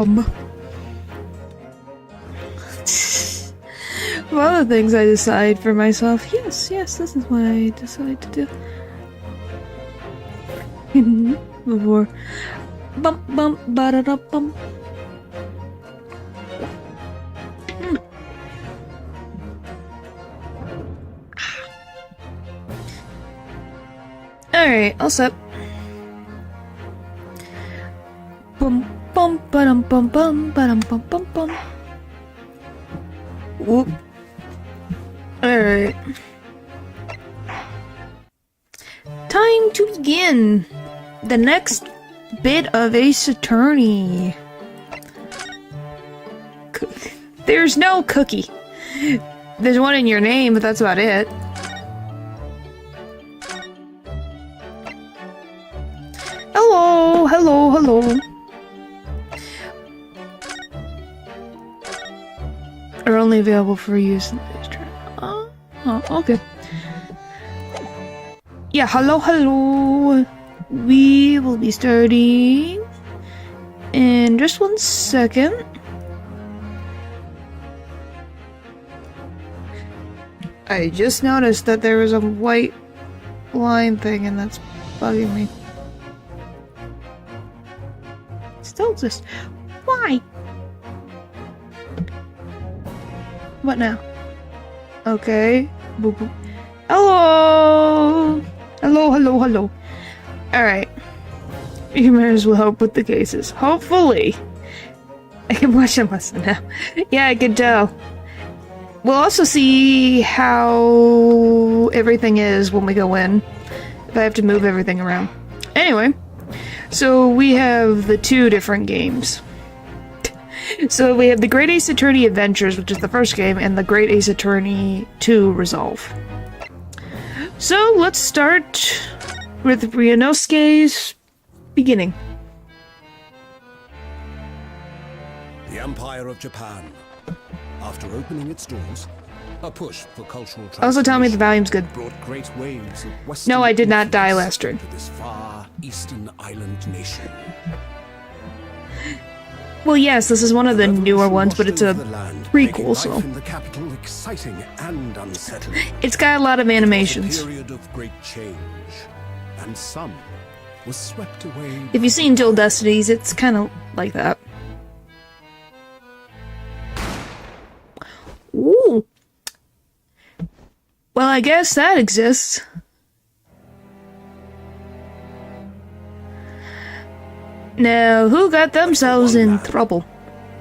Of all the things I decide for myself, yes, this is what I decide to do. Before bump bump ba da da bump. Alright, all set. Bum bum ba dum bum bum ba dum bum bum bum. Whoop. Alright. Time to begin the next bit of Ace Attorney. There's no cookie. There's one in your name, but that's about it. Hello, hello, hello. Are only available for use in this turn. Oh, okay. Yeah, hello. We will be starting in just 1 second. I just noticed that there was a white line thing and that's bugging me. Still just... Why? What now? Okay. Boop, boop. Hello! Hello. Alright. You might as well help with the cases. Hopefully. I can watch them listen now. Yeah, I can tell. We'll also see how everything is when we go in. If I have to move everything around. Anyway. So we have the 2 different games. So we have the Great Ace Attorney Adventures, which is the first game, and the Great Ace Attorney 2 Resolve. So let's start with Ryunosuke's beginning. The Empire of Japan. After opening its doors, a push for cultural transformation Also tell me the volume's good. brought great waves of Western No, I did not die influence last turn. to this far eastern island nation. Well, yes, this is one of the newer Revolution ones, but it's a washed over the land, prequel, making so... life in the capital exciting and unsettling. It's got a lot of It was animations. a period of great change, and some was swept away. If you've seen Dual Destinies, it's kind of like that. Ooh. Well, I guess that exists. Now, who got themselves in trouble?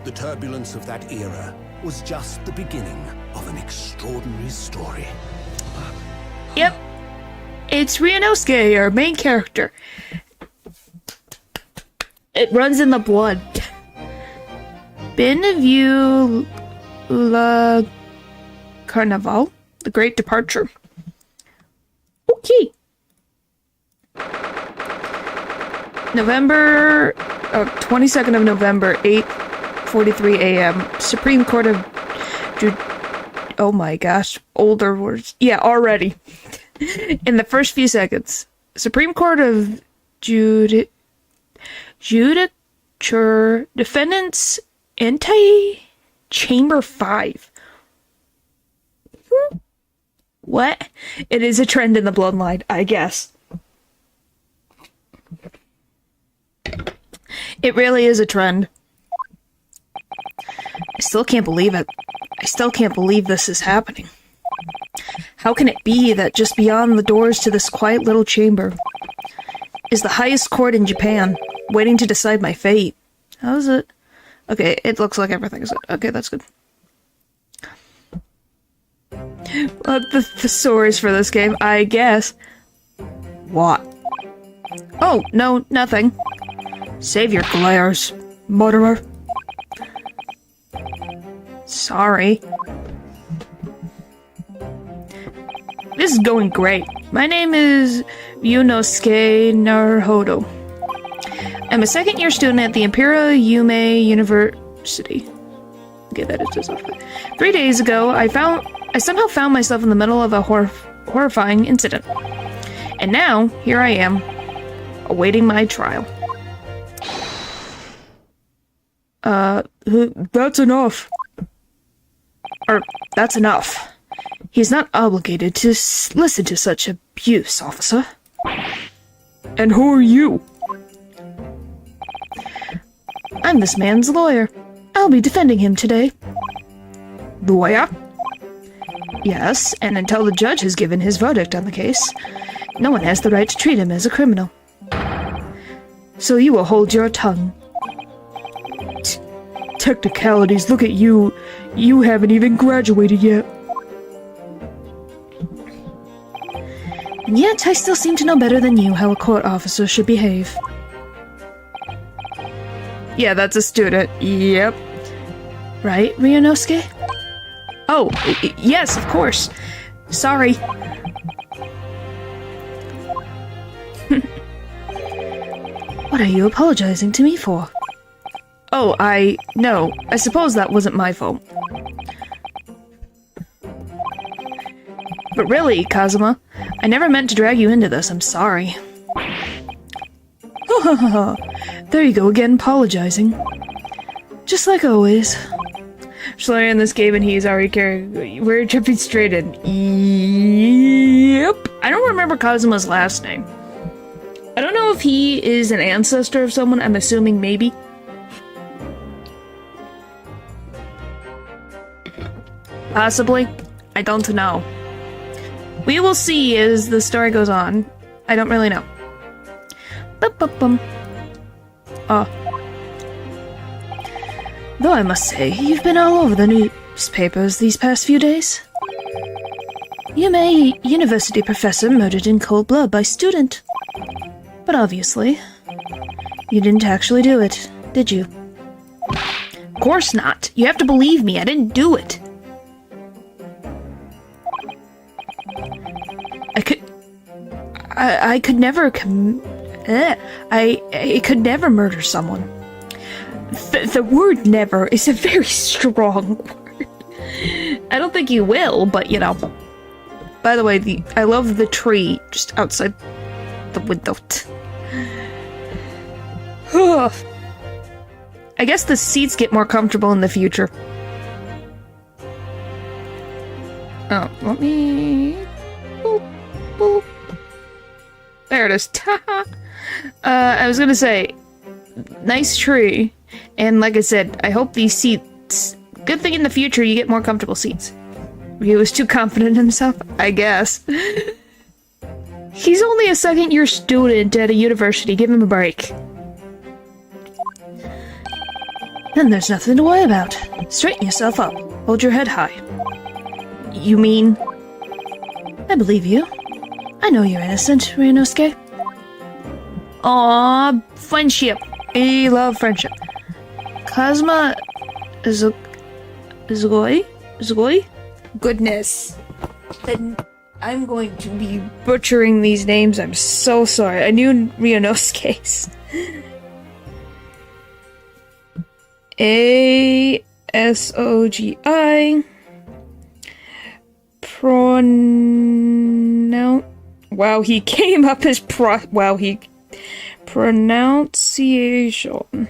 The turbulence of that era was just the beginning of an extraordinary story. Yep. It's Ryunosuke, our main character. It runs in the blood. Benview La Carnival, the Great Departure. Okay. November, 22nd of November, 8:43 a.m. Supreme Court of oh my gosh, older words. Yeah, already. In the first few seconds. Supreme Court of Judicature Defendants Chamber 5. What? It is a trend in the bloodline, I guess. It really is a trend. I still can't believe it. I still can't believe this is happening. How can it be that just beyond the doors to this quiet little chamber is the highest court in Japan, waiting to decide my fate? How is it? Okay, it looks like everything is... Okay, that's good. The thesaurus for this game, I guess. What? Oh, no, nothing. Save your glares, murderer. Sorry. This is going great. My name is Ryunosuke Naruhodo. I'm a second-year student at the Imperial Yume University. Okay, that is just off. 3 days ago, I somehow found myself in the middle of a horrifying incident. And now, here I am, awaiting my trial. That's enough. Or, that's enough. He's not obligated to listen to such abuse, officer. And who are you? I'm this man's lawyer. I'll be defending him today. Lawyer? Yes, and until the judge has given his verdict on the case, no one has the right to treat him as a criminal. So you will hold your tongue. Technicalities, look at you. You haven't even graduated yet. And yet, I still seem to know better than you how a court officer should behave. Yeah, that's a student. Yep. Right, Ryunosuke? Oh, yes, of course. Sorry. What are you apologizing to me for? Oh, no, I suppose that wasn't my fault. But really, Kazuma, I never meant to drag you into this, I'm sorry. There you go again, apologizing. Just like always. Slayer in this game and he's already carrying. We're jumping straight in. Yep. I don't remember Kazuma's last name. I don't know if he is an ancestor of someone, I'm assuming maybe. Possibly. I don't know. We will see as the story goes on. I don't really know. Though I must say, you've been all over the newspapers these past few days. Yume, university professor murdered in cold blood by student. But obviously, you didn't actually do it, did you? Of course not. You have to believe me, I didn't do it. I could never I could never murder someone. The word never is a very strong word. I don't think you will, but you know. By the way, I love the tree just outside the window. I guess the seats get more comfortable in the future. Oh, let me... Boop, boop. There it is. I was gonna say, nice tree. And like I said, I hope these seats... Good thing in the future you get more comfortable seats. He was too confident in himself, I guess. He's only a second-year student at a university. Give him a break. Then there's nothing to worry about. Straighten yourself up. Hold your head high. You mean? I believe you. I know you're innocent, Ryunosuke. Aww, friendship. I love friendship. Kazuma Izugoi? Goodness. Then I'm going to be butchering these names. I'm so sorry. I knew Ryunosuke's. A-S-O-G-I. Wow, he came up as pronunciation.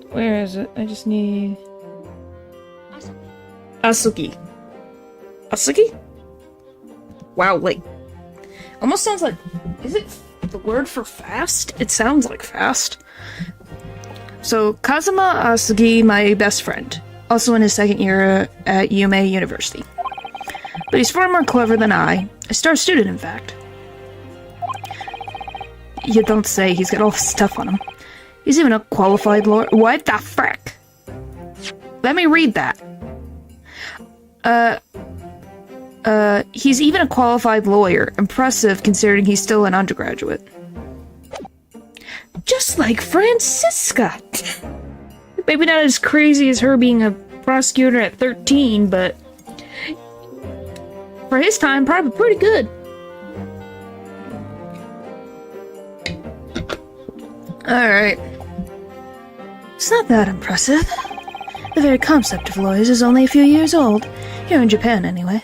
Where is it? I just need... Asuki. Asuki? Wow, like... Almost sounds like... Is it the word for fast? It sounds like fast. So, Kazuma Asugi, my best friend. Also in his second year at Yume University. But he's far more clever than I. A star student, in fact. You don't say, he's got all this stuff on him. He's even a qualified lawyer. What the frick? Let me read that. He's even a qualified lawyer. Impressive considering he's still an undergraduate. Just like Francisca. Maybe not as crazy as her being a prosecutor at 13, but for his time, probably pretty good. Alright. It's not that impressive. The very concept of lawyers is only a few years old. Here in Japan, anyway.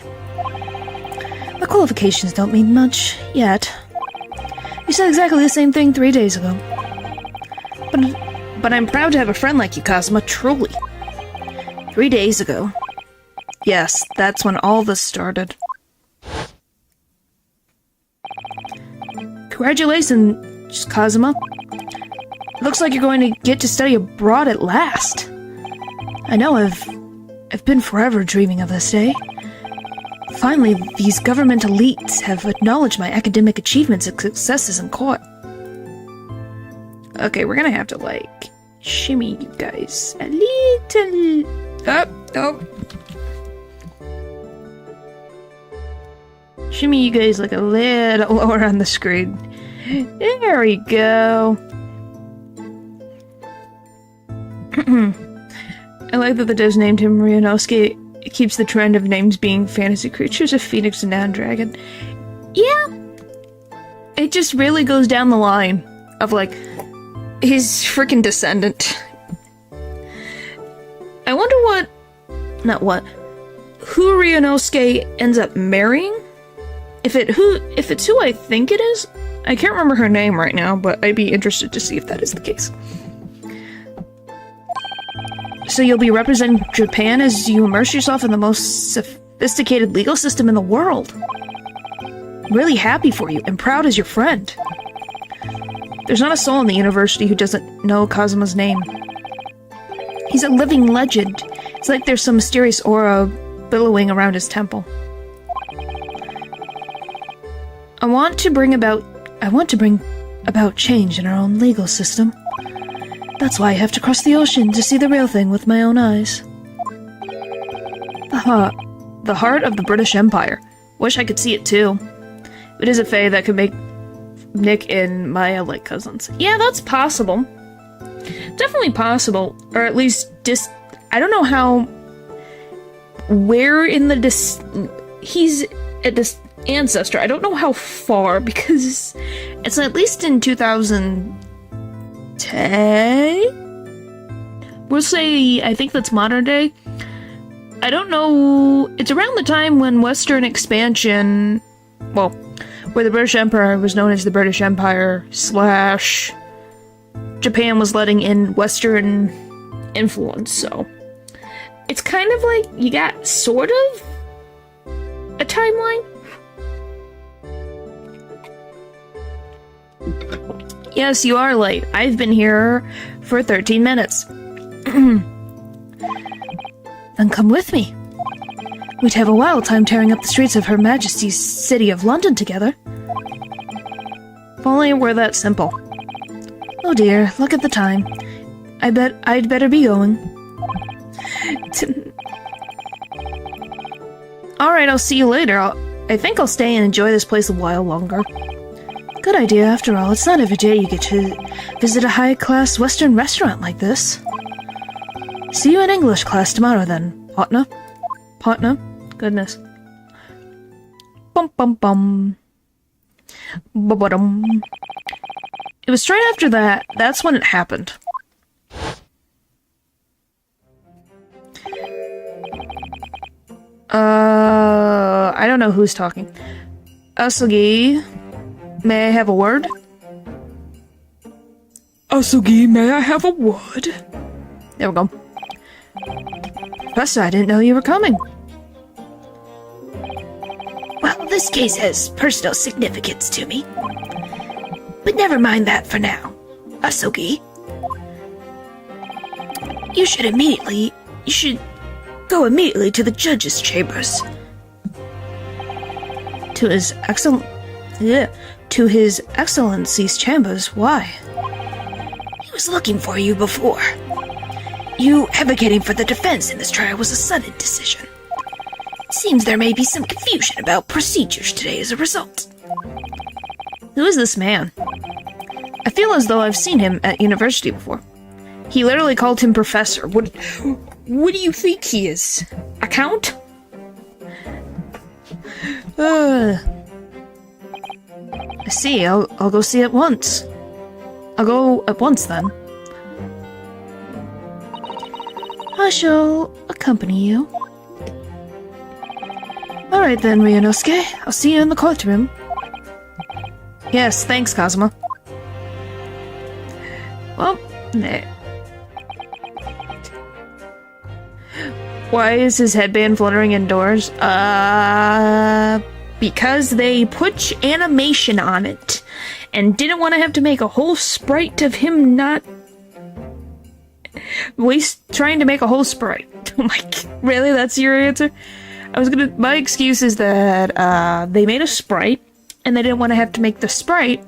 Of qualifications don't mean much, yet. You said exactly the same thing 3 days ago. But I'm proud to have a friend like you, Kazuma, truly. 3 days ago. Yes, that's when all this started. Congratulations, Kazuma. Looks like you're going to get to study abroad at last. I know I've been forever dreaming of this day. Finally, these government elites have acknowledged my academic achievements and successes in court. Okay, we're gonna have to, like, shimmy you guys a little... Oh. Shimmy you guys, like, a little lower on the screen. There we go. I like that the devs named him Ryunosuke. It keeps the trend of names being fantasy creatures, a phoenix and now a dragon. Yeah! It just really goes down the line of, like, his freaking descendant. I wonder who Ryunosuke ends up marrying? If it's who I think it is, I can't remember her name right now, but I'd be interested to see if that is the case. So you'll be representing Japan as you immerse yourself in the most sophisticated legal system in the world. Really happy for you, and proud as your friend. There's not a soul in the university who doesn't know Kazuma's name. He's a living legend. It's like there's some mysterious aura billowing around his temple. I want to bring about change in our own legal system. That's why I have to cross the ocean to see the real thing with my own eyes. The heart of the British Empire. Wish I could see it too. It is a fae that could make Nick and Maya like cousins. Yeah, that's possible. Definitely possible. Or at least I don't know how... Where in the he's a ancestor. I don't know how far, because it's at least in 2010? We'll say, I think that's modern day. I don't know, it's around the time when Western expansion, well, where the British Empire was known as the British Empire / Japan was letting in Western influence, so it's kind of like you got sort of a timeline. Yes, you are late. I've been here for 13 minutes. Then come with me. We'd have a wild time tearing up the streets of Her Majesty's City of London together. If only it were that simple. Oh dear, look at the time. I bet I'd better be going. Alright, I'll see you later. I think I'll stay and enjoy this place a while longer. Good idea, after all. It's not every day you get to visit a high-class Western restaurant like this. See you in English class tomorrow, then, partner. Partner? Goodness. Bum bum bum. Ba-ba-dum. It was straight after that. That's when it happened. I don't know who's talking. Asugi, may I have a word? Asugi, may I have a word? There we go. Professor, I didn't know you were coming. Well, this case has personal significance to me. But never mind that for now. Asugi. You should go immediately to the judge's chambers. To his Excellency's chambers, why? He was looking for you before. You advocating for the defense in this trial was a sudden decision. It seems there may be some confusion about procedures today as a result. Who is this man? I feel as though I've seen him at university before. He literally called him professor. What do you think he is? A count? I see. I'll go see at once. I'll go at once then. I shall accompany you. Alright then, Ryunosuke. I'll see you in the courtroom. Yes, thanks, Kazuma. Well, nah. Why is his headband fluttering indoors? Because they put animation on it and didn't want to have to make a whole sprite of him not trying to make a whole sprite. Oh my god, really? That's your answer? My excuse is that they made a sprite and they didn't want to have to make the sprite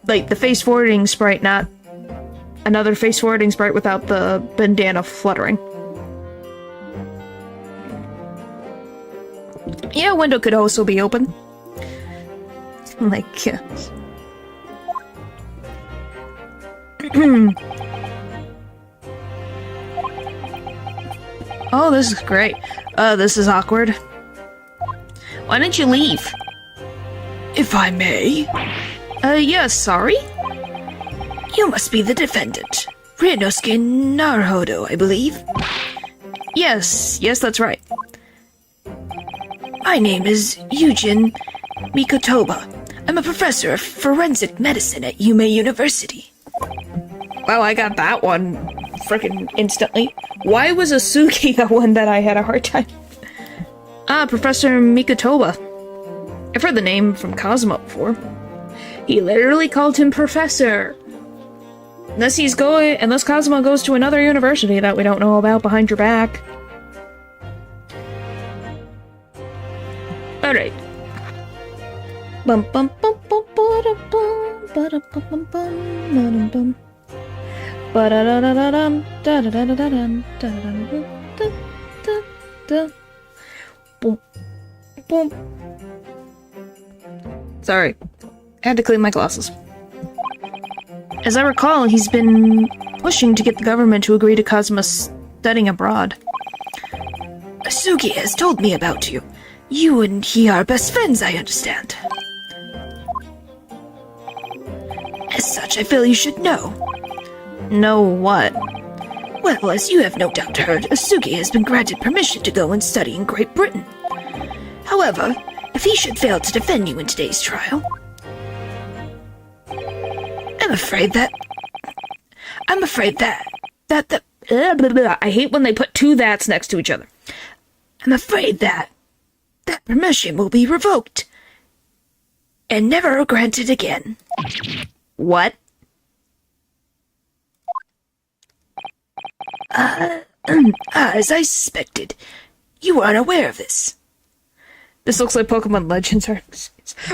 like the face forwarding sprite, not another face forwarding sprite without the bandana fluttering. Yeah, window could also be open. Like, yes. Oh, this is great. This is awkward. Why didn't you leave? If I may, Yes, sorry? you must be the defendant. Ryunosuke Naruhodo, I believe. Yes, that's right. My name is Yujin Mikotoba. I'm a professor of forensic medicine at Yume University. Wow, I got that one freaking instantly. Why was Asuki the one that I had a hard time? Professor Mikotoba. I've heard the name from Kazuma before. He literally called him Professor. Unless Kazuma goes to another university that we don't know about behind your back. Alright. Bum bum bum bum bum bum bum bum bum bum. Ba-da-da-da-da-dum, da-da-da-da-da-dum, da-da-da-da-da-da. Boom. Boom. Sorry. I had to clean my glasses. As I recall, he's been pushing to get the government to agree to Kazuma studying abroad. Asuki has told me about you. You and he are best friends, I understand. As such, I feel you should know. Know what? Well, as you have no doubt heard, Asuki has been granted permission to go and study in Great Britain. However, if he should fail to defend you in today's trial, I'm afraid that I hate when they put two that's next to each other. I'm afraid that permission will be revoked and never granted again. What? As I suspected, you were unaware of this. This looks like Pokemon Legends Arceus.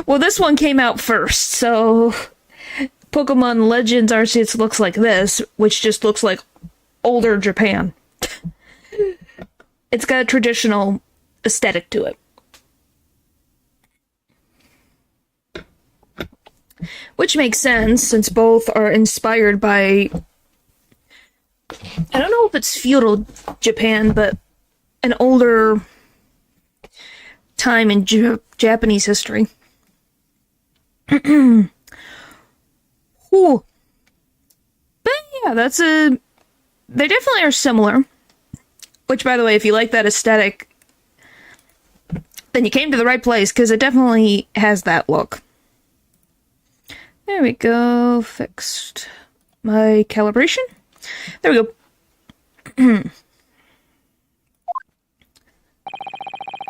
Well, this one came out first, so Pokemon Legends Arceus looks like this, which just looks like older Japan. It's got a traditional aesthetic to it. Which makes sense, since both are inspired by... I don't know if it's feudal Japan, but an older time in Japanese history. Ooh. But yeah, they definitely are similar. Which, by the way, if you like that aesthetic, then you came to the right place, because it definitely has that look. There we go. Fixed my calibration. There we go. I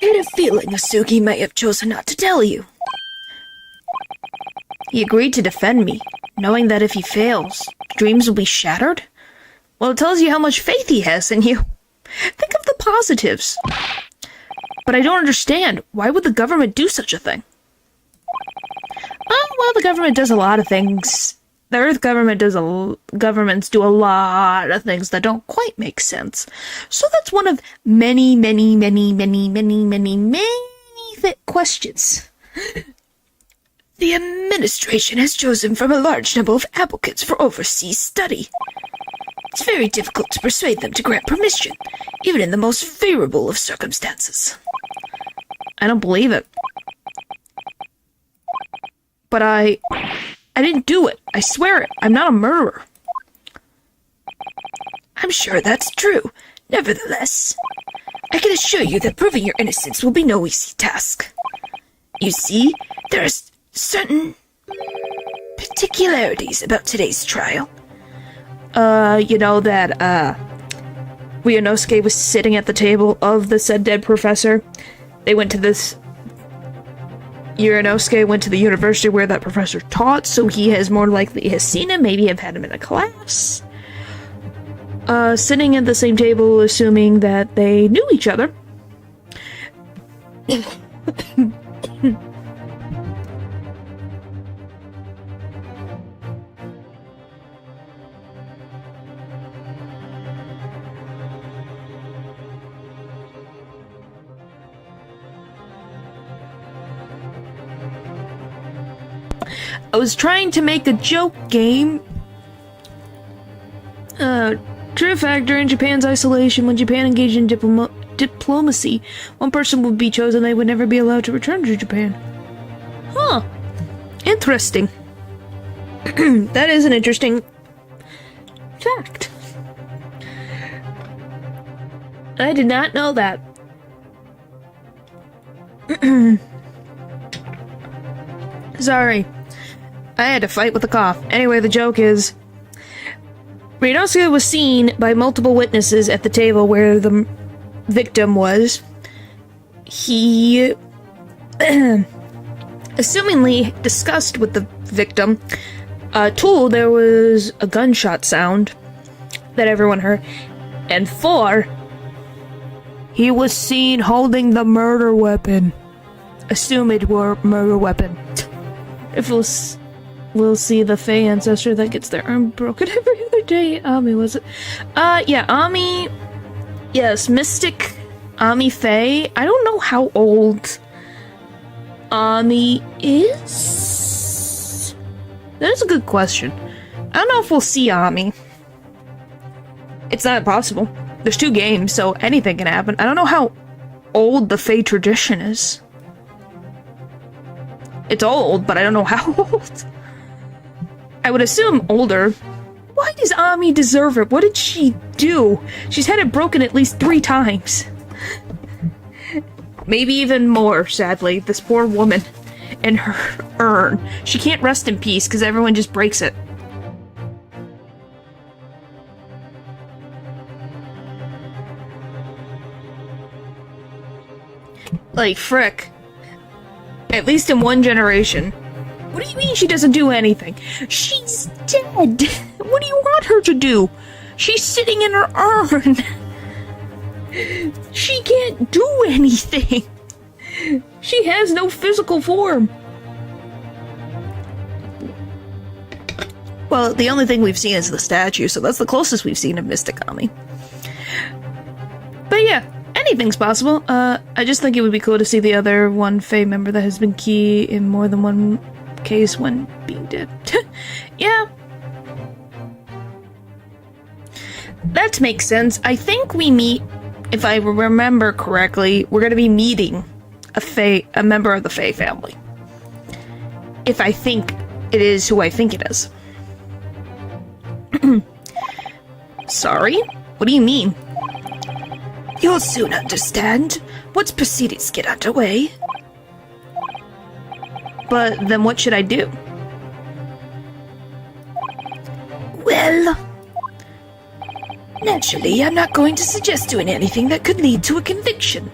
had a feeling Asuki might have chosen not to tell you. He agreed to defend me, knowing that if he fails, dreams will be shattered? Well, it tells you how much faith he has in you. Think of the positives. But I don't understand. Why would the government do such a thing? Well, the government does a lot of things. The Earth government governments do a lot of things that don't quite make sense. So that's one of many questions. The administration has chosen from a large number of applicants for overseas study. It's very difficult to persuade them to grant permission, even in the most favorable of circumstances. I don't believe it. But I didn't do it. I swear it. I'm not a murderer. I'm sure that's true. Nevertheless, I can assure you that proving your innocence will be no easy task. You see, there are certain particularities about today's trial. You know that, Ryunosuke was sitting at the table of the said dead professor. They went to this... Ryunosuke went to the university where that professor taught, so he has more likely has seen him, maybe have had him in a class. Sitting at the same table, assuming that they knew each other. I was trying to make a joke game. True factor in Japan's isolation. When Japan engaged in diplomacy, one person would be chosen, they would never be allowed to return to Japan. Huh. Interesting. That is an interesting fact. I did not know that. Sorry. I had to fight with a cough. Anyway, the joke is... Ryunosuke was seen by multiple witnesses at the table where the victim was. He... assumingly discussed with the victim. Two, there was a gunshot sound that everyone heard. And 4, he was seen holding the murder weapon. Assumed murder weapon. If we'll see the Fae ancestor that gets their arm broken every other day. Ami, was it? Yeah, Ami... Yes, Mystic Ami Fae. I don't know how old Ami is? That is a good question. I don't know if we'll see Ami. It's not impossible. There's 2 games, so anything can happen. I don't know how old the Fae tradition is. It's old, but I don't know how old. I would assume older. Why does Ami deserve it? What did she do? She's had it broken at least 3 times. Maybe even more, sadly. This poor woman and her urn. She can't rest in peace because everyone just breaks it. Like, frick. At least in one generation. What do you mean she doesn't do anything? She's dead! What do you want her to do? She's sitting in her urn! She can't do anything! She has no physical form! Well, the only thing we've seen is the statue, so that's the closest we've seen of Mystic Ami. But yeah, anything's possible. I just think it would be cool to see the other one Fae member that has been key in more than one case when being dead. Yeah. That makes sense. I think we meet, if I remember correctly, we're gonna be meeting a member of the Fae family. If I think it is who I think it is. Sorry? What do you mean? You'll soon understand. Once proceedings get underway. But then what should I do? Well, naturally, I'm not going to suggest doing anything that could lead to a conviction.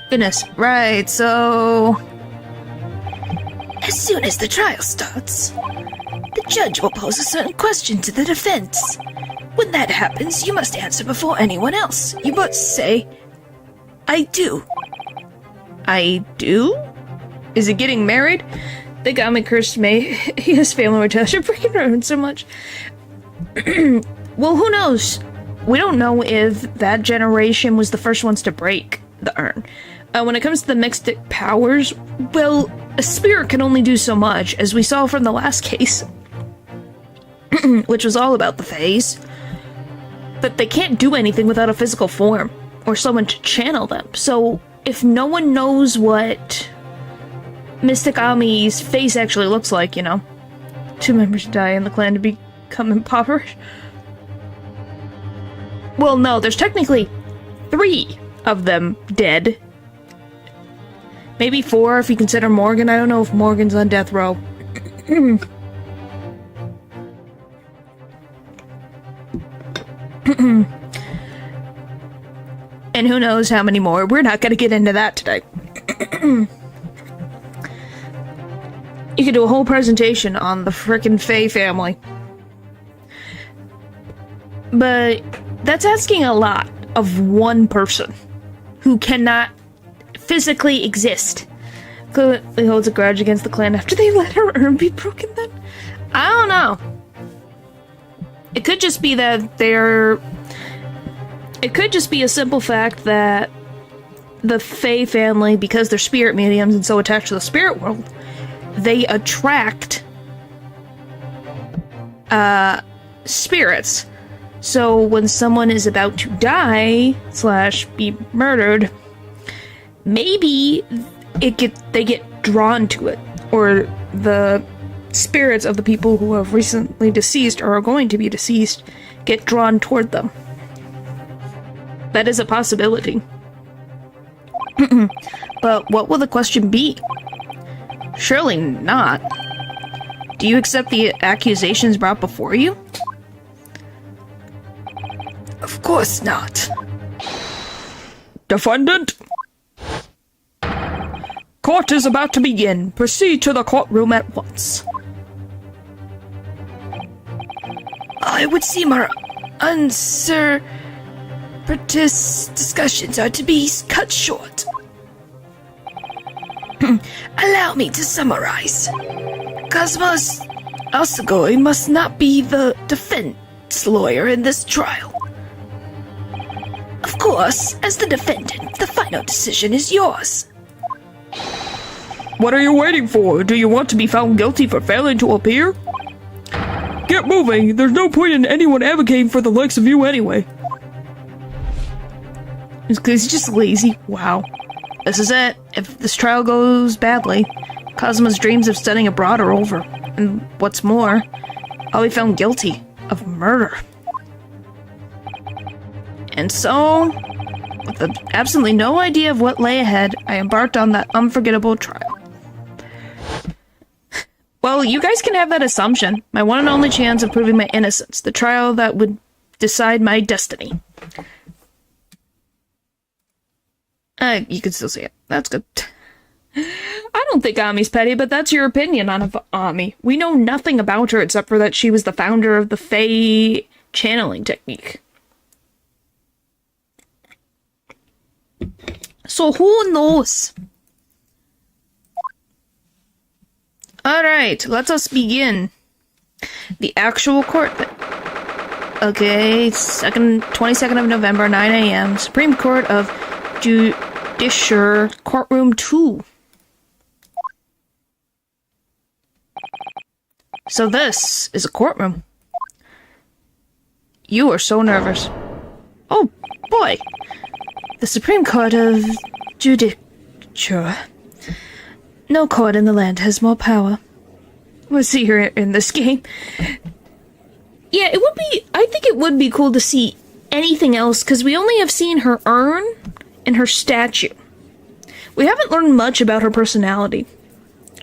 Goodness, right, so... As soon as the trial starts, the judge will pose a certain question to the defense. When that happens, you must answer before anyone else. You must say, I do. I do? Is he getting married? They got me cursed May. His family were touched breaking her own so much. Well, who knows? We don't know if that generation was the first ones to break the urn. When it comes to the mystic powers, well, a spirit can only do so much, as we saw from the last case. Which was all about the Faes. But they can't do anything without a physical form, or someone to channel them. So, if no one knows what Mystic Ami's face actually looks like, you know, 2 members die in the clan to become impoverished. Well, no, there's technically 3 of them dead. Maybe 4 if you consider Morgan. I don't know if Morgan's on death row. And who knows how many more. We're not gonna get into that today. You could do a whole presentation on the frickin' Faye family. But that's asking a lot of one person who cannot physically exist. Clearly holds a grudge against the clan after they let her urn be broken then? I don't know. It could just be that they're... It could just be a simple fact that the Faye family, because they're spirit mediums and so attached to the spirit world, they attract spirits. So when someone is about to die / be murdered, maybe they get drawn to it, or the spirits of the people who have recently deceased or are going to be deceased get drawn toward them. That is a possibility. But what will the question be? Surely not. Do you accept the accusations brought before you? Of course not. Defendant? Court is about to begin. Proceed to the courtroom at once. I would seem our unsurpetitious discussions are to be cut short. Allow me to summarize. Cosmos Asagoi must not be the defense lawyer in this trial. Of course, as the defendant, the final decision is yours. What are you waiting for? Do you want to be found guilty for failing to appear? Get moving! There's no point in anyone advocating for the likes of you anyway. It's because he's just lazy. Wow. This is it. If this trial goes badly, Cosmo's dreams of studying abroad are over. And what's more, I'll be found guilty of murder. And so, with absolutely no idea of what lay ahead, I embarked on that unforgettable trial. Well, you guys can have that assumption. My one and only chance of proving my innocence. The trial that would decide my destiny. You can still see it. That's good. I don't think Ami's petty, but that's your opinion on Ami. We know nothing about her except for that she was the founder of the Fae channeling technique. So who knows? Alright, let us begin. The actual court. Okay, 22nd of November, 9 a.m. Supreme Court of Judicature, Courtroom 2. So this is a courtroom. You are so nervous. Oh, boy. The Supreme Court of Judicature. No court in the land has more power. We'll see her in this game. Yeah, I think it would be cool to see anything else, because we only have seen her urn and her statue. We haven't learned much about her personality.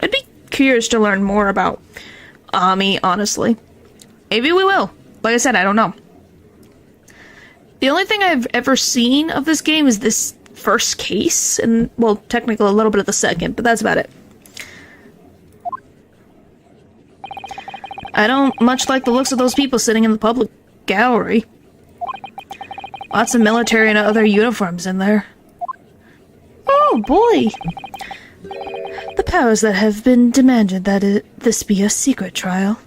I'd be curious to learn more about Ami, honestly. Maybe we will. Like I said, I don't know. The only thing I've ever seen of this game is this first case, and, well, technically a little bit of the second, but that's about it. I don't much like the looks of those people sitting in the public gallery. Lots of military and other uniforms in there. Oh, boy! The powers that have been demanded that this be a secret trial.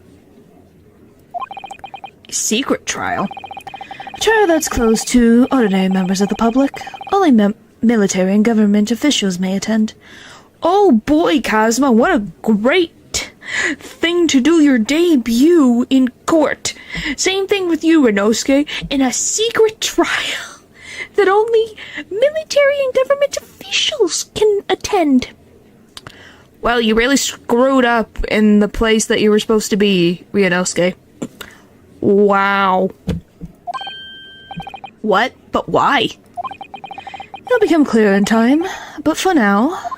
A secret trial? A trial that's closed to ordinary members of the public. Only military and government officials may attend. Oh boy, Cosmo, what a great thing to do your debut in court. Same thing with you, Ryunosuke, in a secret trial that only military and government officials can attend. Well, you really screwed up in the place that you were supposed to be, Ryunosuke. Wow. What? But why? It'll become clear in time, but for now...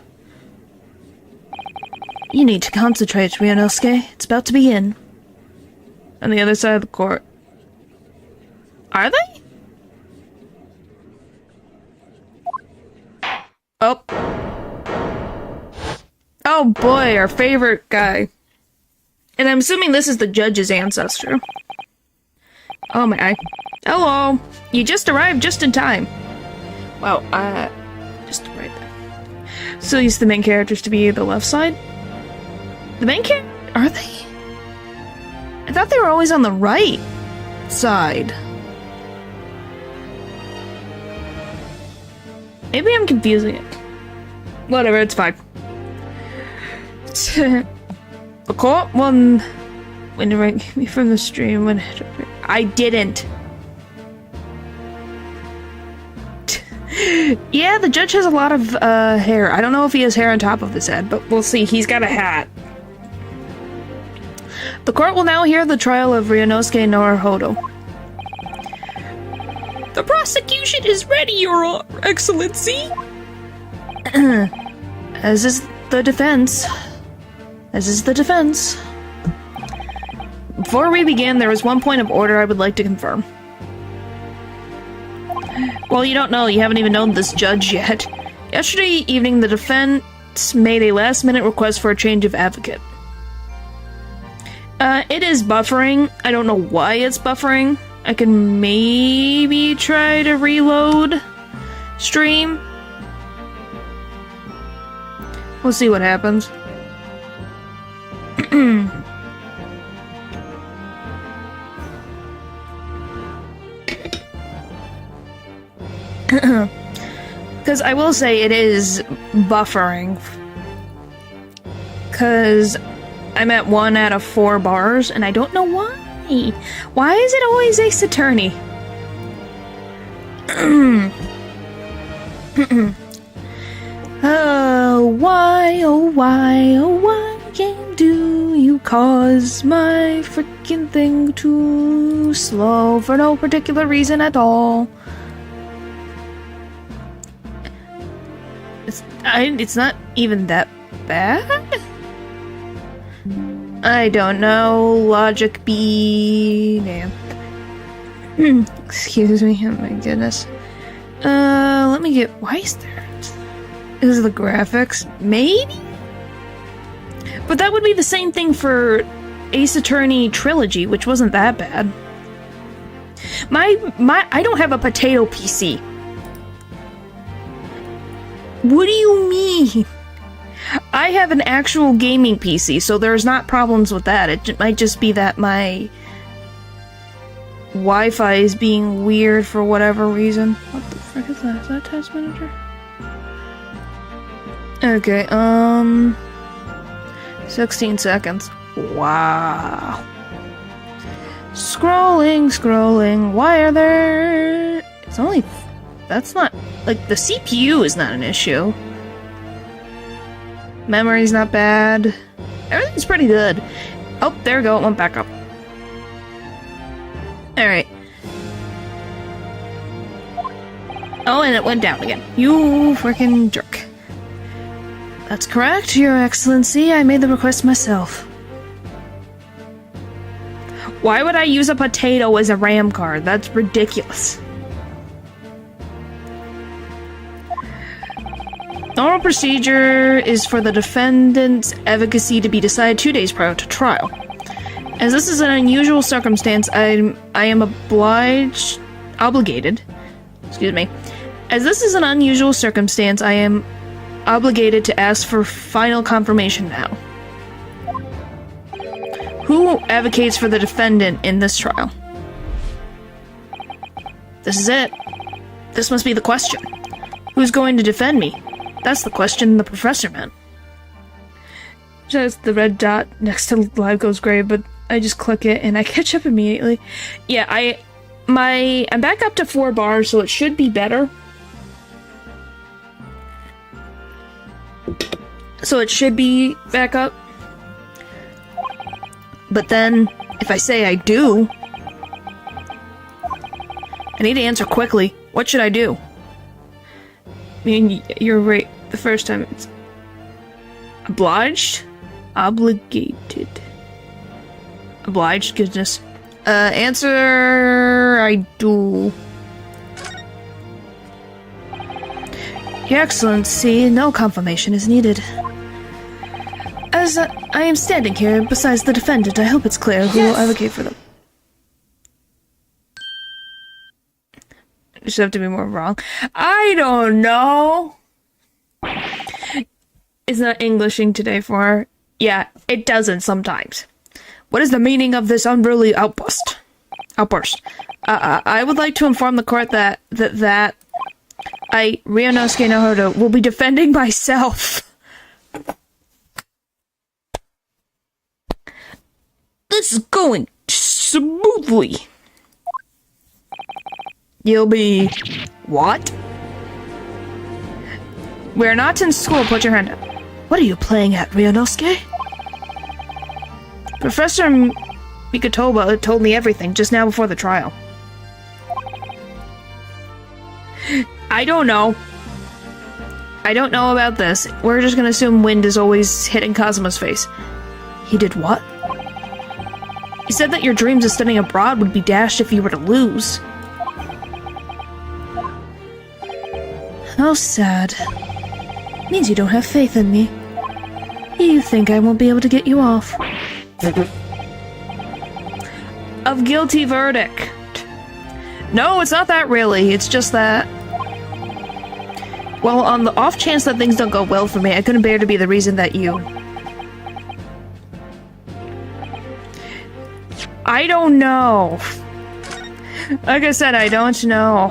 You need to concentrate, Ryunosuke. It's about to begin. On the other side of the court. Are they? Oh. Oh boy, our favorite guy. And I'm assuming this is the judge's ancestor. Oh my. Hello. You just arrived just in time. Wow, just right there. So use the main characters to be the left side? The main character? Are they? I thought they were always on the right side. Maybe I'm confusing it. Whatever, it's fine. The court won when to rank me from the stream when I didn't. Yeah, the judge has a lot of hair. I don't know if he has hair on top of his head, but we'll see. He's got a hat. The court will now hear the trial of Ryunosuke Naruhodo. The prosecution is ready, Your Excellency! As is the defense. As is the defense. Before we begin, there is one point of order I would like to confirm. Well, you don't know. You haven't even known this judge yet. Yesterday evening, the defense made a last-minute request for a change of advocate. It is buffering. I don't know why it's buffering. I can maybe try to reload stream. We'll see what happens. Because I will say it is buffering. Because I'm at 1 out of 4 bars, and I don't know why. Why is it always Ace Attorney? Oh why, game do you cause my freaking thing to slow for no particular reason at all? It's not even that bad? I don't know. Logic B. Damn. Excuse me. Oh my goodness. Let me get. Why is there? Is it the graphics? Maybe? But that would be the same thing for Ace Attorney Trilogy, which wasn't that bad. I don't have a potato PC. What do you mean? I have an actual gaming PC, so there's not problems with that. It might just be that my Wi-Fi is being weird for whatever reason. What the frick is that? Is that Task Manager? Okay, 16 seconds. Wow. Scrolling. Why are there... It's only... That's not... Like, the CPU is not an issue. Memory's not bad. Everything's pretty good. Oh, there we go. It went back up. Alright. Oh, and it went down again. You freaking jerk. That's correct, Your Excellency. I made the request myself. Why would I use a potato as a RAM card? That's ridiculous. Normal procedure is for the defendant's advocacy to be decided 2 days prior to trial. As this is an unusual circumstance, I am obligated. Excuse me. As this is an unusual circumstance, I am obligated to ask for final confirmation now. Who advocates for the defendant in this trial? This is it. This must be the question. Who's going to defend me? That's the question the professor meant. Just the red dot next to Live Goes Grave, but I just click it and I catch up immediately. Yeah, I'm back up to 4 bars, so it should be better. So it should be back up. But then, if I say I do, I need to answer quickly. What should I do? I mean, you're right the first time. It's obliged? Obligated. Obliged, goodness. Answer... I do. Your Excellency, no confirmation is needed. As I am standing here besides the defendant, I hope it's clear who will advocate for them. You should have to be more wrong. I don't know. It's not Englishing today for her. Yeah, it doesn't sometimes. What is the meaning of this unruly outburst? I would like to inform the court that I, Ryunosuke Naruto, will be defending myself. This is going smoothly. You'll be... what? We're not in school, put your hand up. What are you playing at, Ryunosuke? Professor Mikotoba told me everything just now before the trial. I don't know. I don't know about this. We're just gonna assume wind is always hitting Kazuma's face. He did what? He said that your dreams of studying abroad would be dashed if you were to lose. How sad. Means you don't have faith in me. You think I won't be able to get you off. Of guilty verdict. No, it's not that really. It's just that... well, on the off chance that things don't go well for me, I couldn't bear to be the reason that you... I don't know. Like I said, I don't know.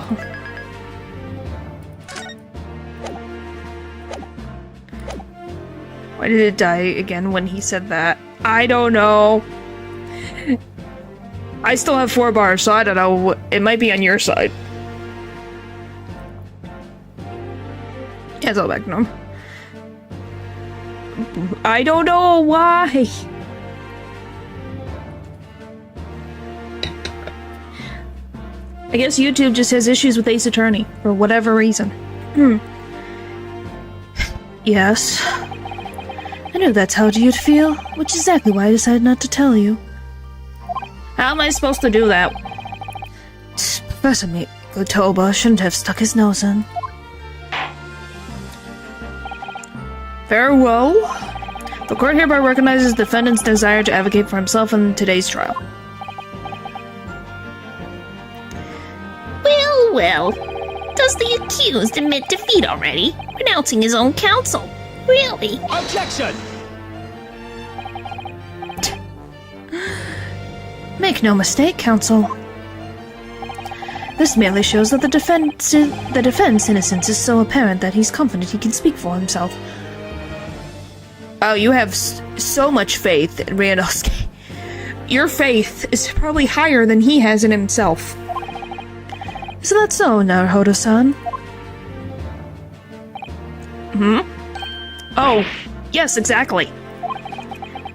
Why did it die again when he said that? I don't know. I still have 4 bars, so I don't know. It might be on your side. Yeah, it's all back to normal. I don't know why. I guess YouTube just has issues with Ace Attorney, for whatever reason. Yes. I knew that's how you'd feel, which is exactly why I decided not to tell you. How am I supposed to do that? Professor Mikotoba shouldn't have stuck his nose in. Very well. The court hereby recognizes the defendant's desire to advocate for himself in today's trial. Well, does the accused admit defeat already, renouncing his own counsel? Really? Objection! Make no mistake, counsel. This merely shows that the defense innocence is so apparent that he's confident he can speak for himself. Oh, you have so much faith in Ryunosuke. Your faith is probably higher than he has in himself. Is that so, Naruhodo-san? Oh, yes, exactly.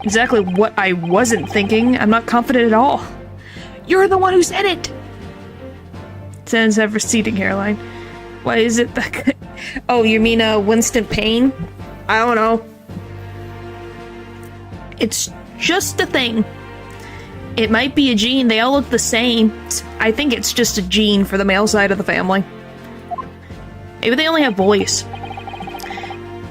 Exactly what I wasn't thinking. I'm not confident at all. You're the one who said it! Sans have receding hairline. Why is it that... oh, you mean, Winston Payne? I don't know. It's just a thing. It might be a gene. They all look the same. I think it's just a gene for the male side of the family. Maybe they only have boys.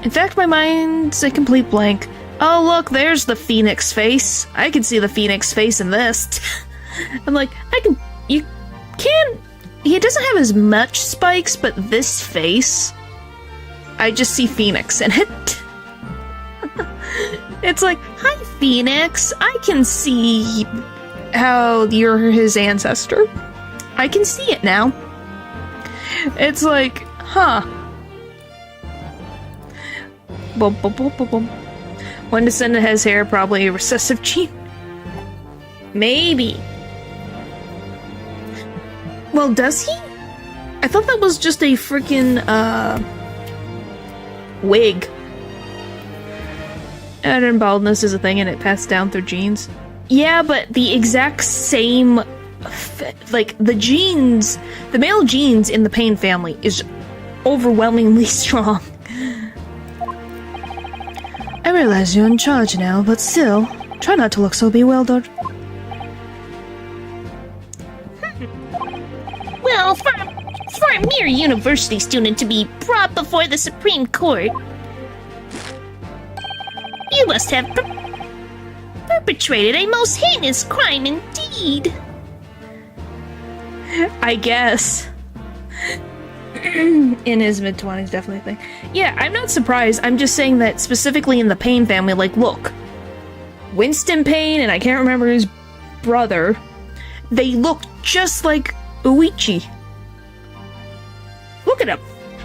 In fact, my mind's a complete blank. Oh, look, there's the phoenix face. I can see the phoenix face in this. I'm like, you can't... He doesn't have as much spikes, but this face... I just see Phoenix in it. It's like, hi, Phoenix. I can see how you're his ancestor. I can see it now. It's like, huh. Boom, boom, boom, boom, boom. One descendant has hair, probably a recessive gene. Maybe. Well, does he? I thought that was just a freaking, wig. And baldness is a thing and it passed down through genes. Yeah, but the exact same like, the genes, the male genes in the Pain family is overwhelmingly strong. I realize you're in charge now, but still, try not to look so bewildered. Well, for a mere university student to be brought before the Supreme Court, you must have perpetrated a most heinous crime indeed. I guess. In his mid-20s, definitely think. Yeah, I'm not surprised. I'm just saying that specifically in the Payne family, like, look. Winston Payne, and I can't remember his brother, they look just like Uichi. Look at him.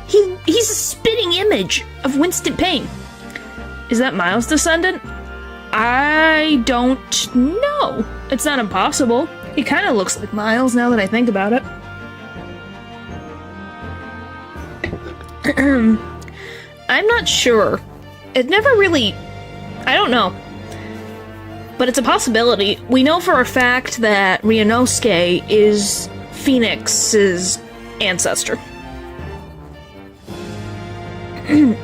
He's a spitting image of Winston Payne. Is that Miles' descendant? I don't know. It's not impossible. He kind of looks like Miles now that I think about it. I'm not sure. It never really... I don't know. But it's a possibility. We know for a fact that Ryunosuke is Phoenix's ancestor.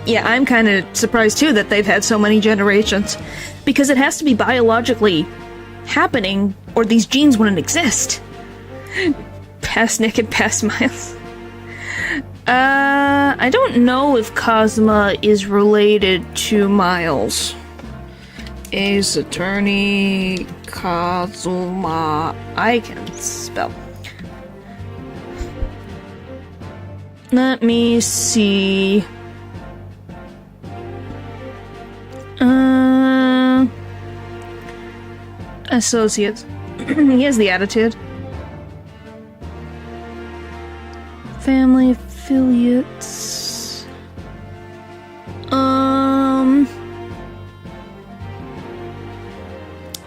Yeah, I'm kind of surprised too that they've had so many generations. Because it has to be biologically happening, or these genes wouldn't exist. Past Nick and past Miles. I don't know if Kazuma is related to Miles. Ace Attorney Kazuma. I can spell. Let me see. Associates. He has the attitude. Family affiliates.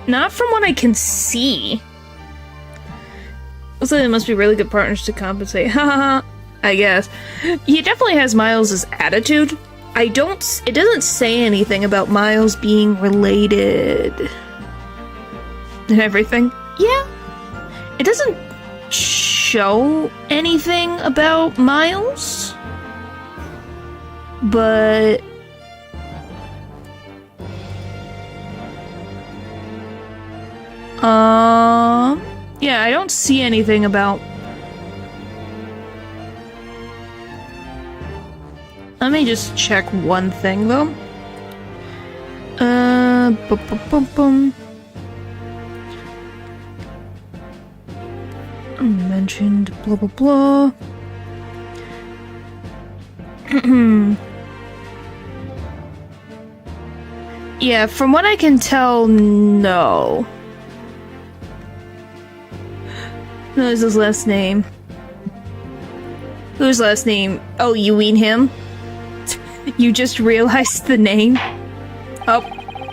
Not from what I can see. Looks like they must be really good partners to compensate. Haha, I guess. He definitely has Miles' attitude. It doesn't say anything about Miles being related and everything. Yeah. It doesn't show anything about Miles. But yeah, I don't see anything about... Let me just check one thing, though. Mentioned blah blah blah. Yeah, from what I can tell, no. Who's his last name? Whose last name? Oh, you mean him? You just realized the name? Oh,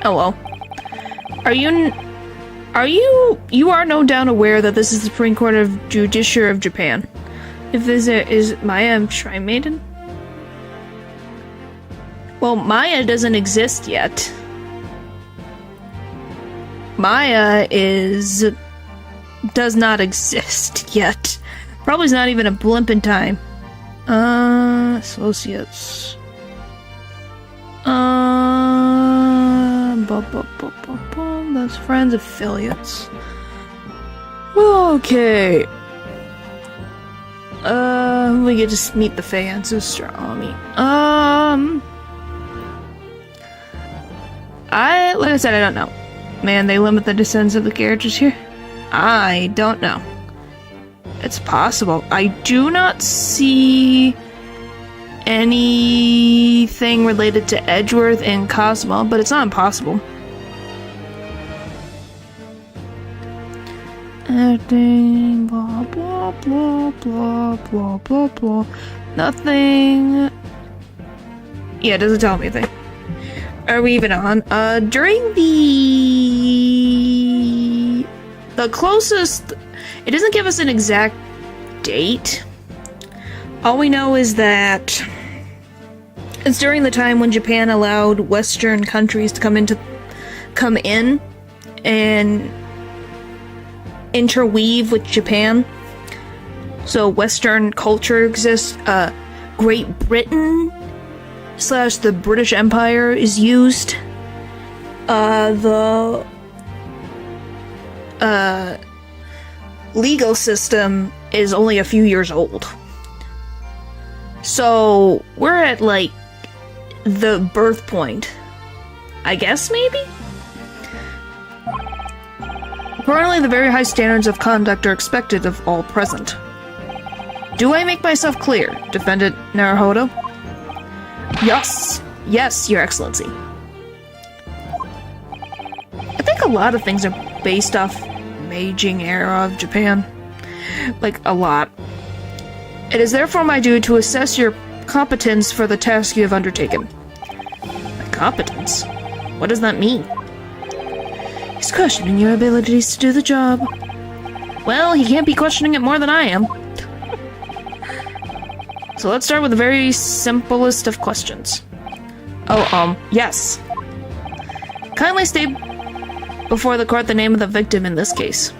hello. You are no doubt aware that this is the Supreme Court of Judiciary of Japan. If this is Maya Shrine Maiden? Well, Maya doesn't exist yet. Maya does not exist yet. Probably is not even a blimp in time. Associates. That's friends, affiliates. Okay. We get to meet the Fey ancestor army. Like I said, I don't know. Man, they limit the descents of the characters here. I don't know. It's possible. I do not see anything related to Edgeworth and Cosmo, but it's not impossible. Acting, blah blah blah blah blah blah blah. Nothing. Yeah, it doesn't tell me anything. Are we even on? During the closest, it doesn't give us an exact date. All we know is that it's during the time when Japan allowed Western countries to come in interweave with Japan. So Western culture exists. Great Britain / the British Empire is used. The legal system is only a few years old. So we're at like the birth point, I guess, maybe? Currently, the very high standards of conduct are expected of all present. Do I make myself clear, Defendant Naruhodo? Yes. Yes, Your Excellency. I think a lot of things are based off Meiji era of Japan. Like, a lot. It is therefore my duty to assess your competence for the task you have undertaken. My competence? What does that mean? He's questioning your abilities to do the job. Well, he can't be questioning it more than I am. So let's start with the very simplest of questions. Yes. Kindly state before the court the name of the victim in this case.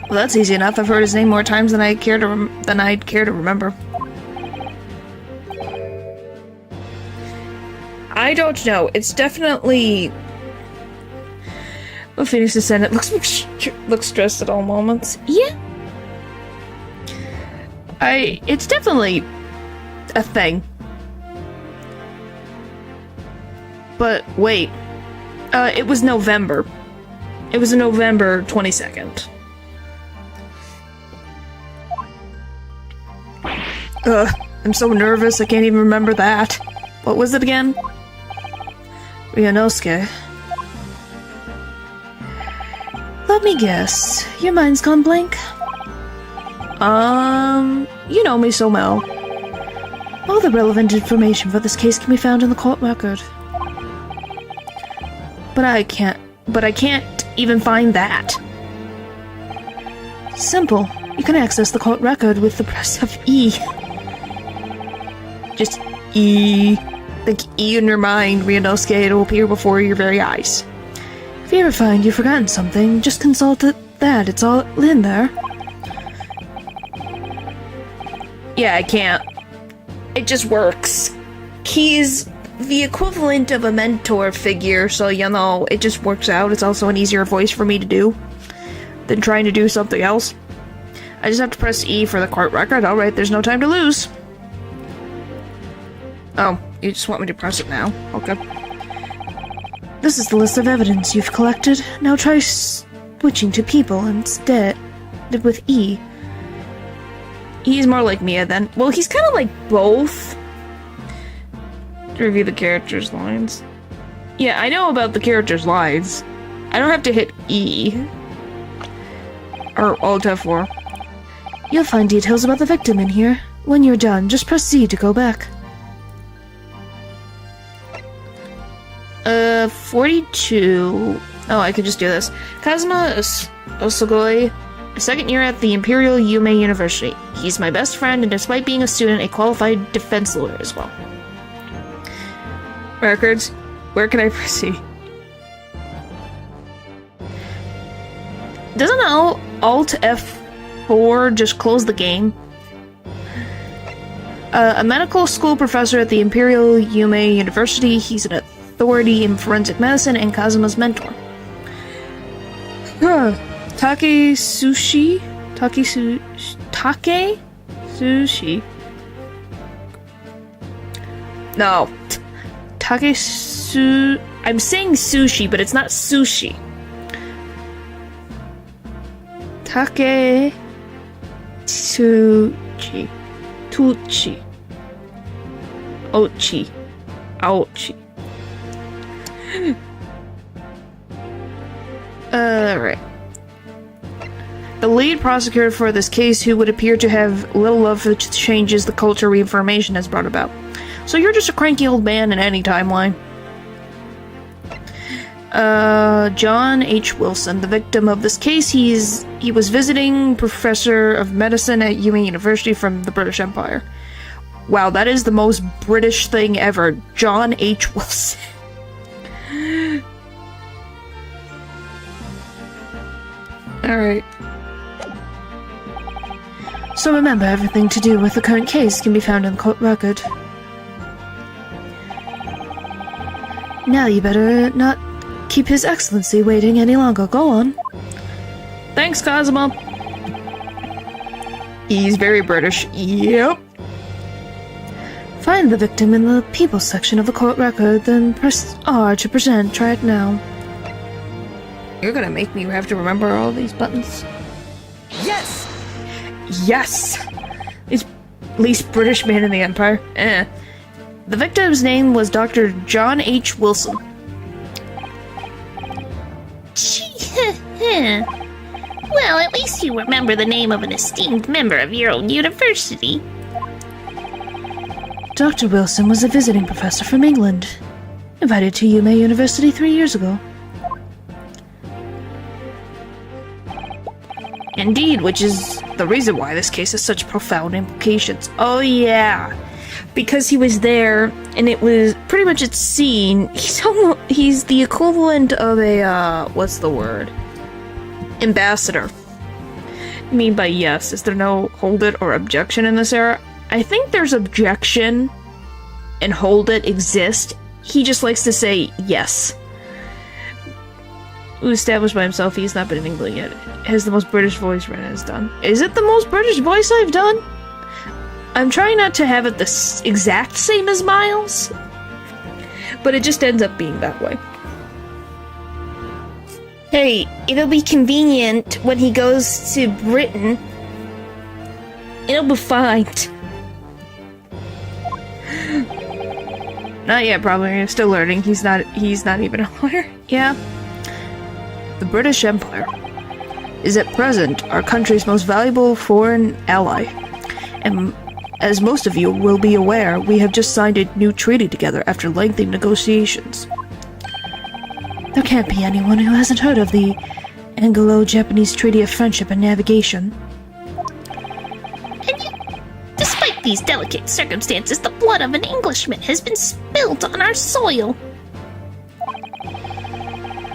Well, that's easy enough. I've heard his name more times than I'd care to remember. I don't know. It's definitely... We'll finish the sentence. Looks stressed at all moments. Yeah. It's definitely a thing. But wait. It was November. It was November 22nd. I'm so nervous I can't even remember that. What was it again? Ryunosuke. Let me guess. Your mind's gone blank? You know me so well. All the relevant information for this case can be found in the court record. But I can't even find that. Simple. You can access the court record with the press of E. Just E. Think E in your mind, Ryunosuke, it'll appear before your very eyes. If you ever find you've forgotten something, just consult that. It's all in there. Yeah, I can't. It just works. He's the equivalent of a mentor figure, so, you know, it just works out. It's also an easier voice for me to do than trying to do something else. I just have to press E for the court record. Alright, there's no time to lose. Oh, you just want me to press it now? Okay. This is the list of evidence you've collected. Now try switching to people instead with E. He's more like Mia then. Well, he's kind of like both. To review the character's lines. Yeah, I know about the character's lines. I don't have to hit E. Or Alt F4. You'll find details about the victim in here. When you're done, just press C to go back. 42... Oh, I could just do this. Kazuma Osogoi, second year at the Imperial Yume University. He's my best friend, and despite being a student, a qualified defense lawyer as well. Records. Where can I proceed? Doesn't Alt F4 just close the game? A medical school professor at the Imperial Yume University. He's an authority in forensic medicine and Kazuma's mentor. Take Sushi? No. I'm saying sushi, but it's not sushi. Take Sushi. Tuchi. Ochi. Ouchi. Alright. The lead prosecutor for this case, who would appear to have little love for the changes the culture reformation has brought about. So you're just a cranky old man in any timeline. John H. Wilson, the victim of this case, he was visiting professor of medicine at Yume University from the British Empire. Wow, that is the most British thing ever. John H. Wilson. Alright. So remember, everything to do with the current case can be found in the court record. Now you better not keep His Excellency waiting any longer. Go on. Thanks, Cosmo. He's very British. Yep. Find the victim in the people section of the court record, then press R to present. Try it now. You're gonna make me have to remember all these buttons. Yes! Yes! Least British man in the Empire. The victim's name was Dr. John H. Wilson. Well, at least you remember the name of an esteemed member of your own university. Dr. Wilson was a visiting professor from England, invited to UMA University 3 years ago. Indeed, which is the reason why this case has such profound implications. Oh yeah, because he was there, and it was pretty much its scene. He's the equivalent of a, what's the word? Ambassador. I mean by yes, is there no hold it or objection in this era? I think there's objection and hold it exist. He just likes to say yes. Who established by himself, he's not been in England yet. Has the most British voice Ren has done. Is it the most British voice I've done? I'm trying not to have it the exact same as Miles, but it just ends up being that way. Hey, it'll be convenient when he goes to Britain. It'll be fine. Not yet, probably. I'm still learning. He's not even a lawyer. Yeah. The British Empire is at present our country's most valuable foreign ally. And as most of you will be aware, we have just signed a new treaty together after lengthy negotiations. There can't be anyone who hasn't heard of the Anglo-Japanese Treaty of Friendship and Navigation. And yet, despite these delicate circumstances, the blood of an Englishman has been spilt on our soil.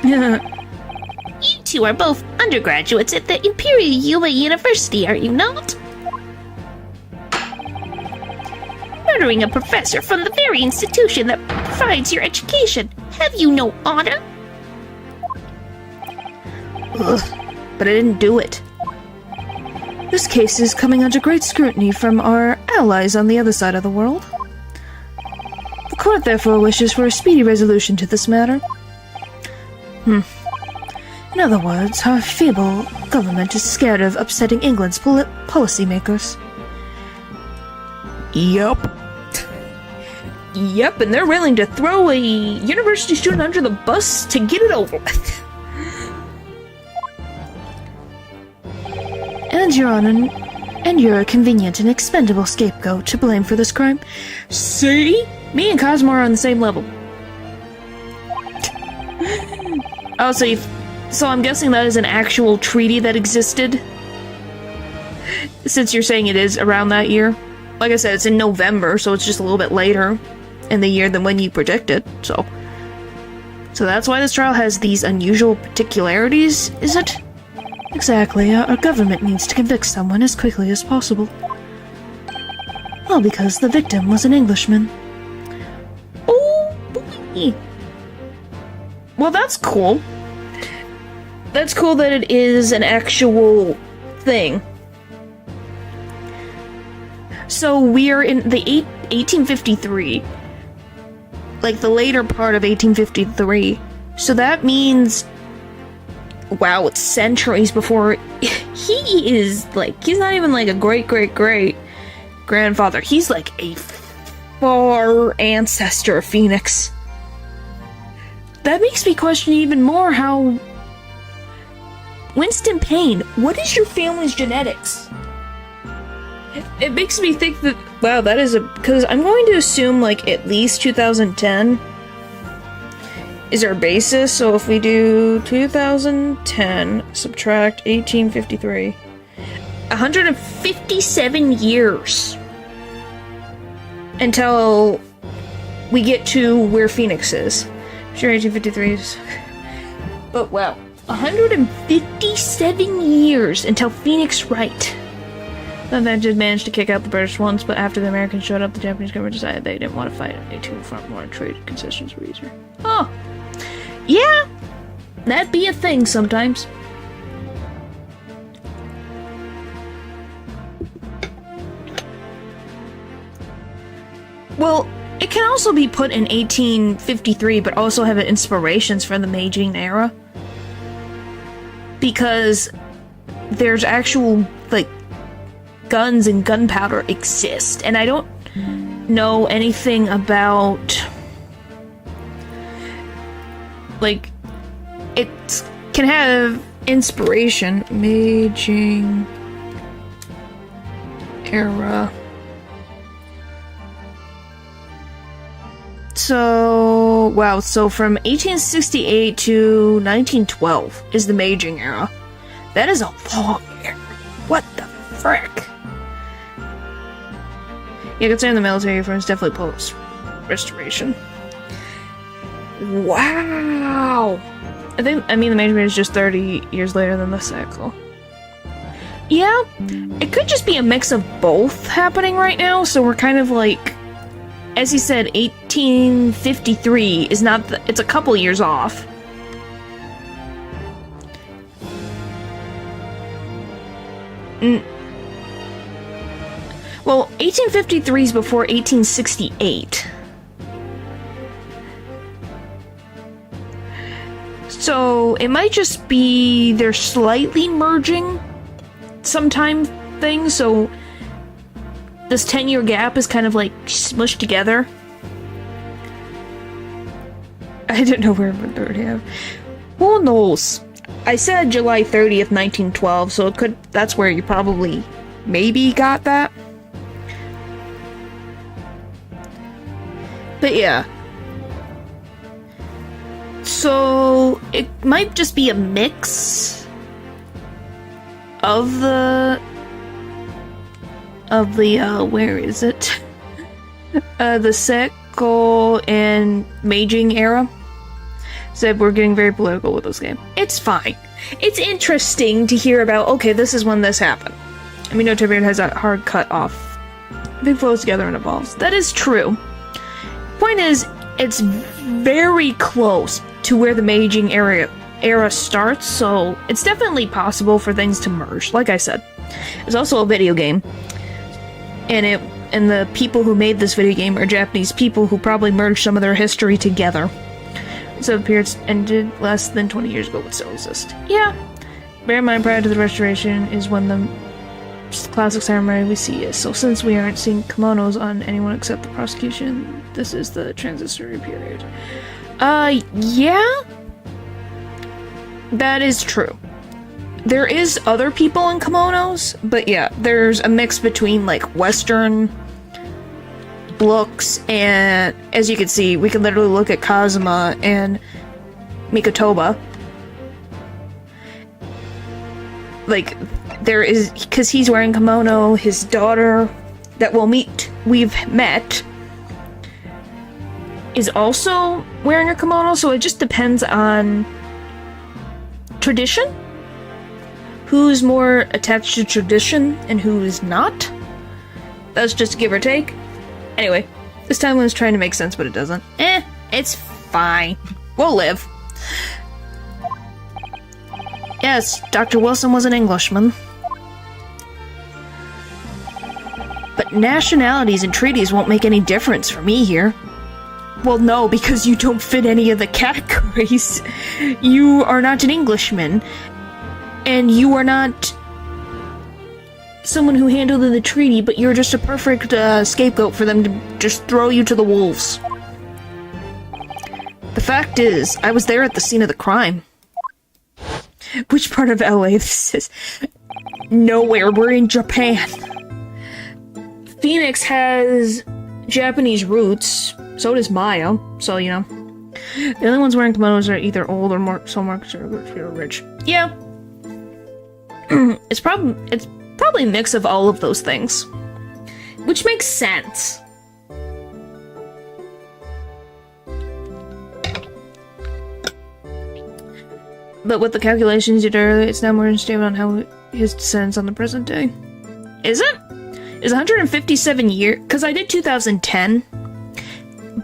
You two are both undergraduates at the Imperial UMA University, are you not? Murdering a professor from the very institution that provides your education. Have you no honor? Ugh, but I didn't do it. This case is coming under great scrutiny from our allies on the other side of the world. The court therefore wishes for a speedy resolution to this matter. In other words, our feeble government is scared of upsetting England's policymakers. Yup. Yep, and they're willing to throw a university student under the bus to get it over with. And you're a convenient and expendable scapegoat to blame for this crime. See? Me and Cosmo are on the same level. Oh, so I'm guessing that is an actual treaty that existed? Since you're saying it is around that year? Like I said, it's in November, so it's just a little bit later in the year than when you predicted, so that's why this trial has these unusual particularities, is it? Exactly. Our government needs to convict someone as quickly as possible. All because the victim was an Englishman. Oh, boy. Well, that's cool. That's cool that it is an actual thing. So we're in the 1853. Like the later part of 1853. So that means... wow, it's centuries before he is, like, he's not even like a great grandfather. He's like a far ancestor of Phoenix. That makes me question even more how... Winston Payne, what is your family's genetics? It makes me think that, wow, that is because I'm going to assume, like, at least 2010 is our basis, so if we do 2010, subtract 1853, 157 years until we get to where Phoenix is. Sure, 1853 is... But wow, 157 years until Phoenix Wright. They just managed to kick out the British once, but after the Americans showed up, the Japanese government decided they didn't want to fight any two front war, and trade concessions were easier. Oh. Yeah. That'd be a thing sometimes. Well, it can also be put in 1853, but also have inspirations from the Meiji era. Because there's actual, like, guns and gunpowder exist. And I don't know anything about... Like, it can have inspiration. Meiji era... So, wow, so from 1868 to 1912 is the Meiji era. That is a long era. What the frick? Yeah, considering the military firms definitely post-restoration. Wow! I mean, the Meiji era is just 30 years later than the cycle. Yeah, it could just be a mix of both happening right now, so we're kind of like... As he said, 1853 is not it's a couple years off. Well, 1853 is before 1868. So, it might just be they're slightly merging sometime things, so... This 10-year gap is kind of like smushed together. I don't know where we already have. Who knows? I said July 30th, 1912, so it could. That's where you probably maybe got that. But yeah. So it might just be a mix of the where is it? The Seiko and Meiji era. Said we're getting very political with this game. It's fine. It's interesting to hear about, okay, this is when this happened. I mean, no Tiberiad has a hard cut off. Everything flows together and evolves. That is true. Point is, it's very close to where the Meiji era starts, so it's definitely possible for things to merge, like I said. It's also a video game. And the people who made this video game are Japanese people who probably merged some of their history together. So the periods ended less than 20 years ago would still exist. Yeah. Bear in mind, prior to the restoration is when the classic samurai we see is. So since we aren't seeing kimonos on anyone except the prosecution, this is the transitory period. Yeah. That is true. There is other people in kimonos, but yeah, there's a mix between, like, Western looks, and as you can see, we can literally look at Kazuma and Mikotoba. Like, there is, because he's wearing kimono, his daughter that we've met, is also wearing a kimono, so it just depends on tradition. Who's more attached to tradition and who is not. That's just give or take. Anyway, this timeline's trying to make sense, but it doesn't. It's fine. We'll live. Yes, Dr. Wilson was an Englishman. But nationalities and treaties won't make any difference for me here. Well, no, because you don't fit any of the categories. You are not an Englishman. And you are not someone who handled the treaty, but you're just a perfect scapegoat for them to just throw you to the wolves. The fact is, I was there at the scene of the crime. Which part of LA this is? Nowhere, we're in Japan. Phoenix has Japanese roots, so does Maya, so you know. The only ones wearing kimonos are either old or more conservative or rich. Yeah. It's probably a mix of all of those things. Which makes sense. But with the calculations you did earlier, it's now more unstable on how his descends on the present day. Is it? Is 157 years? Because I did 2010,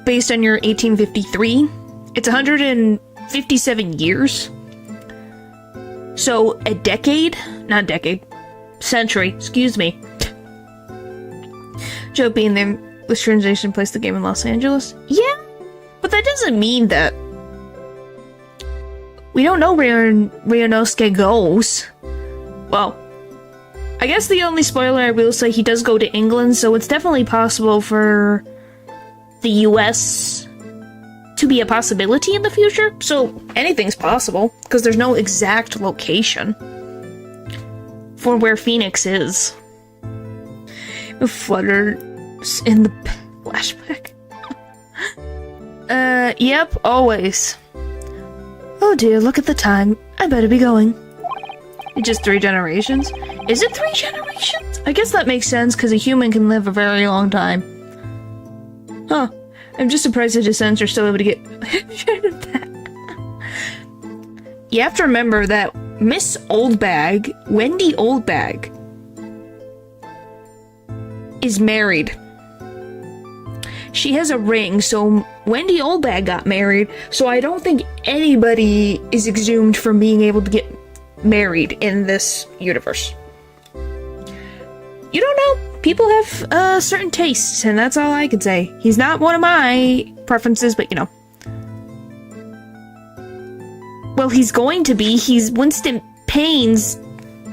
based on your 1853. It's 157 years. So a decade? Not decade. Century, excuse me. Joe being the English translation placed the game in Los Angeles. Yeah, but that doesn't mean that we don't know where Ryunosuke goes. Well, I guess the only spoiler I will say, he does go to England, so it's definitely possible for the US to be a possibility in the future. So anything's possible, because there's no exact location for where Phoenix is. Fluttered in the flashback. Yep, always. Oh dear, look at the time. I better be going. Just 3 generations? Is it 3 generations? I guess that makes sense, because a human can live a very long time. Huh. I'm just surprised the descendants are still able to get back. You have to remember that Miss Oldbag, Wendy Oldbag, is married. She has a ring, so Wendy Oldbag got married, so I don't think anybody is exhumed from being able to get married in this universe. You don't know. People have certain tastes, and that's all I can say. He's not one of my preferences, but you know. Well, he's going to be. He's Winston Payne's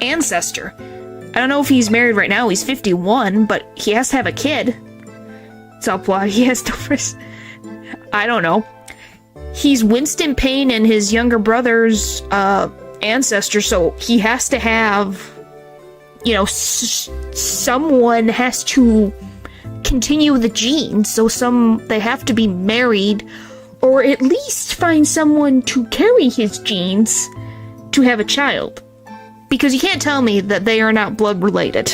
ancestor. I don't know if he's married right now. He's 51, but he has to have a kid. It's all plot. He has to. I don't know. He's Winston Payne and his younger brother's ancestor, so he has to have, you know, someone has to continue the genes. So they have to be married, or at least find someone to carry his genes to have a child. Because you can't tell me that they are not blood related.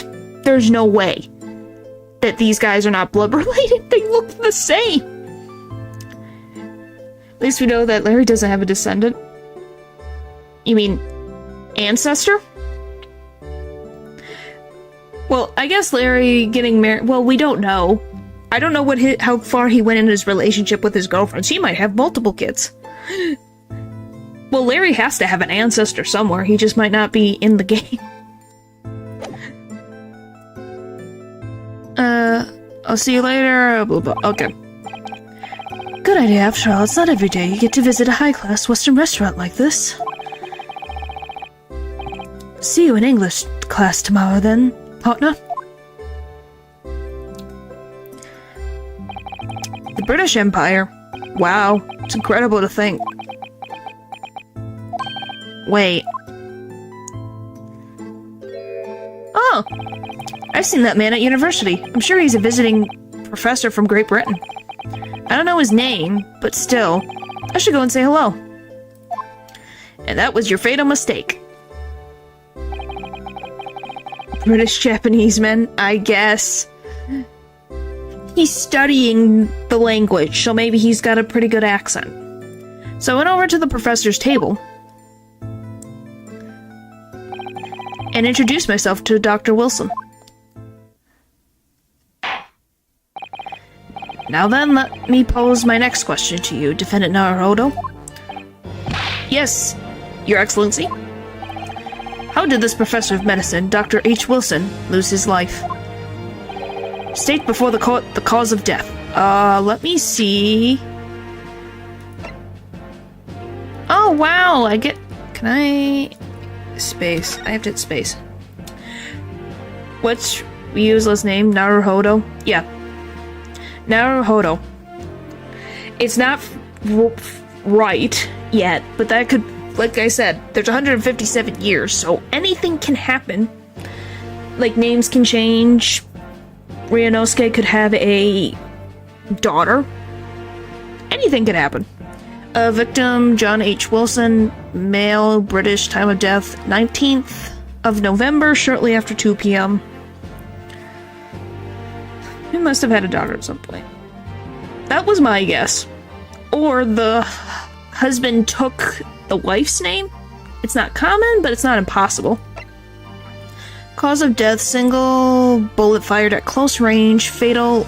There's no way that these guys are not blood related. They look the same. At least we know that Larry doesn't have a descendant. You mean ancestor? Well, I guess Larry getting married. Well, we don't know. I don't know how far he went in his relationship with his girlfriends. He might have multiple kids. Well, Larry has to have an ancestor somewhere. He just might not be in the game. I'll see you later. Blah, blah. Okay. Good idea, after all. It's not every day you get to visit a high-class Western restaurant like this. See you in English class tomorrow, then, partner. The British Empire. Wow. It's incredible to think. Wait. Oh! I've seen that man at university. I'm sure he's a visiting professor from Great Britain. I don't know his name, but still, I should go and say hello. And that was your fatal mistake. British-Japanese man, I guess. He's studying the language, so maybe he's got a pretty good accent. So I went over to the professor's table and introduced myself to Dr. Wilson. Now then, let me pose my next question to you, Defendant Naruhodo. Yes, Your Excellency. How did this professor of medicine, Dr. H. Wilson, lose his life? State before the court the cause of death. Let me see. Oh, wow, can I... Space. I have to hit space. What's Ryu's name? Naruhodo? Yeah. Naruhodo. It's not right yet, but that could, like I said, there's 157 years, so anything can happen. Like, names can change. Ryunosuke could have a daughter. Anything could happen. Victim, John H. Wilson, male, British, time of death, 19th of November, shortly after 2 p.m. He must have had a daughter at some point. That was my guess. Or the husband took the wife's name? It's not common, but it's not impossible. Cause of death, single bullet fired at close range, fatal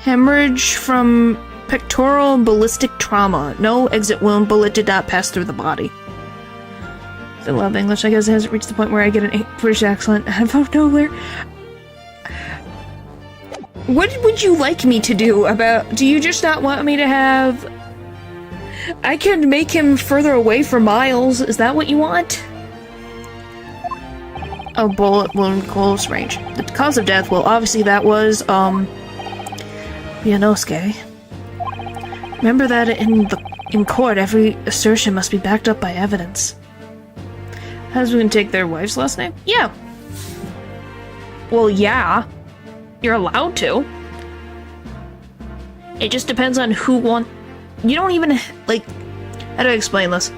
hemorrhage from pectoral ballistic trauma. No exit wound, bullet did not pass through the body. I love English. I guess it hasn't reached the point where I get an British accent out of nowhere. What would you like me to do about... Do you just not want me to have... I can make him further away for miles. Is that what you want? A bullet wound close range. The cause of death, well, obviously that was, Ryunosuke. Remember that in court, every assertion must be backed up by evidence. Husband can take their wife's last name? Yeah. Well, yeah. You're allowed to. It just depends on who you don't even, like... How do I explain this?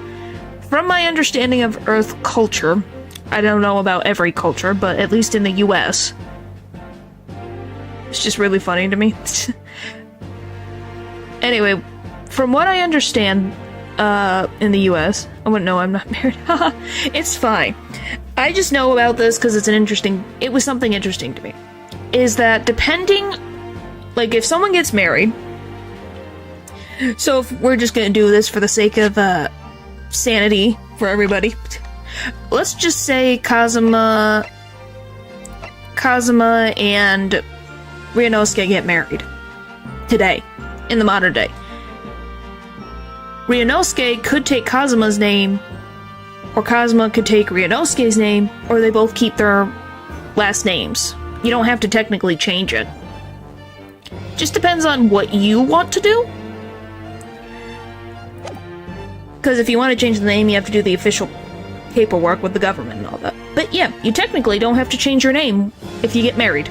From my understanding of Earth culture, I don't know about every culture, but at least in the US, it's just really funny to me. Anyway, from what I understand, in the US, oh no, I'm not married. It's fine. I just know about this because it was something interesting to me. Is that depending, like if someone gets married, so if we're just gonna do this for the sake of, sanity for everybody, let's just say Kazuma and Ryunosuke get married. Today. In the modern day. Ryunosuke could take Kazuma's name, or Kazuma could take Ryunosuke's name, or they both keep their last names. You don't have to technically change it. Just depends on what you want to do. Because if you want to change the name, you have to do the official paperwork with the government and all that. But yeah, you technically don't have to change your name if you get married.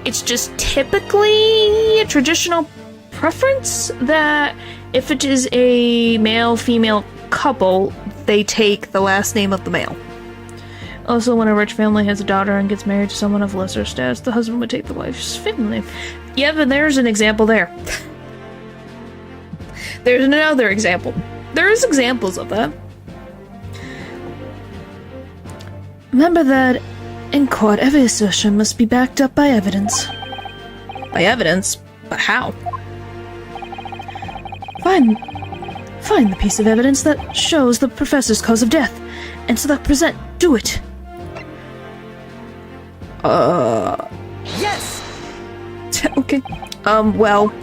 It's just typically a traditional preference that if it is a male-female couple, they take the last name of the male. Also, when a rich family has a daughter and gets married to someone of lesser status, the husband would take the wife's family name. Yeah, but there's an example there. There's another example. There's examples of that. Remember that in court, every assertion must be backed up by evidence. By evidence? But how? Find the piece of evidence that shows the professor's cause of death, and so that do it. Yes! Okay. Well...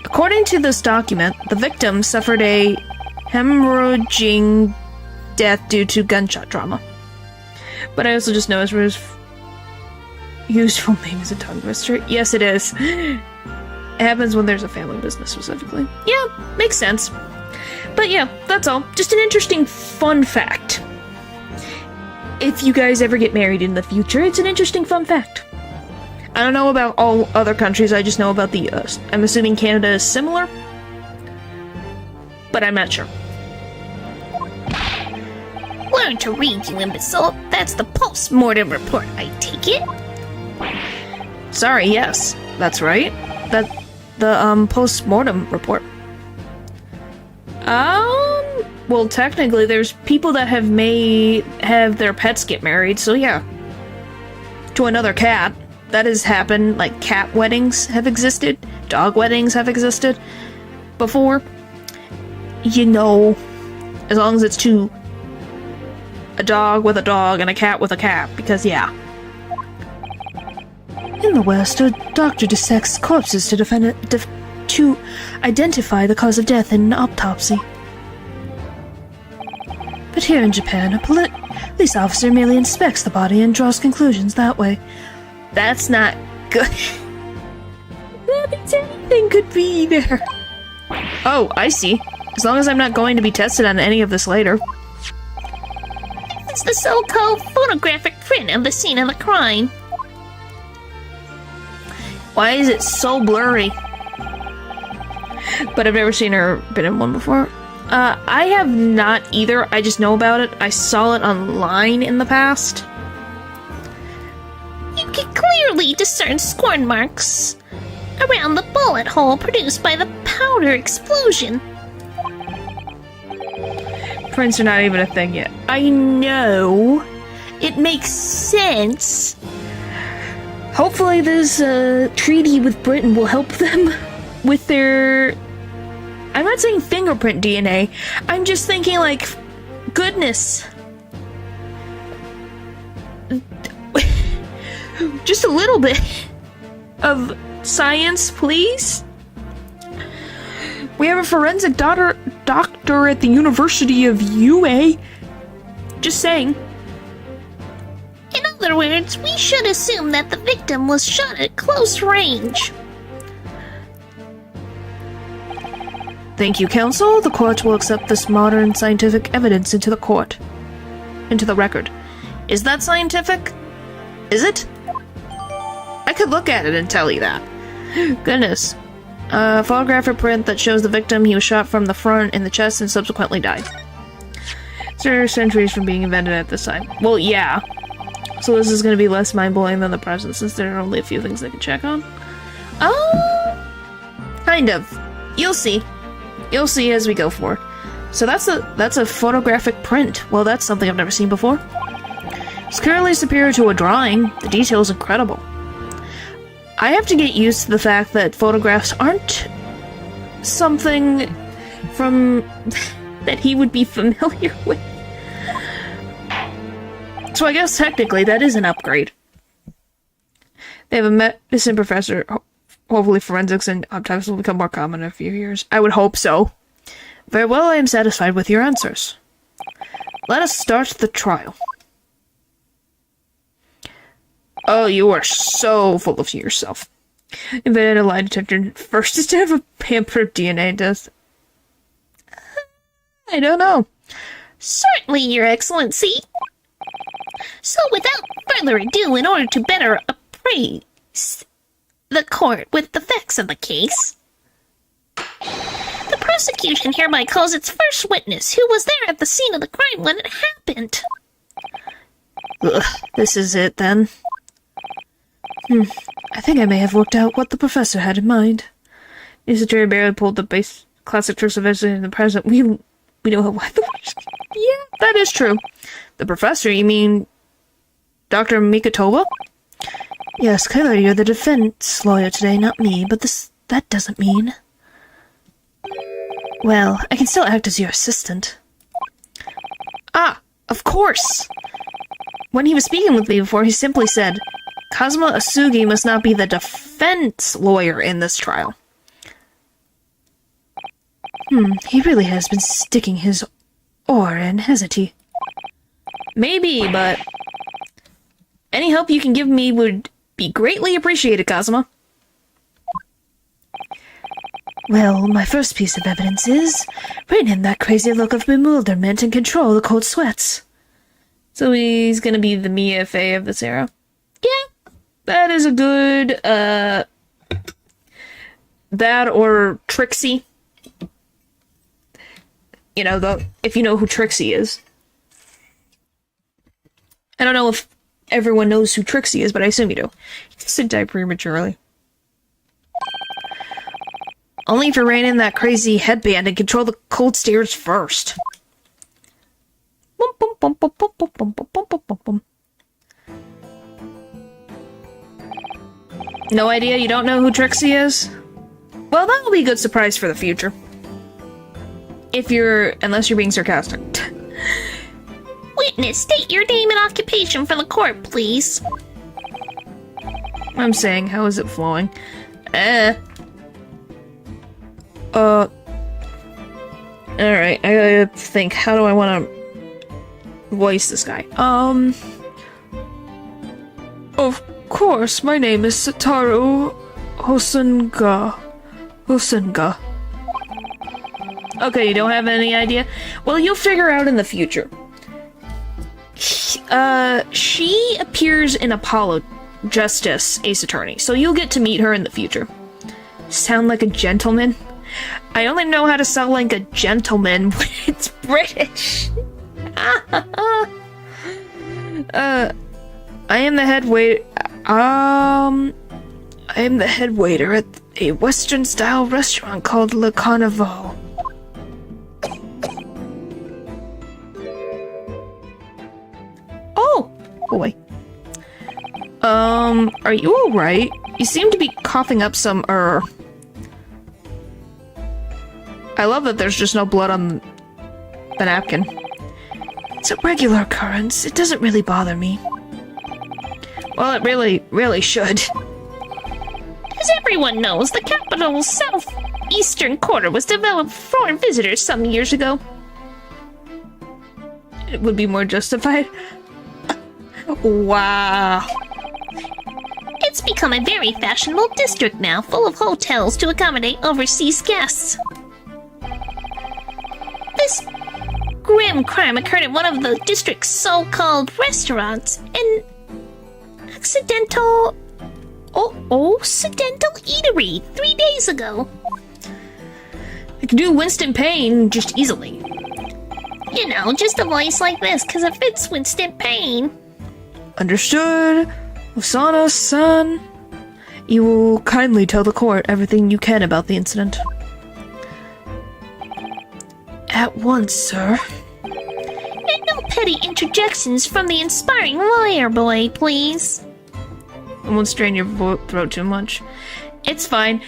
According to this document, the victim suffered a hemorrhaging death due to gunshot trauma. But I also just noticed his useful name is a tongue twister. Yes, it is. It happens when there's a family business, specifically. Yeah, makes sense. But yeah, that's all. Just an interesting fun fact. If you guys ever get married in the future, it's an interesting fun fact. I don't know about all other countries, I just know about the US. I'm assuming Canada is similar, but I'm not sure. Learn to read, you imbecile. That's the post-mortem report, I take it. Sorry, yes, that's right. The post-mortem report. Well, technically, there's people that have their pets get married, so yeah. To another cat. That has happened, like cat weddings have existed, dog weddings have existed before. You know, as long as it's a dog with a dog and a cat with a cat, because yeah. In the West, a doctor dissects corpses to to identify the cause of death in an autopsy. But here in Japan, a police officer merely inspects the body and draws conclusions that way. That's not good. That means anything could be there. Oh, I see. As long as I'm not going to be tested on any of this later. It's the so-called photographic print of the scene of the crime. Why is it so blurry? But I've never seen her been in one before. I have not either. I just know about it. I saw it online in the past. You can clearly discern scorn marks around the bullet hole produced by the powder explosion. prints are not even a thing yet. I know. It makes sense. Hopefully this treaty with Britain will help them with their... I'm not saying fingerprint DNA. I'm just thinking, like, goodness. Just a little bit of science, please. We have a forensic doctor at the University of UA. Just saying. In other words, we should assume that the victim was shot at close range. Thank you, counsel. The court will accept this modern scientific evidence into the record. Is that scientific? Is it? I could look at it and tell you that. Goodness. Photographic print that shows the victim. He was shot from the front in the chest and subsequently died. There are centuries from being invented at this time. Well, yeah. So this is going to be less mind-blowing than the present, since there are only a few things they can check on. Oh! Kind of. You'll see. You'll see as we go forward. So that's a photographic print. Well, that's something I've never seen before. It's clearly superior to a drawing. The detail is incredible. I have to get used to the fact that photographs aren't something from that he would be familiar with. So I guess technically that is an upgrade. They have a medicine professor. Hopefully forensics and autopsies will become more common in a few years. I would hope so. Very well, I am satisfied with your answers. Let us start the trial. Oh, you are so full of yourself. Invented a lie detector first instead of a pampered DNA test. I don't know. Certainly, Your Excellency. So, without further ado, in order to better appraise the court with the facts of the case, the prosecution hereby calls its first witness, who was there at the scene of the crime when it happened. Ugh, this is it, then. I think I may have worked out what the professor had in mind. Mr. Jerry barely pulled the base classic tricks of editing in the present. We know why the worst. Yeah, that is true. The professor, you mean Dr. Mikatova? Yes, clearly you're the defense lawyer today, not me, but that doesn't mean... Well, I can still act as your assistant. Ah, of course! When he was speaking with me before, he simply said, Kazuma Asugi must not be the defense lawyer in this trial. He really has been sticking his oar in, hasn't he? Maybe, but any help you can give me would be greatly appreciated, Kazuma. Well, my first piece of evidence is right in that crazy look of bewilderment and control the cold sweats. So he's gonna be the Mia Fey of this era. Yeah, that is a good, that or Trixie. You know, if you know who Trixie is. I don't know if everyone knows who Trixie is, but I assume you do. He just died prematurely. Only if you rein in that crazy headband and control the cold stares first. No idea? You don't know who Trixie is? Well, that'll be a good surprise for the future. Unless you're being sarcastic. Witness, state your name and occupation for the court, please. I'm saying, how is it flowing? Alright, I gotta think, how do I want to voice this guy? Of course, my name is Satoru Hosenga. Okay, you don't have any idea? Well, you'll figure out in the future. She appears in Apollo Justice, Ace Attorney, so you'll get to meet her in the future. Sound like a gentleman? I only know how to sound like a gentleman when it's British. I am the head waiter. I am the head waiter at a Western-style restaurant called Le Carnival. boy. Are you alright? You seem to be coughing up some, I love that there's just no blood on the napkin. It's a regular occurrence. It doesn't really bother me. Well, it really should. As everyone knows, the capital's southeastern quarter was developed for foreign visitors some years ago. It would be more justified. Wow. It's become a very fashionable district now, full of hotels to accommodate overseas guests. This grim crime occurred at one of the district's so-called restaurants, an accidental eatery 3 days ago. I could do Winston Payne just easily. You know, just a voice like this, because it fits Winston Payne. Understood. Osana-san. You will kindly tell the court everything you can about the incident. At once, sir. And no petty interjections from the inspiring lawyer boy, please. I won't strain your throat too much. It's fine.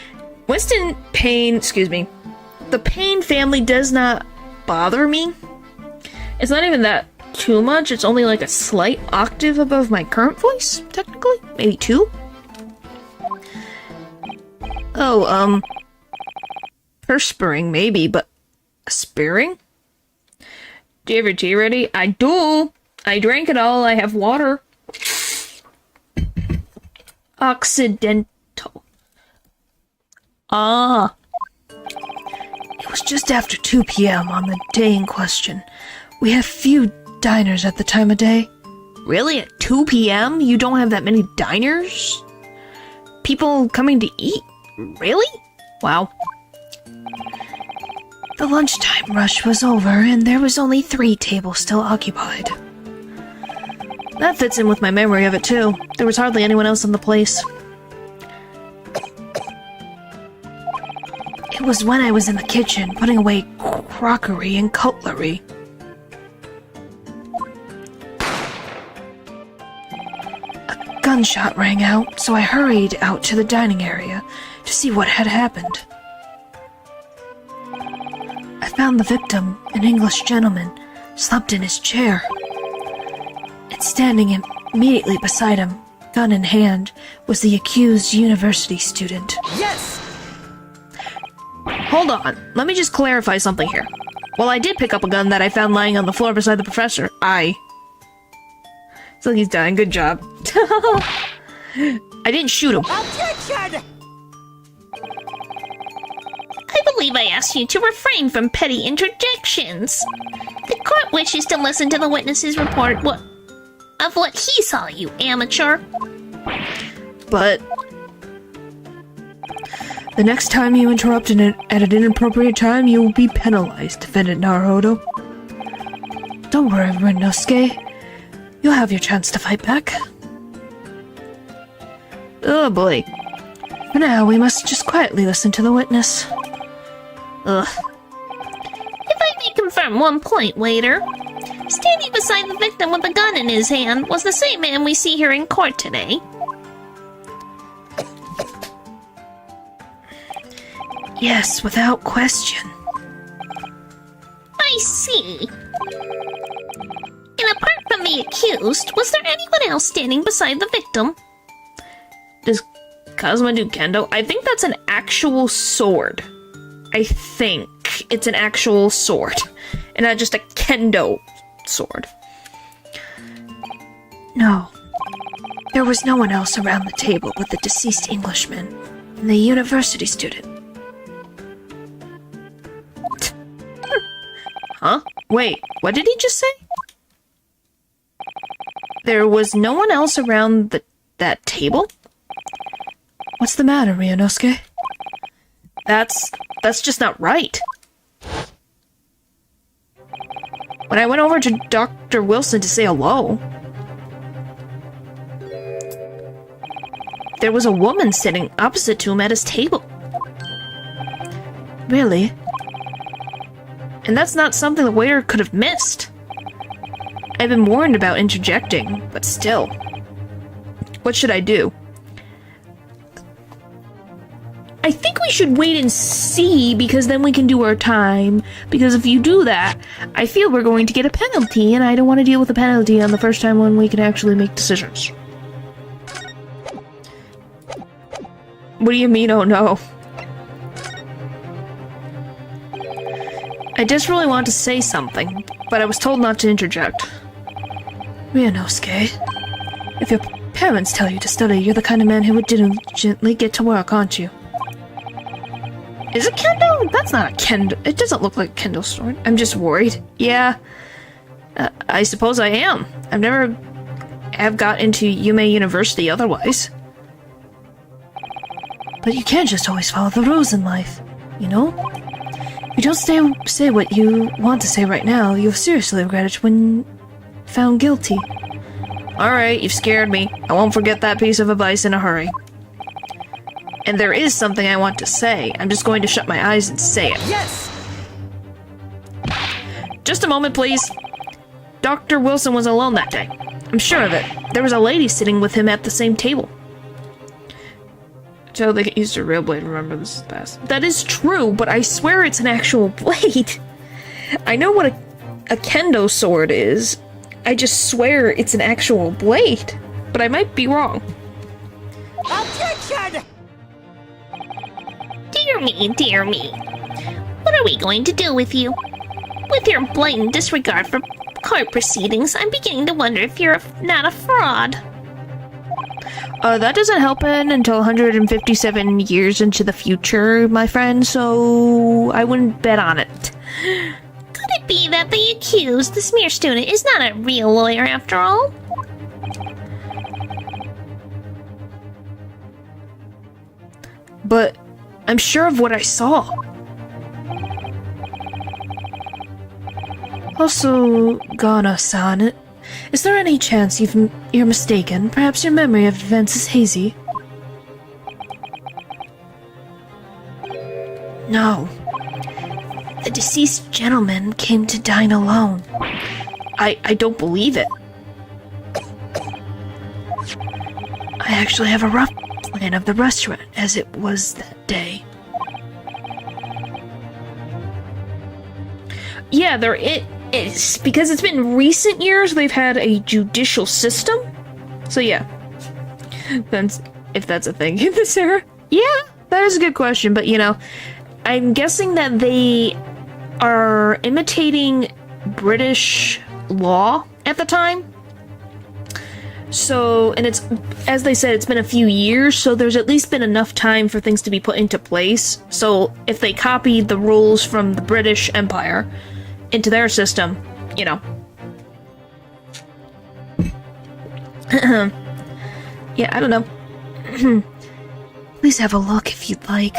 Winston Payne, excuse me. The Payne family does not bother me. It's not even that too much. It's only like a slight octave above my current voice, technically. Maybe 2. Oh, perspiring maybe, but aspiring? Do you have your tea ready? I do. I drank it all. I have water. Occidental. Ah. It was just after 2 p.m. on the day in question. We have few diners at the time of day. Really? At 2 p.m.? You don't have that many diners? People coming to eat? Really? Wow. The lunchtime rush was over, and there was only 3 tables still occupied. That fits in with my memory of it, too. There was hardly anyone else in the place. It was when I was in the kitchen, putting away crockery and cutlery. A gunshot rang out, so I hurried out to the dining area to see what had happened. I found the victim, an English gentleman, slumped in his chair. And standing immediately beside him, gun in hand, was the accused university student. Yes! Hold on, let me just clarify something here. While I did pick up a gun that I found lying on the floor beside the professor, So he's dying, good job. I didn't shoot him. Objection! I believe I asked you to refrain from petty interjections. The court wishes to listen to the witness's report of what he saw, you amateur. But the next time you interrupt at an inappropriate time, you will be penalized, Defendant Naruhodo. Don't worry, Ryunosuke. You'll have your chance to fight back. Oh boy. For now, we must just quietly listen to the witness. Ugh. If I may confirm one point, waiter. Standing beside the victim with a gun in his hand was the same man we see here in court today. Yes, without question. I see. And apart from the accused, was there anyone else standing beside the victim? Does Kazuma do kendo? I think that's an actual sword. I think it's an actual sword. And not just a kendo sword. No. There was no one else around the table but the deceased Englishman and the university student. Huh? Wait, what did he just say? There was no one else around that table? What's the matter, Ryunosuke? That's just not right. When I went over to Dr. Wilson to say hello, there was a woman sitting opposite to him at his table. Really? And that's not something the waiter could have missed. I've been warned about interjecting, but still. What should I do? I think we should wait and see, because then we can do our time. Because if you do that, I feel we're going to get a penalty, and I don't want to deal with a penalty on the first time when we can actually make decisions. What do you mean, oh no? I just really want to say something, but I was told not to interject. Ryunosuke, if your parents tell you to study, you're the kind of man who would diligently get to work, aren't you? Is it kendo? That's not a kendo. It doesn't look like a kendo sword. I'm just worried. Yeah. I suppose I am. I've never have got into Yume University otherwise. But you can't just always follow the rules in life, you know? If you don't say what you want to say right now, you'll seriously regret it when found guilty. Alright, you've scared me. I won't forget that piece of advice in a hurry. And there is something I want to say. I'm just going to shut my eyes and say it. Yes! Just a moment, please. Dr. Wilson was alone that day. I'm sure of it. There was a lady sitting with him at the same table. So they used a real blade, remember this is the past. That is true, but I swear it's an actual blade. I know what a kendo sword is. I just swear it's an actual blade. But I might be wrong. Objection! Dear me, dear me. What are we going to do with you? With your blatant disregard for court proceedings, I'm beginning to wonder if you're not a fraud. That doesn't happen until 157 years into the future, my friend, so I wouldn't bet on it. Could it be that the accused, the smear student, is not a real lawyer after all? But I'm sure of what I saw. Also, Gana-san, is there any chance you're mistaken? Perhaps your memory of events is hazy? No. The deceased gentleman came to dine alone. I don't believe it. I actually have a rough plan of the restaurant as it was that day. Yeah, there it is. Because it's been recent years they've had a judicial system. So yeah. That's, if that's a thing in this era. Yeah, that is a good question, but you know, I'm guessing that they are imitating British law at the time. So, and it's, as they said, it's been a few years, so there's at least been enough time for things to be put into place. So, if they copied the rules from the British Empire into their system, you know. Yeah, I don't know. Please have a look if you'd like.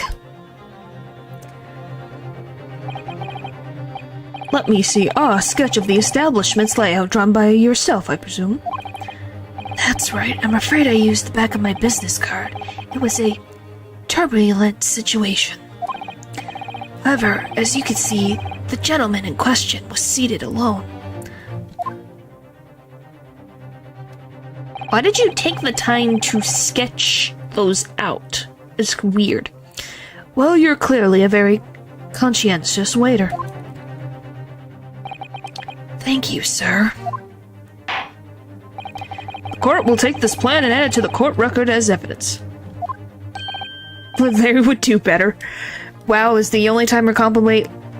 Let me see. Ah, a sketch of the establishment's layout drawn by yourself, I presume. That's right. I'm afraid I used the back of my business card. It was a turbulent situation. However, as you can see, the gentleman in question was seated alone. Why did you take the time to sketch those out? It's weird. Well, you're clearly a very conscientious waiter. Thank you, sir. The court will take this plan and add it to the court record as evidence. They would do better. Wow, is the only time we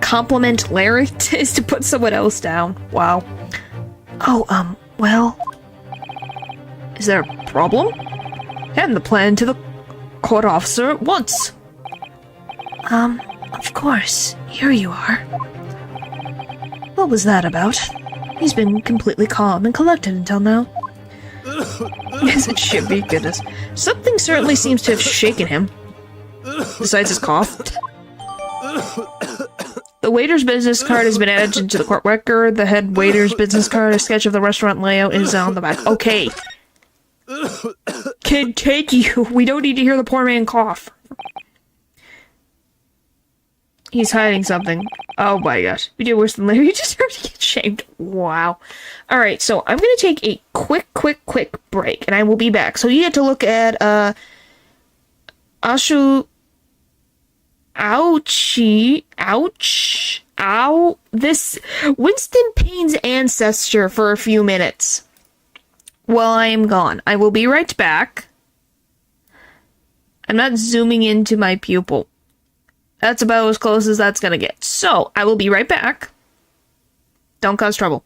compliment Larry is to put someone else down. Wow. Oh, well... Is there a problem? Hand the plan to the court officer at once. Of course. Here you are. What was that about? He's been completely calm and collected until now. Yes, it should be, goodness. Something certainly seems to have shaken him. Besides his cough. The waiter's business card has been added into the court record. The head waiter's business card, a sketch of the restaurant layout is on the back. Okay. Kid, take you. We don't need to hear the poor man cough. He's hiding something. Oh my gosh. We did worse than Larry. You deserve to get shamed. Wow. Alright, so I'm gonna take a quick break, and I will be back. So you get to look at, Ashu... This Winston Payne's ancestor for a few minutes while I am gone. I will be right back. I'm not zooming into my pupil. That's about as close as that's gonna get. So, I will be right back. Don't cause trouble.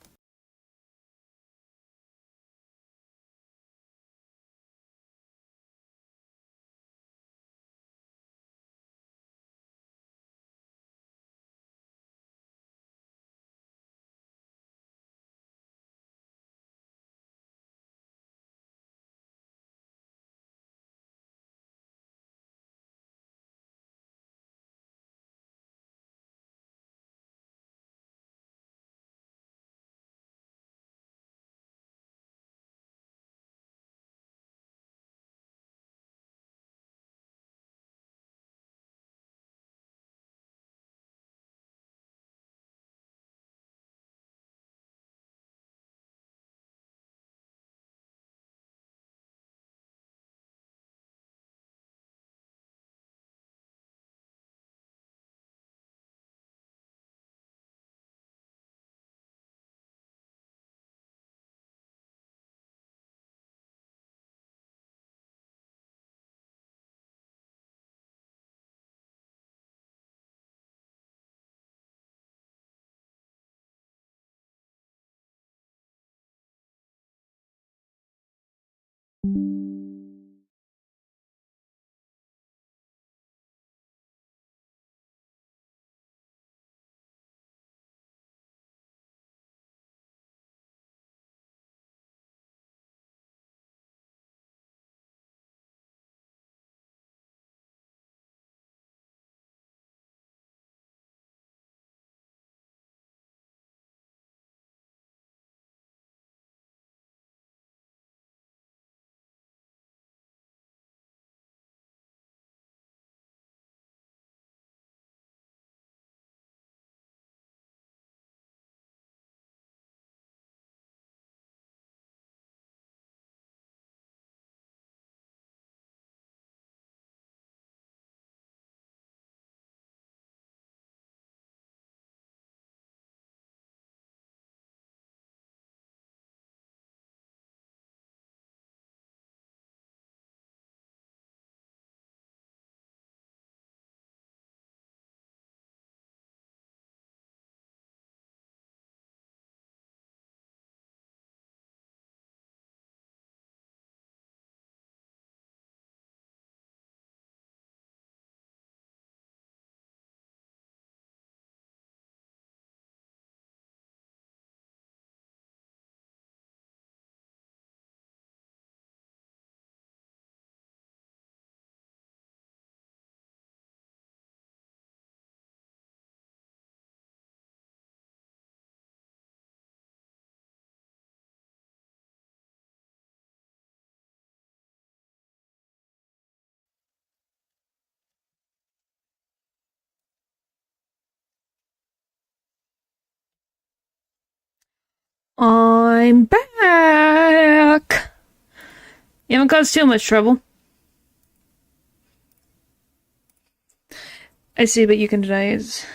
I'm back! You haven't caused too much trouble. I see, but you can deny his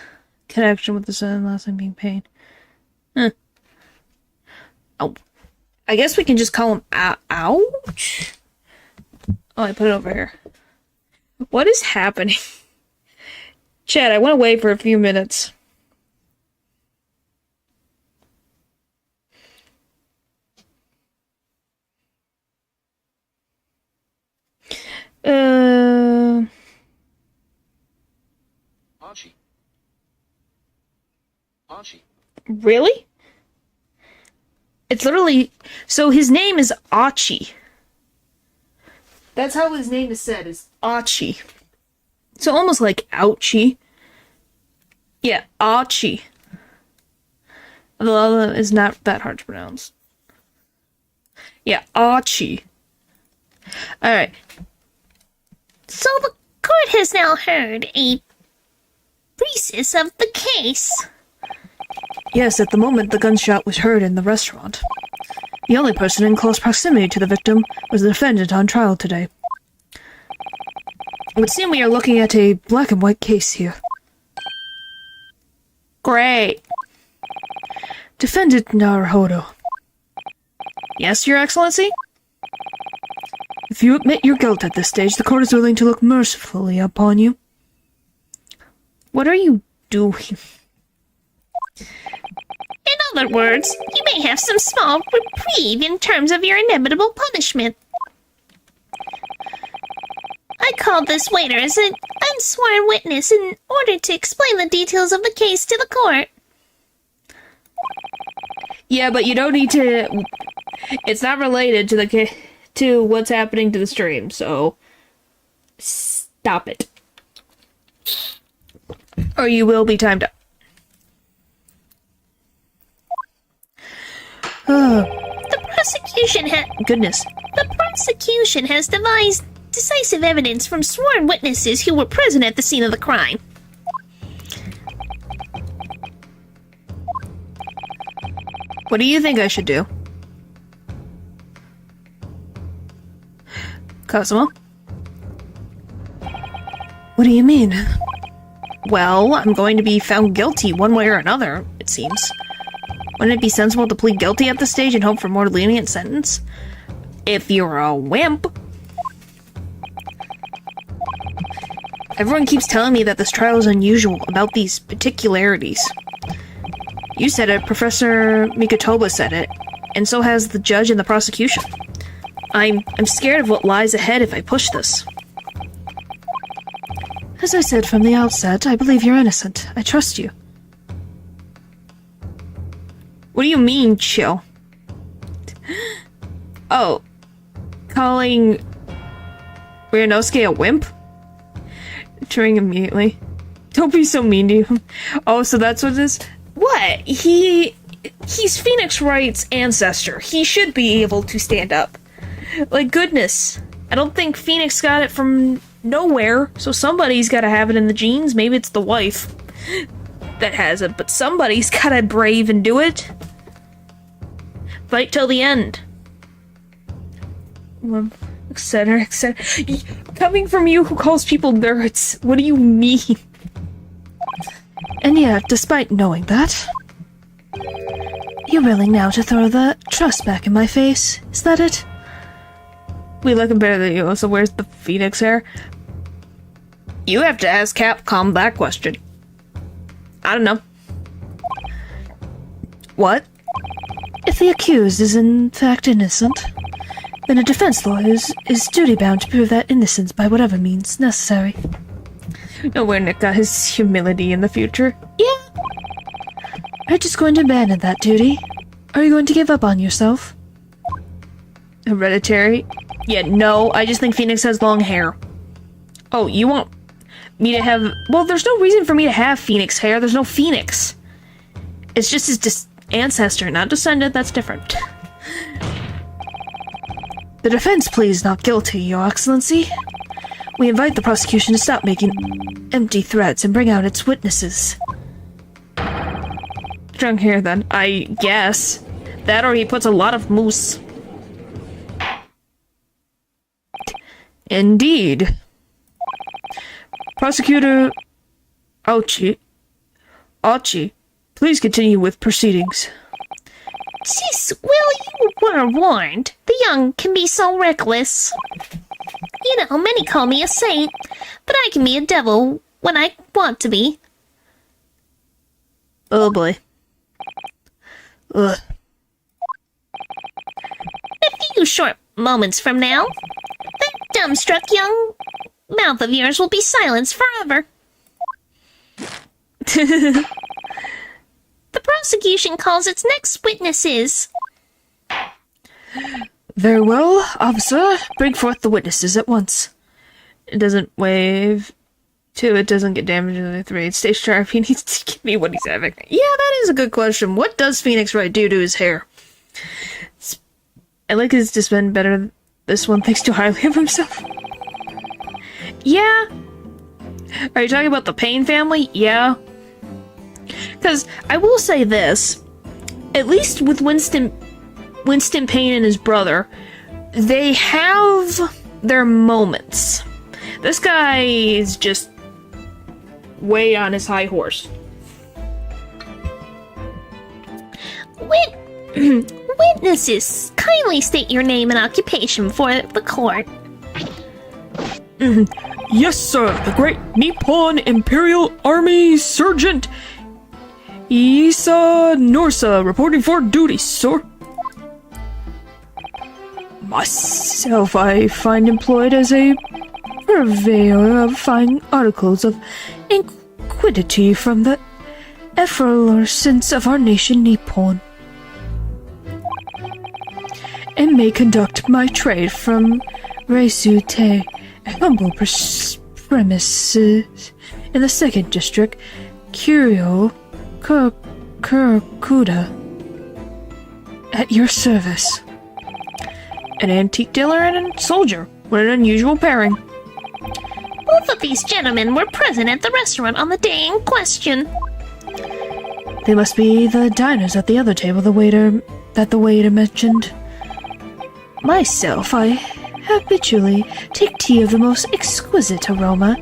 connection with the sun last time being paid. Huh. Oh. I guess we can just call him ouch? Oh, I put it over here. What is happening? Chad, I went away for a few minutes. Archie. Really? It's literally... So his name is Achi. That's how his name is said, is Achi. So almost like ouchie. Yeah, Achi. The other is not that hard to pronounce. Yeah, Achi. Alright. So the court has now heard a Pieces of the case. Yes, at the moment the gunshot was heard in the restaurant. The only person in close proximity to the victim was the defendant on trial today. It would seem we are looking at a black and white case here. Great. Defendant Naruhodo. Yes, Your Excellency? If you admit your guilt at this stage, the court is willing to look mercifully upon you. What are you doing? In other words, you may have some small reprieve in terms of your inevitable punishment. I called this waiter as an unsworn witness in order to explain the details of the case to the court. Yeah, but you don't need to... It's not related to to what's happening to the stream, so... Stop it. Or you will be timed up. The prosecution Goodness. The prosecution has devised decisive evidence from sworn witnesses who were present at the scene of the crime. What do you think I should do? Cosmo? What do you mean? Well, I'm going to be found guilty one way or another, it seems. Wouldn't it be sensible to plead guilty at this stage and hope for a more lenient sentence? If you're a wimp. Everyone keeps telling me that this trial is unusual about these particularities. You said it, Professor Mikotoba said it, and so has the judge and the prosecution. I'm scared of what lies ahead if I push this. As I said from the outset, I believe you're innocent. I trust you. What do you mean, chill? Oh. Calling Ryunosuke a wimp? Turning immediately. Don't be so mean to him. Oh, so that's what it is? What? He's Phoenix Wright's ancestor. He should be able to stand up. Like, goodness. I don't think Phoenix got it from nowhere, so somebody's gotta have it in the genes. Maybe it's the wife that has it, but somebody's gotta brave and do it. Fight till the end. Etc., etc. Coming from you who calls people nerds, what do you mean? And yet, despite knowing that, you're willing now to throw the trust back in my face, is that it? We looking better than you, so where's the Phoenix hair? You have to ask Capcom that question. I don't know. What? If the accused is in fact innocent, then a defense lawyer is duty-bound to prove that innocence by whatever means necessary. Nowhere Nick got his humility in the future. Yeah. Are you just going to abandon that duty? Are you going to give up on yourself? Hereditary? Yeah, no, I just think Phoenix has long hair. Oh, you want me to have... Well, there's no reason for me to have Phoenix hair. There's no Phoenix. It's just his ancestor, not descendant. That's different. The defense pleads not guilty, Your Excellency. We invite the prosecution to stop making empty threats and bring out its witnesses. Strong hair, then. I guess. That or he puts a lot of mousse. Indeed. Prosecutor Auchi, please continue with proceedings. Well, you were warned. The young can be so reckless. You know, many call me a saint, but I can be a devil when I want to be. Oh boy. Ugh. A few short moments from now, that dumbstruck young mouth of yours will be silenced forever. The prosecution calls its next witnesses. Very well, officer. Bring forth the witnesses at once. It doesn't wave. 2, it doesn't get damaged. 3, it stays sharp. He needs to give me what he's having. Yeah, that is a good question. What does Phoenix Wright do to his hair? I like his just been better. This one thinks too highly of himself. Yeah. Are you talking about the Payne family? Yeah. Because I will say this, at least with Winston Payne and his brother, they have their moments. This guy is just way on his high horse. Witnesses, kindly state your name and occupation for the court. Yes, sir. The Great Nippon Imperial Army Sergeant Isa Norsa reporting for duty, sir. Myself, I find employed as a purveyor of fine articles of antiquity from the efflorescence of our nation Nippon, and may conduct my trade from Ryunosuke, a humble premises in the 2nd District, Kuryo Kurakuda, at your service. An antique dealer and a soldier. What an unusual pairing. Both of these gentlemen were present at the restaurant on the day in question. They must be the diners at the other table the waiter mentioned. Myself, I habitually take tea of the most exquisite aroma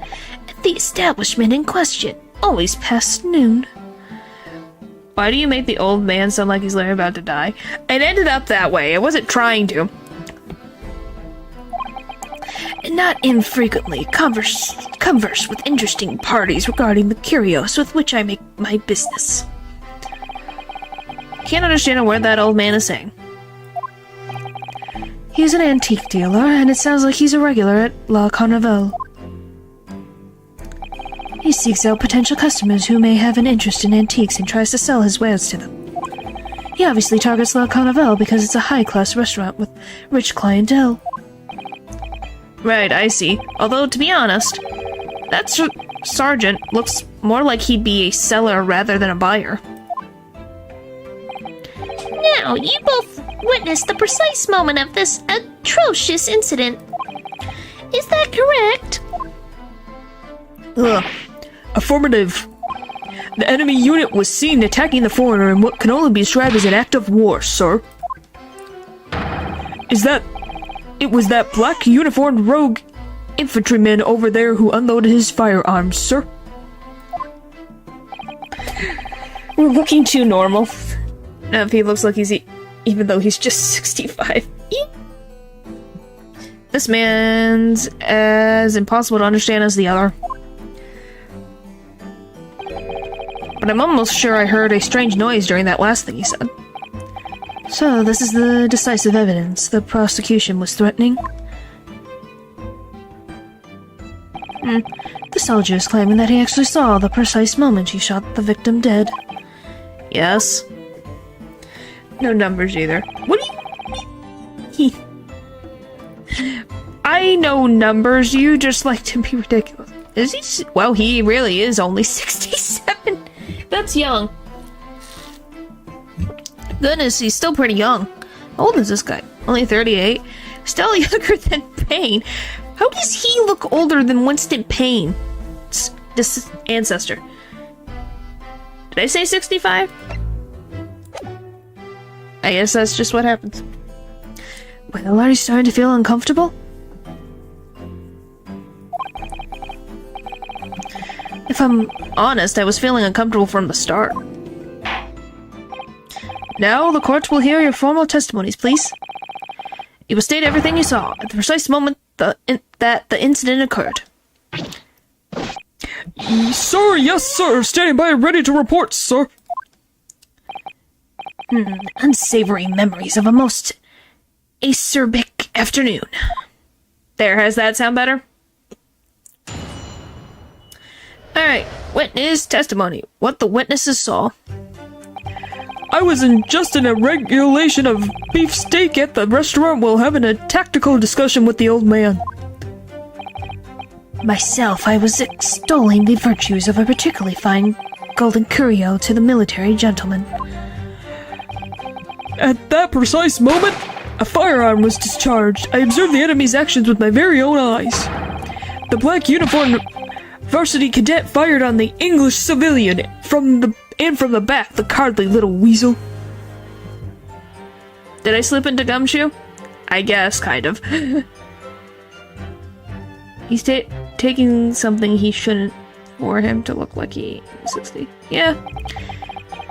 at the establishment in question, always past noon. Why do you make the old man sound like he's literally about to die? It ended up that way. I wasn't trying to. And not infrequently converse with interesting parties regarding the curios with which I make my business. Can't understand a word that old man is saying. He's an antique dealer, and it sounds like he's a regular at La Carnival. He seeks out potential customers who may have an interest in antiques and tries to sell his wares to them. He obviously targets La Carnival because it's a high-class restaurant with rich clientele. Right, I see. Although, to be honest, that sergeant looks more like he'd be a seller rather than a buyer. Now, you both witnessed the precise moment of this atrocious incident. Is that correct? Affirmative. The enemy unit was seen attacking the foreigner in what can only be described as an act of war, sir. It was that black uniformed rogue infantryman over there who unloaded his firearms, sir. We're looking too normal. Now, if he looks like he's even though he's just 65. This man's as impossible to understand as the other. But I'm almost sure I heard a strange noise during that last thing he said. So, this is the decisive evidence the prosecution was threatening. The soldier is claiming that he actually saw the precise moment he shot the victim dead. Yes. No numbers either. What do you... I know numbers, you just like to be ridiculous. Is he... Well, he really is only 67. That's young. Goodness, he's still pretty young. How old is this guy? Only 38? Still younger than Payne. How does he look older than Winston Payne? This ancestor. Did I say 65? I guess that's just what happens. Well, are you starting to feel uncomfortable? If I'm honest, I was feeling uncomfortable from the start. Now, the court will hear your formal testimonies, please. You will state everything you saw at the precise moment that the incident occurred. Sir, yes, sir. Standing by and ready to report, sir. Unsavory memories of a most acerbic afternoon. There, has that sound better? Alright, witness testimony. What the witnesses saw. I was just in a regulation of beefsteak at the restaurant while having a tactical discussion with the old man. Myself, I was extolling the virtues of a particularly fine golden curio to the military gentleman. At that precise moment, a firearm was discharged. I observed the enemy's actions with my very own eyes. The black uniformed Varsity cadet fired on the English civilian from the back, the cowardly little weasel. Did I slip into gumshoe? I guess, kind of. He's taking something he shouldn't for him to look like he's 60. Yeah.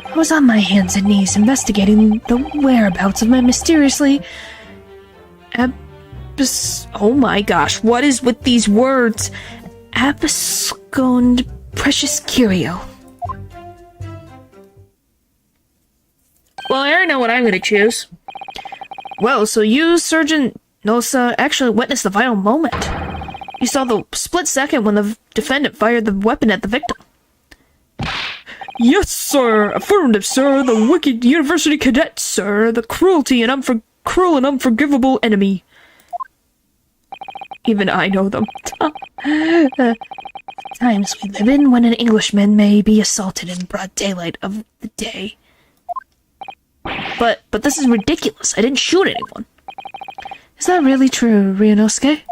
I was on my hands and knees investigating the whereabouts of my mysteriously... Oh my gosh, what is with these words? abscond precious curio. Well, I already know what I'm gonna choose. Well, so you, Sergeant Nosa, actually witnessed the vital moment. You saw the split second when the defendant fired the weapon at the victim. Yes, sir. Affirmative, sir. The wicked university cadet, sir. The cruel and unforgivable enemy. Even I know them. Times we live in when an Englishman may be assaulted in broad daylight of the day. But this is ridiculous. I didn't shoot anyone. Is that really true, Ryunosuke?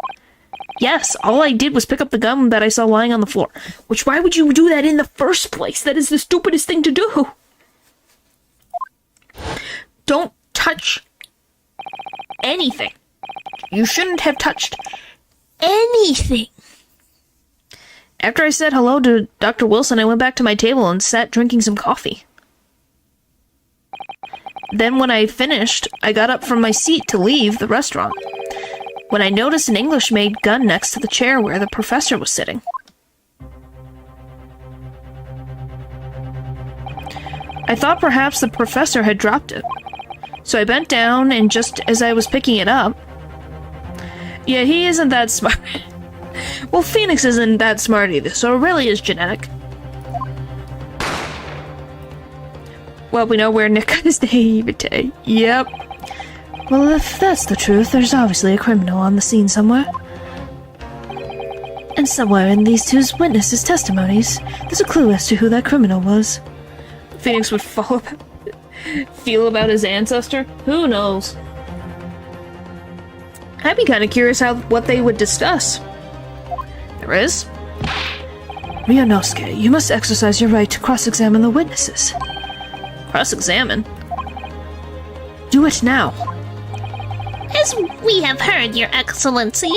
Yes, all I did was pick up the gun that I saw lying on the floor. Which, why would you do that in the first place? That is the stupidest thing to do. Don't touch anything. You shouldn't have touched anything. After I said hello to Dr. Wilson, I went back to my table and sat drinking some coffee. Then when I finished, I got up from my seat to leave the restaurant, when I noticed an English-made gun next to the chair where the professor was sitting. I thought perhaps the professor had dropped it, so I bent down, and just as I was picking it up... Yeah, he isn't that smart. Well, Phoenix isn't that smart either, so it really is genetic. Well, we know where Nick got his naivete. Yep. Well, if that's the truth, there's obviously a criminal on the scene somewhere. And somewhere in these two witnesses' testimonies, there's a clue as to who that criminal was. Phoenix would feel about his ancestor? Who knows? I'd be kind of curious what they would discuss. There is? Ryunosuke, you must exercise your right to cross-examine the witnesses. Cross-examine? Do it now. As we have heard, Your Excellency,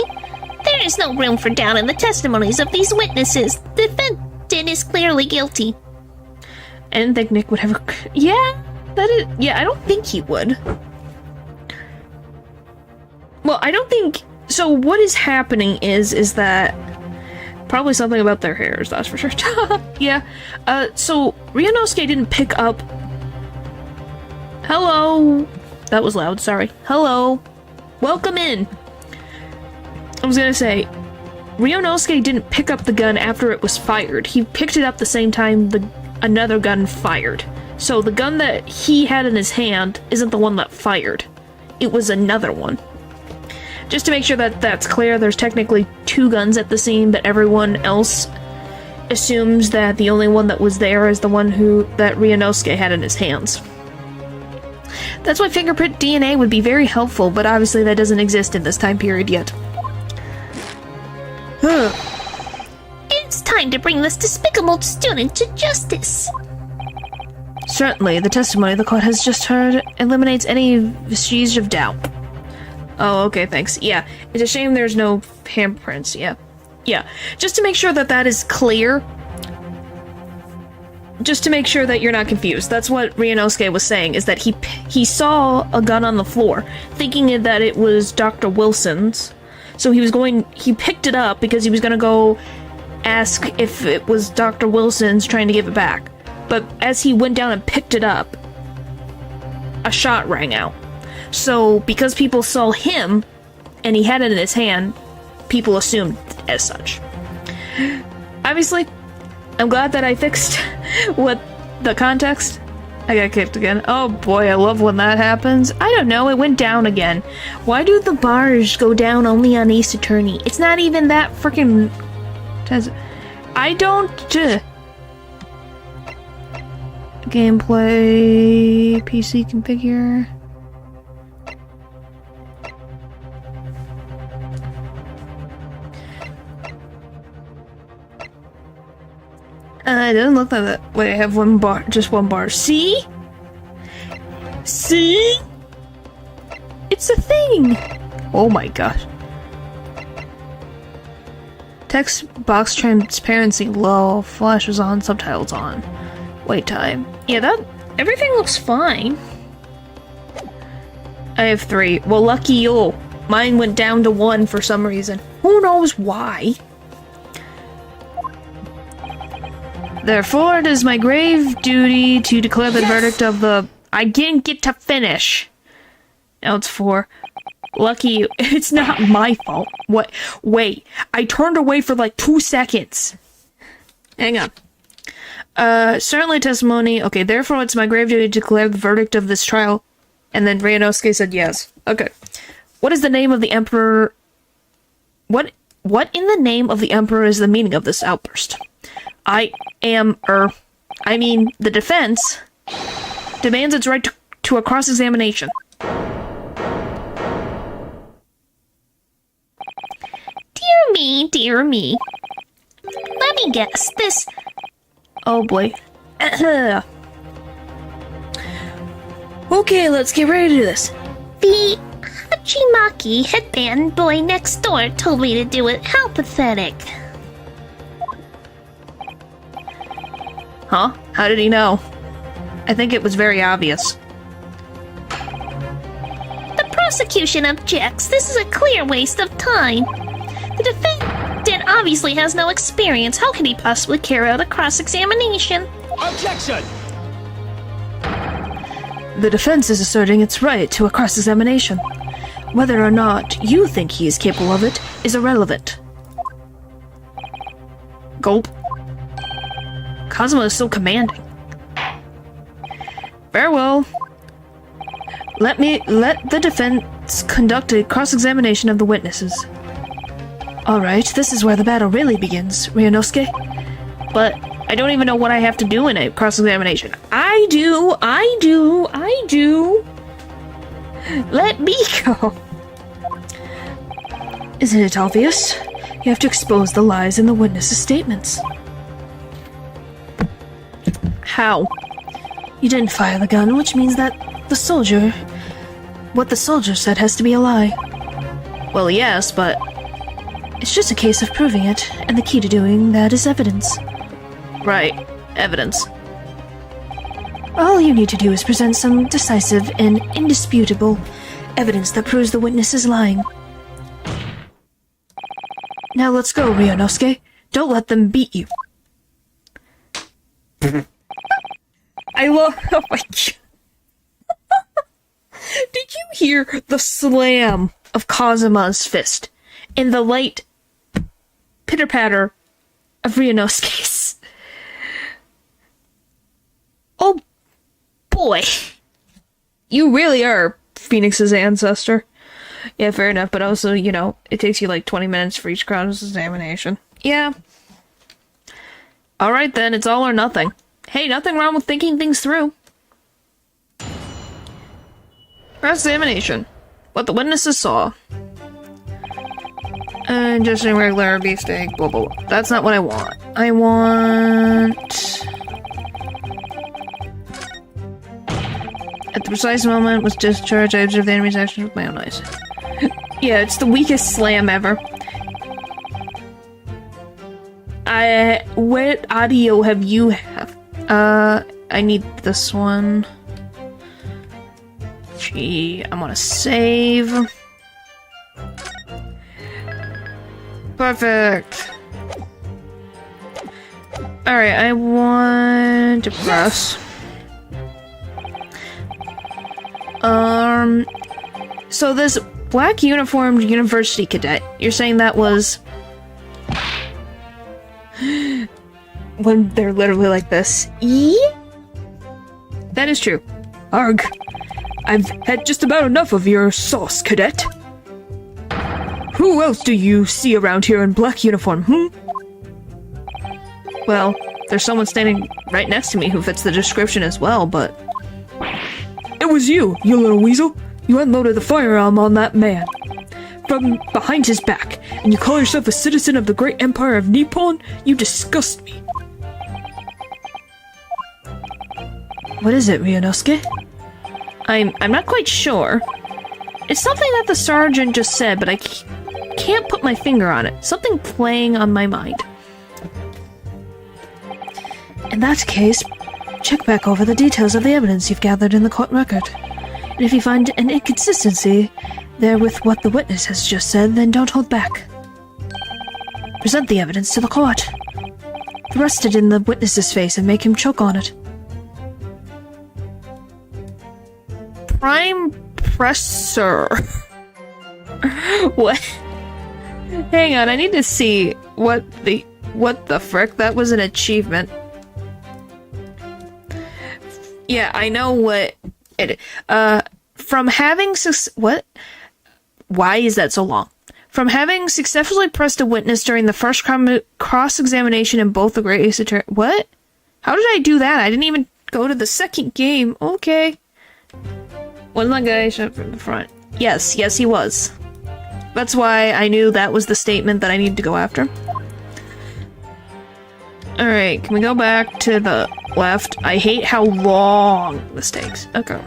there is no room for doubt in the testimonies of these witnesses. The defendant is clearly guilty. I didn't think Nick would ever... Yeah, I don't think he would. Well, I don't think... So what is happening is that... Probably something about their hairs, that's for sure. Yeah. So Ryunosuke didn't pick up... Hello. That was loud, sorry. Hello. Welcome in. I was gonna say, Ryunosuke didn't pick up the gun after it was fired. He picked it up the same time another gun fired. So the gun that he had in his hand isn't the one that fired. It was another one. Just to make sure that that's clear, there's technically two guns at the scene, but everyone else assumes that the only one that was there is the one that Ryunosuke had in his hands. That's why fingerprint DNA would be very helpful, but obviously that doesn't exist in this time period yet. It's time to bring this despicable student to justice. Certainly, the testimony the court has just heard eliminates any vestige of doubt. Oh, okay, thanks. Yeah, it's a shame there's no handprints, yeah. Yeah, just to make sure that that is clear. Just to make sure that you're not confused. That's what Ryunosuke was saying, is that he saw a gun on the floor, thinking that it was Dr. Wilson's. So he picked it up because he was gonna go ask if it was Dr. Wilson's, trying to give it back. But as he went down and picked it up, a shot rang out. So because people saw him, and he had it in his hand, people assumed as such. Obviously, I'm glad that I fixed what the context. I got kicked again. Oh boy, I love when that happens. I don't know, it went down again. Why do the bars go down only on Ace Attorney? It's not even that freaking... I don't... Gameplay... PC configure... it doesn't look like that. Wait, I have one bar, just one bar. See? See? It's a thing! Oh my gosh. Text box transparency low, flash is on, subtitles on. Wait time. Yeah, everything looks fine. I have 3. Well, lucky you. Mine went down to 1 for some reason. Who knows why? Therefore, it is my grave duty to declare the verdict of the... I didn't get to finish. Now it's 4. Lucky you. It's not my fault. What? Wait. I turned away for like 2 seconds. Hang on. Certainly testimony. Okay, therefore it's my grave duty to declare the verdict of this trial. And then Ryunosuke said yes. Okay. What is the name of the emperor? What in the name of the emperor is the meaning of this outburst? The defense demands its right to a cross-examination. Dear me, dear me. Let me guess, this... Oh boy. Okay, let's get ready to do this. The Hachimaki headband boy next door told me to do it. How pathetic. Huh? How did he know? I think it was very obvious. The prosecution objects. This is a clear waste of time. The defendant obviously has no experience. How can he possibly carry out a cross-examination? Objection! The defense is asserting its right to a cross-examination. Whether or not you think he is capable of it is irrelevant. Gulp. Kazuma is so commanding. Very well. Let the defense conduct a cross-examination of the witnesses. Alright, this is where the battle really begins, Ryunosuke. But I don't even know what I have to do in a cross-examination. I do. Let me go. Isn't it obvious? You have to expose the lies in the witnesses' statements. How? You didn't fire the gun, which means that what the soldier said has to be a lie. Well, yes, but it's just a case of proving it, and the key to doing that is evidence. Right, evidence. All you need to do is present some decisive and indisputable evidence that proves the witness is lying. Now let's go, Ryunosuke. Don't let them beat you. I love... Oh my god. Did you hear the slam of Kazuma's fist in the light pitter-patter of Ryunosuke's? Oh boy. You really are Phoenix's ancestor. Yeah, fair enough, but also, you know, it takes you like 20 minutes for each cross-examination. Yeah. Alright then, it's all or nothing. Hey, nothing wrong with thinking things through. Cross-examination. What the witnesses saw. And just a regular beefsteak, blah blah blah. That's not what I want. I want... At the precise moment was discharged, I observed the enemy's actions with my own eyes. Yeah, it's the weakest slam ever. What audio have you have? I need this one. Gee, I'm gonna save. Perfect. Alright, I want to press. So this black uniformed university cadet, you're saying that was when they're literally like this? That is true. Arg. I've had just about enough of your sauce, cadet. Who else do you see around here in black uniform, Well, there's someone standing right next to me who fits the description as well, but... It was you, you little weasel. You unloaded the firearm on that man. From behind his back, and you call yourself a citizen of the great empire of Nippon? You disgust me. What is it, Ryunosuke? I'm not quite sure. It's something that the sergeant just said, but I can't put my finger on it. Something playing on my mind. In that case, check back over the details of the evidence you've gathered in the court record. And if you find an inconsistency there with what the witness has just said, then don't hold back. Present the evidence to the court. Thrust it in the witness's face and make him choke on it. Prime Presser. What? Hang on, I need to see what the frick? That was an achievement. Yeah, I know what it from having what? Why is that so long? From having successfully pressed a witness during the first cross-examination in both the Great Ace Attorney. What? How did I do that? I didn't even go to the second game. Okay. Wasn't that guy shot from the front? Yes, he was. That's why I knew that was the statement that I needed to go after. Alright, can we go back to the left? I hate how long this takes. Okay.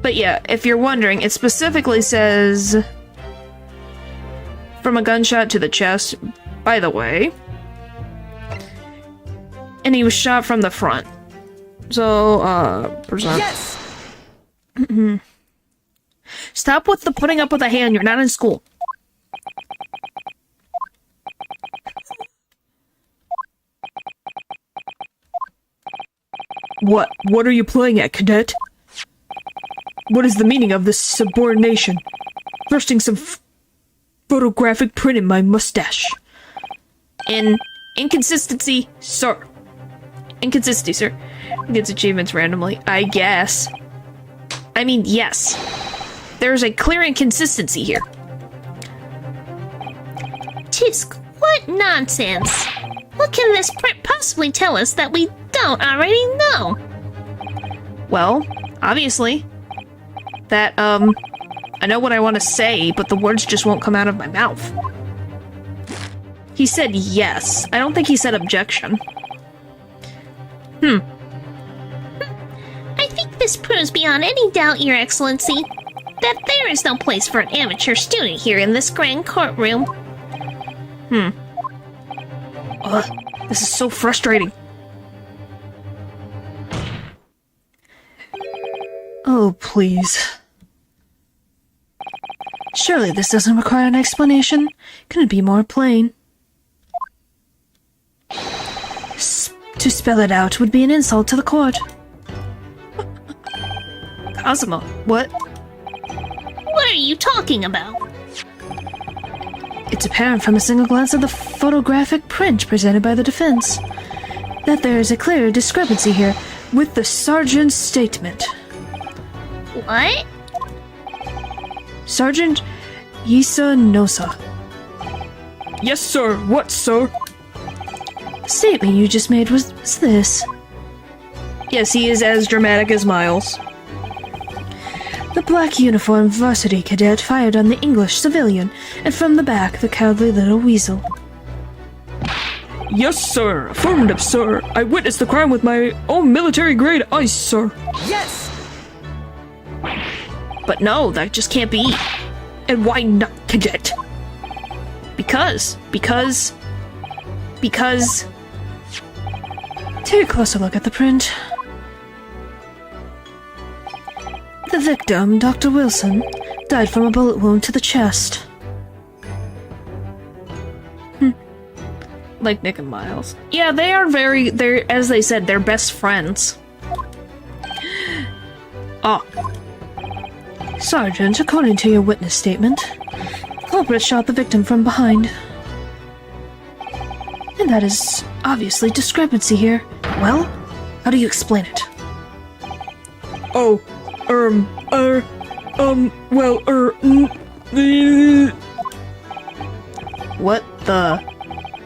But yeah, if you're wondering, it specifically says from a gunshot to the chest, by the way. And he was shot from the front. So, present. Yes! Stop with the putting up with a hand, you're not in school. What are you playing at, cadet? What is the meaning of this subordination? Thrusting some photographic print in my mustache. Inconsistency, sir. Inconsistency, sir. Gets achievements randomly, I guess. I mean, yes. There's a clear inconsistency here. Tisk, what nonsense! What can this print possibly tell us that we don't already know? Well, obviously, that, I know what I want to say, but the words just won't come out of my mouth. He said yes. I don't think he said objection. I think this proves beyond any doubt, Your Excellency, that there is no place for an amateur student here in this grand courtroom. This is so frustrating. Oh, please. Surely this doesn't require an explanation. Can it be more plain? To spell it out would be an insult to the court. Cosmo, what? What are you talking about? It's apparent from a single glance of the photographic print presented by the defense that there is a clear discrepancy here with the sergeant's statement. What? Sergeant Ryunosuke. Yes, sir. What, sir? The statement you just made was this. Yes, he is as dramatic as Miles. The black uniformed varsity cadet fired on the English civilian, and from the back, the cowardly little weasel. Yes, sir. Affirmative, sir. I witnessed the crime with my own military-grade eyes, sir. Yes! But no, that just can't be. And why not, cadet? Because... Take a closer look at the print. The victim, Dr. Wilson, died from a bullet wound to the chest. Like Nick and Miles. Yeah, they're, as they said, they're best friends. Oh. Sergeant, according to your witness statement, the culprit shot the victim from behind. And that is obviously discrepancy here. Well, how do you explain it?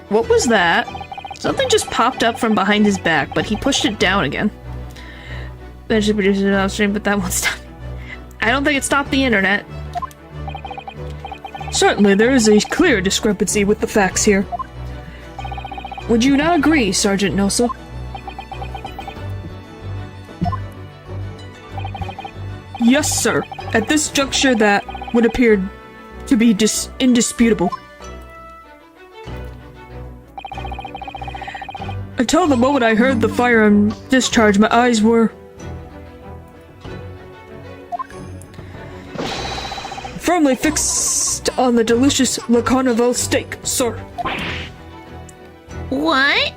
What was that? Something just popped up from behind his back, but he pushed it down again. Eventually produced it off stream, but that won't stop. I don't think it stopped the internet. Certainly, there is a clear discrepancy with the facts here. Would you not agree, Sergeant Nosa? Yes, sir. At this juncture, that would appear to be indisputable. Until the moment I heard the firearm discharge, my eyes were firmly fixed on the delicious Le Carnival steak, sir. What?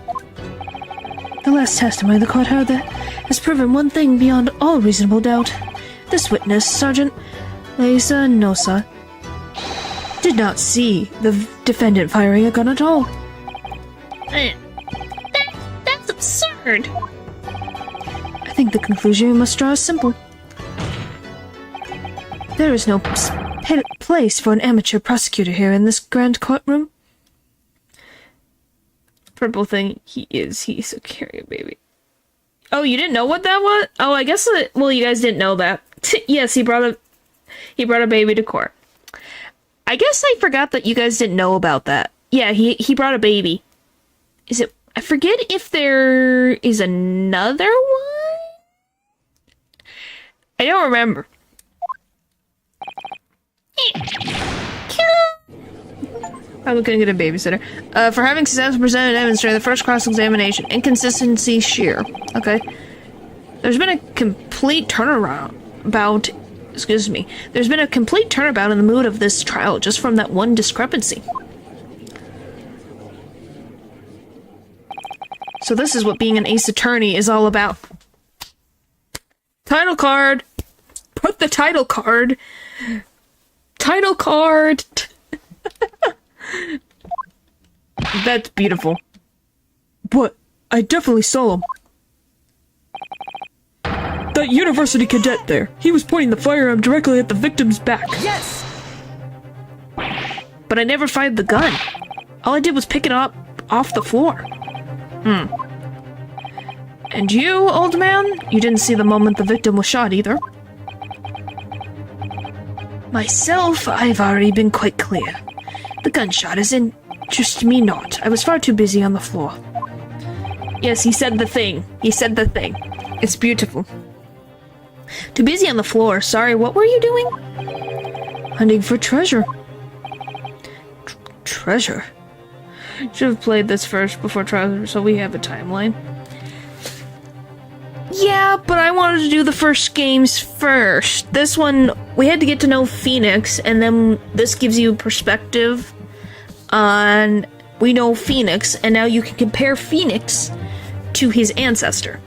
The last testimony the court heard that has proven one thing beyond all reasonable doubt. This witness, Sergeant Leisa Nosa, did not see the defendant firing a gun at all. That's absurd. I think the conclusion you must draw is simple. There is no place for an amateur prosecutor here in this grand courtroom. Purple thing, he's a carrier baby. Oh, you didn't know what that was? Oh, I guess well, you guys didn't know that. Yes, he brought a baby to court. I guess I forgot that you guys didn't know about that. Yeah, he brought a baby. Is it? I forget if there is another one? I don't remember. I'm gonna get a babysitter. For having successfully presented evidence during the first cross-examination. Inconsistency sheer. Okay. There's been a complete turnaround about... Excuse me. There's been a complete turnabout in the mood of this trial just from that one discrepancy. So this is what being an ace attorney is all about. Title card! Put the title card! Title card! That's beautiful. But I definitely saw him. That university cadet there. He was pointing the firearm directly at the victim's back. Yes! But I never fired the gun. All I did was pick it up off the floor. And you, old man? You didn't see the moment the victim was shot either. Myself, I've already been quite clear. The gunshot is interested me not. I was far too busy on the floor. Yes, he said the thing. He said the thing. It's beautiful. Too busy on the floor. Sorry, what were you doing? Hunting for treasure. Treasure? Should have played this first before trial, so we have a timeline. Yeah, but I wanted to do the first games first. This one, we had to get to know Phoenix, and then this gives you perspective on... We know Phoenix, and now you can compare Phoenix to his ancestor.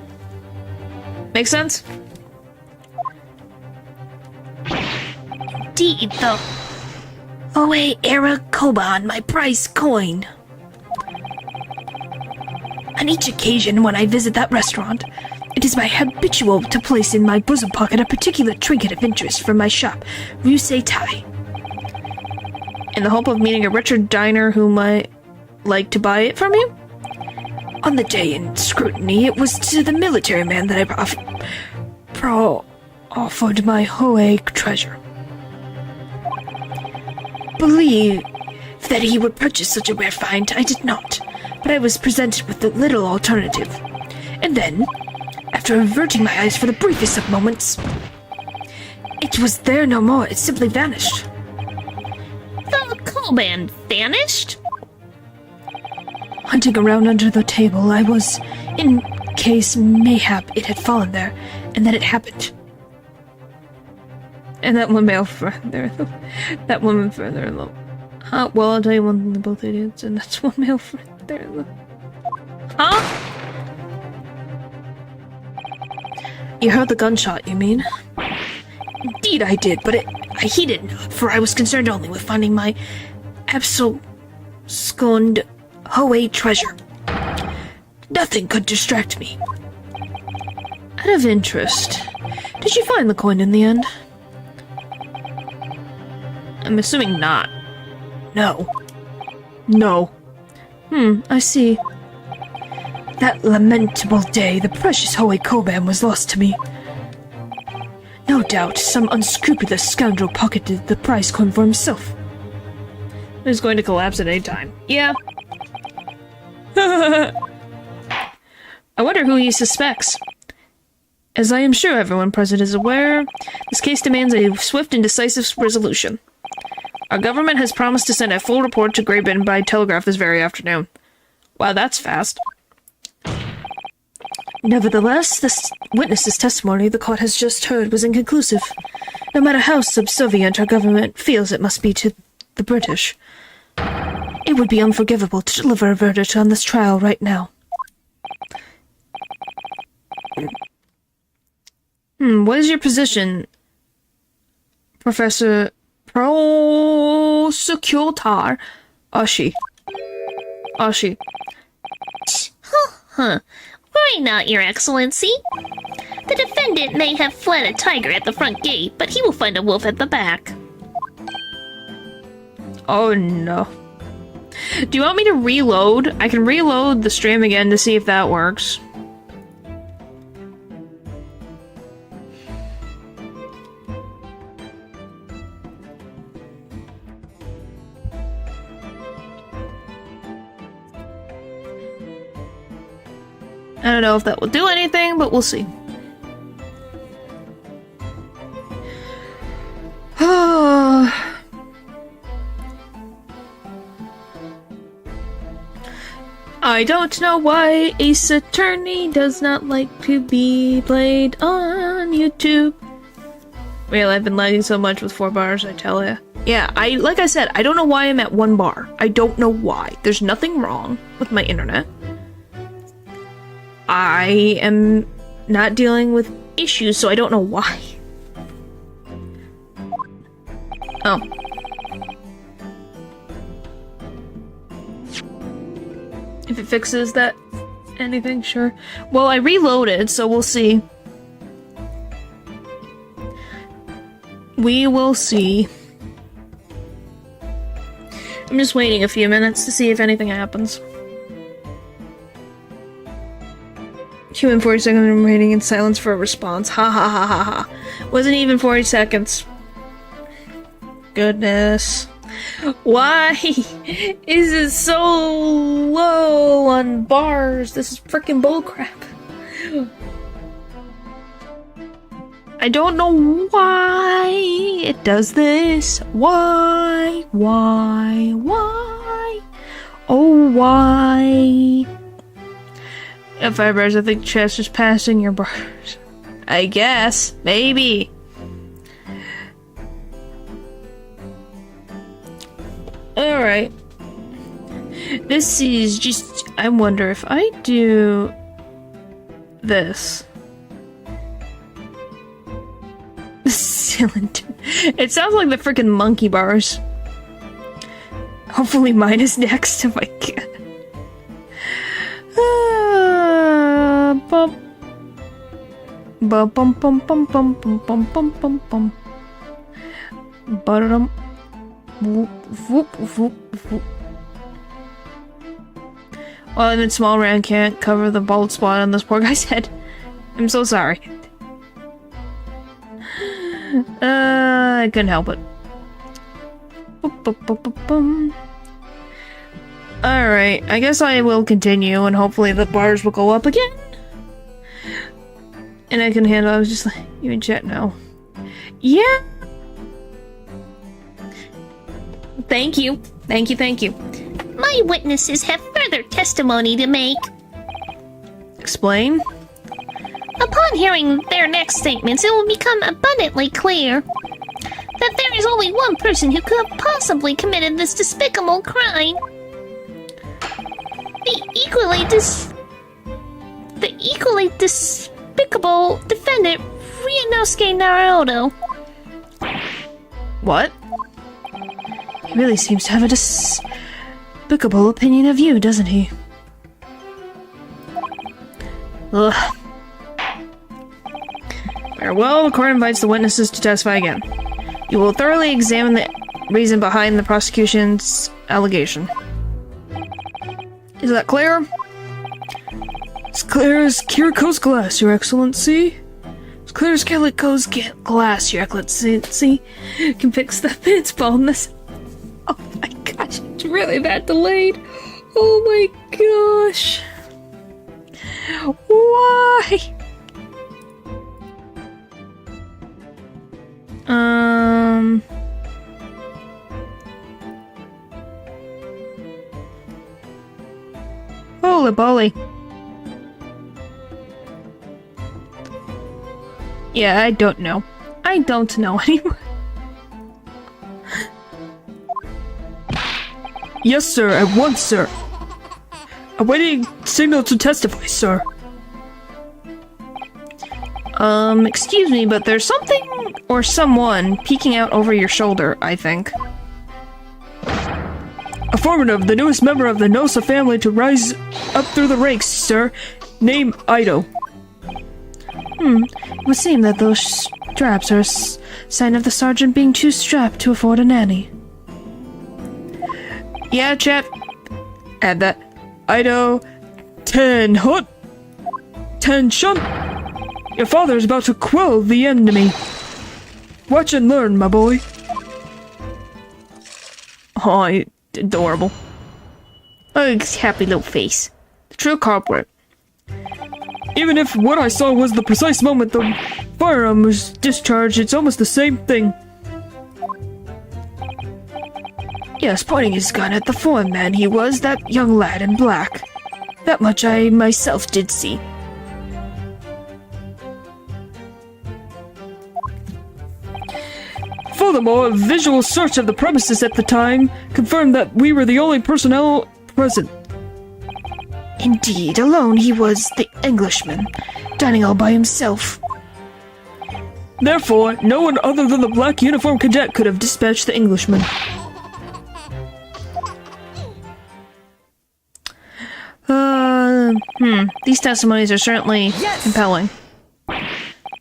Make sense? Indeed, the Oe Era Koban, my prize coin. On each occasion when I visit that restaurant, it is my habitual to place in my bosom pocket a particular trinket of interest from my shop, Ryunosuke Tai. In the hope of meeting a richer diner who might like to buy it from you? On the day in scrutiny, it was to the military man that I offered my Hoei treasure. Believe that he would purchase such a rare find, I did not, but I was presented with the little alternative. And then, after averting my eyes for the briefest of moments, it was there no more. It simply vanished. The Koban vanished? Hunting around under the table, I was, in case mayhap it had fallen there, and then it happened. And that one male friend there. That woman further along. Huh? Well, I'll tell you one thing, they're both idiots, and that's one male friend there. Huh? You heard the gunshot, you mean? Indeed I did, but I heeded not, for I was concerned only with finding my abscond Hoei treasure. Nothing could distract me. out of interest, did you find the coin in the end? I'm assuming not. No. No. I see. That lamentable day, the precious Hoei Koban was lost to me. No doubt, some unscrupulous scoundrel pocketed the prize coin for himself. It's going to collapse at any time. Yeah. I wonder who he suspects. As I am sure everyone present is aware, this case demands a swift and decisive resolution. Our government has promised to send a full report to Great Britain by telegraph this very afternoon. Wow, that's fast. Nevertheless, this witness's testimony the court has just heard was inconclusive. No matter how subservient our government feels it must be to the British, it would be unforgivable to deliver a verdict on this trial right now. What is your position, Professor Prosecutor Ashi? Ashi. Why not, Your Excellency? The defendant may have fled a tiger at the front gate, but he will find a wolf at the back. Oh no. Do you want me to reload? I can reload the stream again to see if that works. I don't know if that will do anything, but we'll see. I don't know why Ace Attorney does not like to be played on YouTube. Really, I've been lagging so much with 4 bars, I tell ya. Yeah, like I said, I don't know why I'm at 1 bar. I don't know why. There's nothing wrong with my internet. I am not dealing with issues, so I don't know why. Oh. If it fixes that anything, sure. Well, I reloaded, so we'll see. We will see. I'm just waiting a few minutes to see if anything happens. Human 40 seconds remaining in silence for a response. Ha ha ha ha ha. Wasn't even 40 seconds. Goodness. Why is it so low on bars? This is freaking bullcrap. I don't know why it does this. Why? Oh, why? At 5 bars, I think chest is passing your bars. I guess. Maybe. Alright. This is just... I wonder if I do... this. Cylinder. It sounds like the freaking monkey bars. Hopefully mine is next if I can. Bum bum bum bum bum bum bum bum bum bum. Ba-dum. Whoop whoop whoop whoop. Well, I'm in small round, can't cover the bald spot on this poor guy's head. I'm so sorry. I couldn't help it. Alright, I guess I will continue and hopefully the bars will go up again. And I can handle it. I was just like, you in chat now. Yeah! Thank you. Thank you, thank you. My witnesses have further testimony to make. Explain? Upon hearing their next statements, it will become abundantly clear that there is only one person who could have possibly committed this despicable crime. The equally despicable defendant, Ryunosuke Naruto. What? He really seems to have a despicable opinion of you, doesn't he? Ugh. Farewell, the court invites the witnesses to testify again. You will thoroughly examine the reason behind the prosecution's allegation. Is that clear? As clear as Kiriko's glass, Your Excellency. As clear as Kiriko's glass, Your Excellency. Can fix the pit's baldness. Oh my gosh, it's really that delayed. Oh my gosh. Why? Holy moly. Yeah, I don't know. I don't know anymore. Yes, sir, at once, sir. Awaiting signal to testify, sir. Excuse me, but there's something or someone peeking out over your shoulder, I think. Affirmative, the newest member of the Nosa family to rise up through the ranks, sir. Name Ido. It would seem that those straps are a sign of the sergeant being too strapped to afford a nanny. Yeah, chap. Add that. Ido. 10 hot. 10 shun. Your father is about to quell the enemy. Watch and learn, my boy. Oh, adorable. Oh, happy little face. The true culprit. Even if what I saw was the precise moment the firearm was discharged, it's almost the same thing. Yes, pointing his gun at the foreign man he was, that young lad in black. That much I myself did see. Furthermore, a visual search of the premises at the time confirmed that we were the only personnel present. Indeed, alone he was the Englishman, dining all by himself. Therefore, no one other than the black uniformed cadet could have dispatched the Englishman. These testimonies are certainly compelling.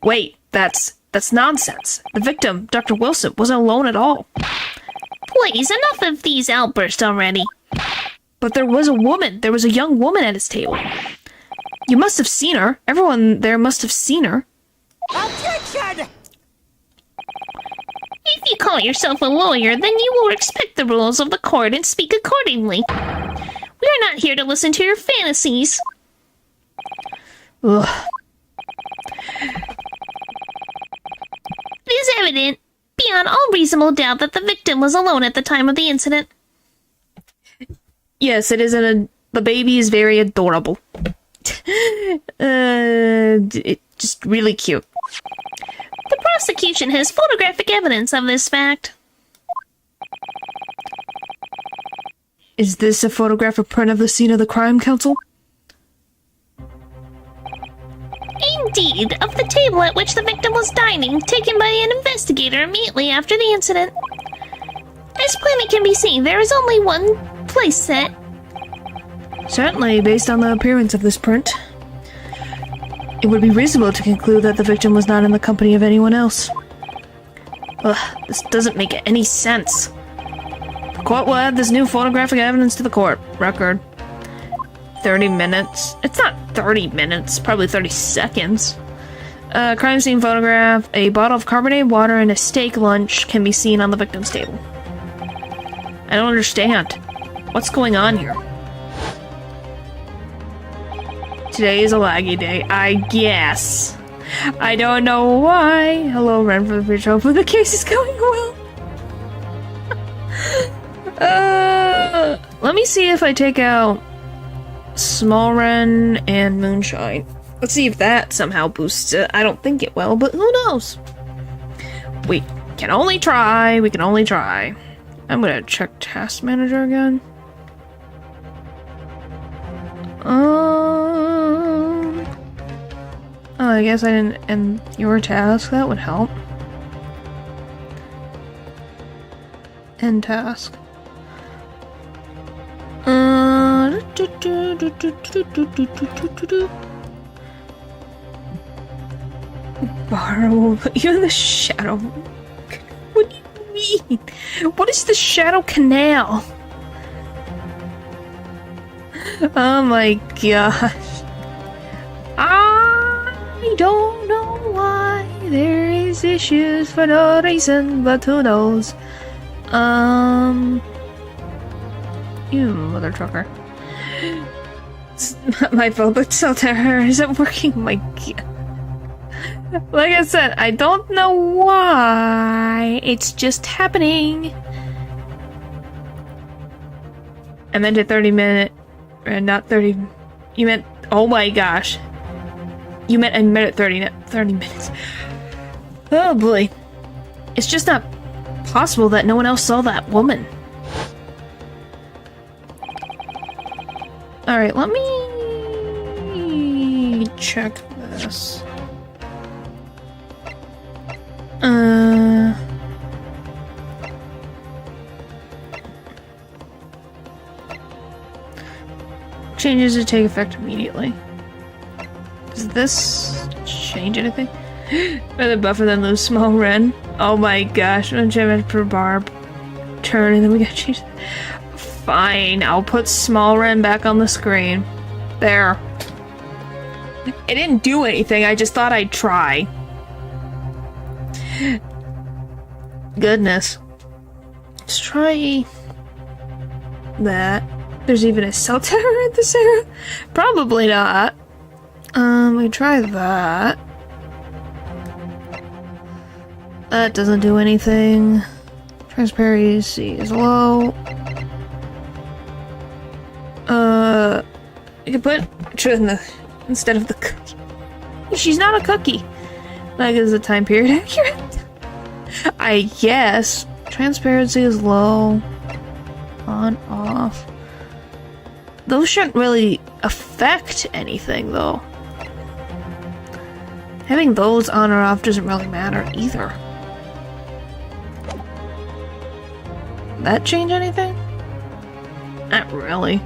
Wait, that's nonsense. The victim, Dr. Wilson, wasn't alone at all. Please, enough of these outbursts already. But there was a woman. There was a young woman at his table. You must have seen her. Everyone there must have seen her. Objection! If you call yourself a lawyer, then you will respect the rules of the court and speak accordingly. We are not here to listen to your fantasies. Ugh. It is evident, beyond all reasonable doubt, that the victim was alone at the time of the incident. Yes, it is the baby is very adorable. It's just really cute. The prosecution has photographic evidence of this fact. Is this a photographic print of the scene of the crime, Counsel? Indeed, of the table at which the victim was dining, taken by an investigator immediately after the incident. As plainly can be seen, there is only one place set. Certainly, based on the appearance of this print, it would be reasonable to conclude that the victim was not in the company of anyone else. Ugh, this doesn't make any sense. The court will add this new photographic evidence to the court record. 30 minutes. It's not 30 minutes, probably 30 seconds. Crime scene photograph, a bottle of carbonated water and a steak lunch can be seen on the victim's table. I don't understand. What's going on here? Today is a laggy day, I guess. I don't know why. Hello, Ren for the bridge. Hopefully the case is going well. Let me see if I take out Small Ren and Moonshine. Let's see if that somehow boosts it. I don't think it will, but who knows? We can only try. We can only try. I'm gonna check Task Manager again. Oh, I guess I didn't end your task. That would help. End task. Borrow even the shadow. What do you mean? What is the shadow canal? Oh my gosh. I don't know why there is issues for no reason, but who knows? You mother trucker. My fault, but Salterra isn't working. My god. Like I said, I don't know why. It's just happening. I meant a 30-minute, not 30. You meant, oh my gosh. You meant a minute 30, not 30 minutes. Oh boy. It's just not possible that no one else saw that woman. Alright, let me check this. Changes to take effect immediately. Does this change anything? Rather buffer than lose small Ren. Oh my gosh, enchantment per barb. Turn and then we gotta change that. Fine, I'll put small Ren back on the screen. There. It didn't do anything, I just thought I'd try. Goodness. Let's try that. There's even a Salterra at this era? Probably not. We try that. That doesn't do anything. Transparency is low. You can put her in the instead of the cookie. She's not a cookie. Like, is the time period accurate? I guess. Transparency is low. On, off. Those shouldn't really affect anything, though. Having those on or off doesn't really matter either. That change anything? Not really.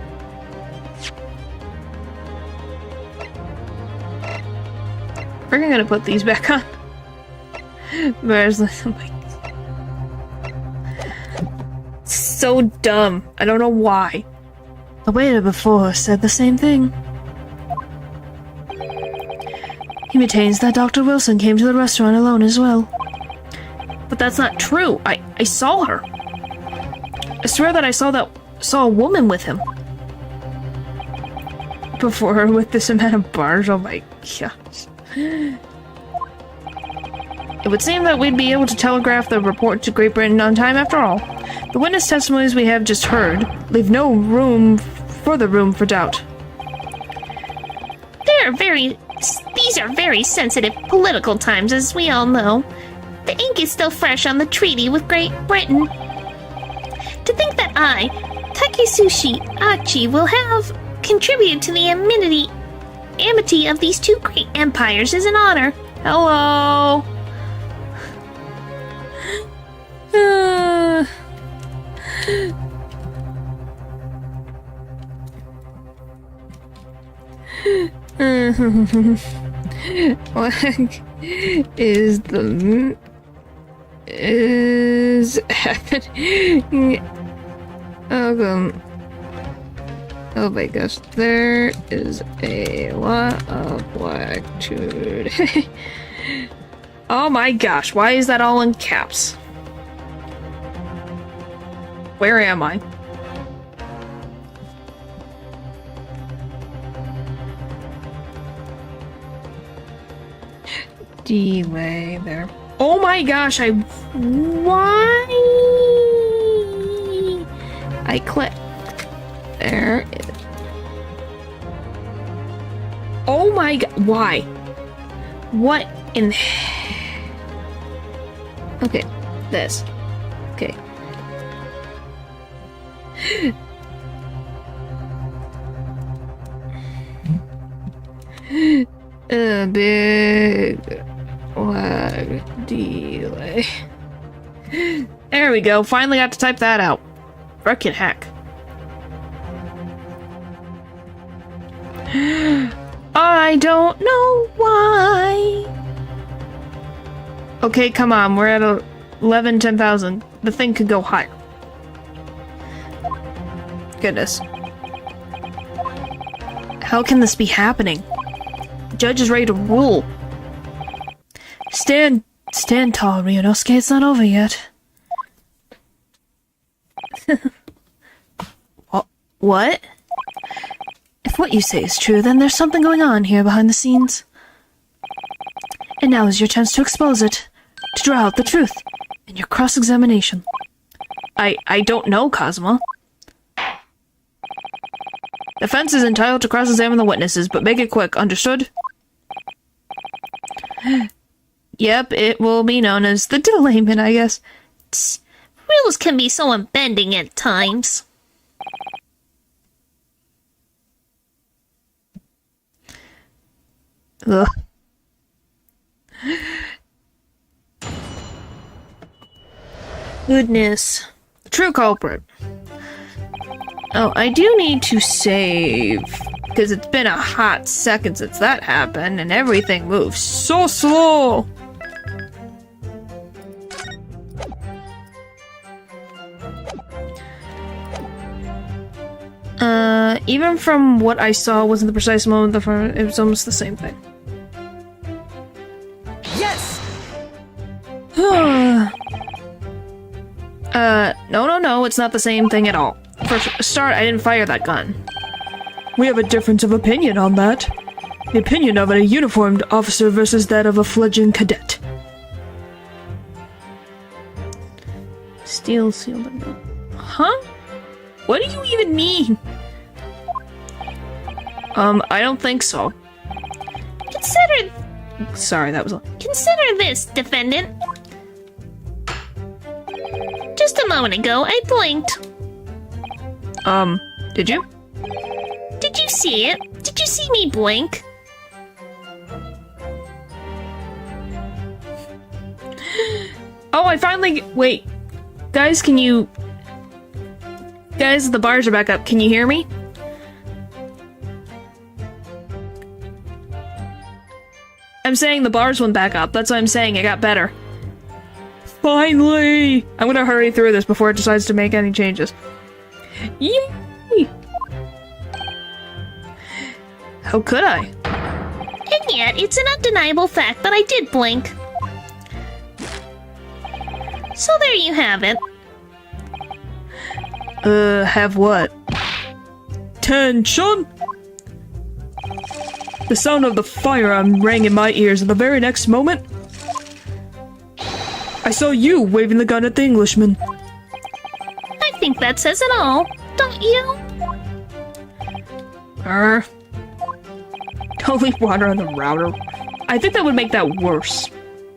We're gonna put these back on. Where's the... Oh my... So dumb. I don't know why. The waiter before said the same thing. He maintains that Dr. Wilson came to the restaurant alone as well. But that's not true. I saw her. I swear that I saw a woman with him. Before her with this amount of bars. Oh my gosh. It would seem that we'd be able to telegraph the report to Great Britain on time after all. The witness testimonies we have just heard leave no room for doubt. These are very sensitive political times, as we all know. The ink is still fresh on the treaty with Great Britain. To think that I, Takisushi Achi, will have contributed to the amity of these two great empires is an honor. Hello. What is happening? Oh my gosh, there is a lot of black today. Oh my gosh, why is that all in caps? Where am I? Delay there. Oh my gosh, why? I clicked. There. Oh my god, why? What in... Okay, this. Okay. A big lag delay. There we go, finally got to type that out. Frickin' heck. I don't know why. Okay, come on, we're at 10,000. The thing could go higher. Goodness. How can this be happening? The judge is ready to rule. Stand tall, Ryunosuke. It's not over yet. What? I If what you say is true, then there's something going on here behind the scenes. And now is your chance to expose it, to draw out the truth in your cross-examination. I don't know, Cosmo. Defense is entitled to cross-examine the witnesses, but make it quick, understood? Yep, it will be known as the delayment, I guess. Tss, rules can be so unbending at times. Ugh. Goodness. The true culprit. Oh, I do need to save, because it's been a hot second since that happened, and everything moves so slow! Even from what I saw wasn't the precise moment of the it was almost the same thing. Yes! No, it's not the same thing at all. For a start, I didn't fire that gun. We have a difference of opinion on that. The opinion of a uniformed officer versus that of a fledgling cadet. Steel sealed window. Huh? What do you even mean? I don't think so. Consider Sorry, that was a... Consider this, defendant. Just a moment ago, I blinked. Did you? Did you see it? Did you see me blink? Oh, I finally... Wait. Guys, can you... Guys, the bars are back up. Can you hear me? I'm saying the bars went back up. That's what I'm saying. It got better. Finally! I'm gonna hurry through this before it decides to make any changes. Yay! How could I? And yet, it's an undeniable fact that I did blink. So there you have it. Have what? Tension! The sound of the firearm rang in my ears, and the very next moment, I saw you waving the gun at the Englishman. I think that says it all, don't you? Don't leave water on the router. I think that would make that worse.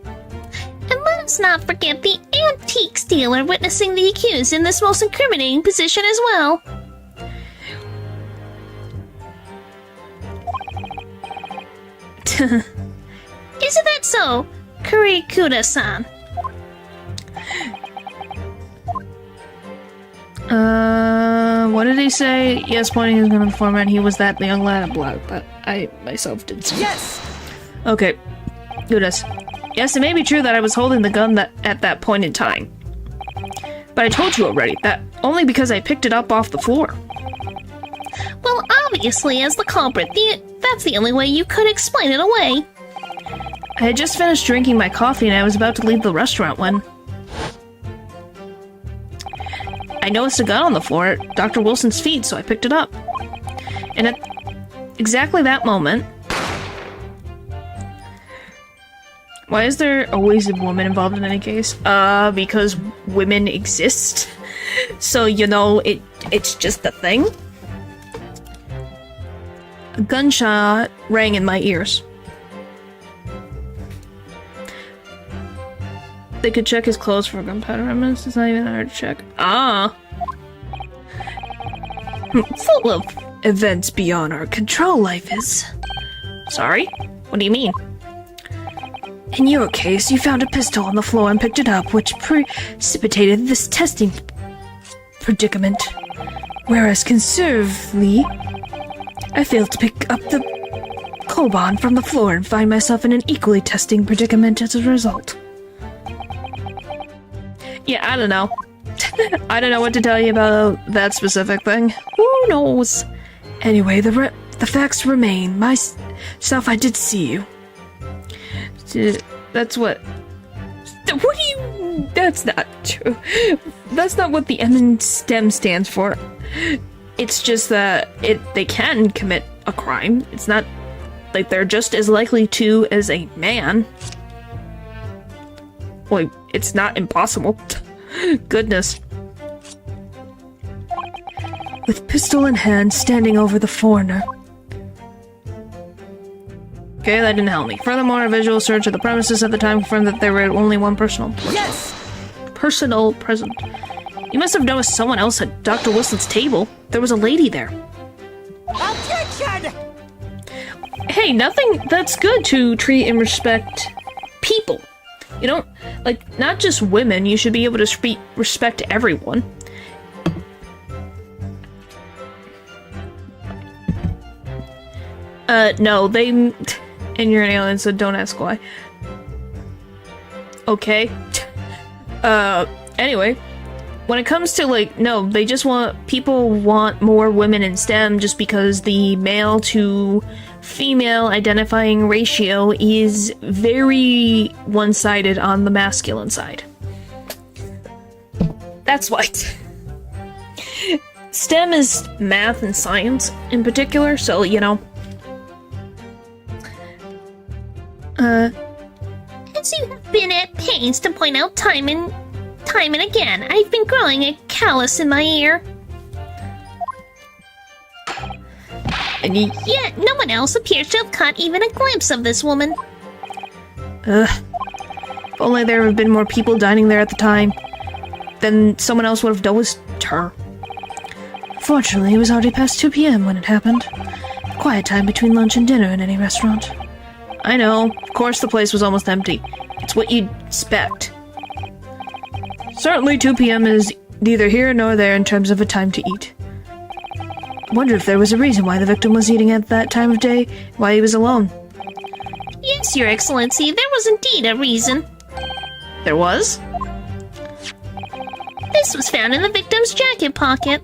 And let's not forget the antiques dealer witnessing the accused in this most incriminating position as well. Isn't that so, Kurikuda-san? What did he say? Yes, pointing his gun at the foreman, he was that young lad in black, but I myself did say. Yes! Okay, do this. Yes, it may be true that I was holding the gun at that point in time. But I told you already, that only because I picked it up off the floor. Well, obviously, as the culprit, that's the only way you could explain it away. I had just finished drinking my coffee and I was about to leave the restaurant when... I noticed a gun on the floor at Dr. Wilson's feet, so I picked it up. And at exactly that moment... Why is there always a woman involved in any case? Because women exist. So, you know, it's just a thing. A gunshot rang in my ears. They could check his clothes for gunpowder remnants. It's not even hard to check. Full of events beyond our control, life is. Sorry? What do you mean? In your case, you found a pistol on the floor and picked it up, which precipitated this testing predicament. Whereas conservatively, I failed to pick up the Koban from the floor and find myself in an equally testing predicament as a result. Yeah, I don't know. I don't know what to tell you about that specific thing. Who knows? Anyway, the facts remain. Myself, I did see you. That's what... What do you... That's not true. That's not what the M and STEM stands for. It's just that they can commit a crime. It's not like they're just as likely to as a man. Like, it's not impossible. Goodness. With pistol in hand, standing over the foreigner. Okay, that didn't help me. Furthermore, a visual search of the premises at the time confirmed that there were only one personal present. You must have noticed someone else at Dr. Wilson's table. There was a lady there. Objection! Hey, nothing that's good to treat and respect people. You don't, like, not just women, you should be able to respect everyone. No, and you're an alien, so don't ask why. Okay. Anyway. When it comes to, like, no, people want more women in STEM just because the male to female identifying ratio is very one-sided on the masculine side. That's why. STEM is math and science in particular, so, you know. As you have been at pains to point out time and again, I've been growing a callus in my ear. And Yet no one else appears to have caught even a glimpse of this woman. If only there had been more people dining there at the time, then someone else would have noticed her. Fortunately, it was already past 2 p.m. when it happened. Quiet time between lunch and dinner in any restaurant. I know, of course the place was almost empty. It's what you'd expect. Certainly 2 p.m. is neither here nor there in terms of a time to eat. Wonder if there was a reason why the victim was eating at that time of day, why he was alone. Yes, Your Excellency, there was indeed a reason. There was? This was found in the victim's jacket pocket.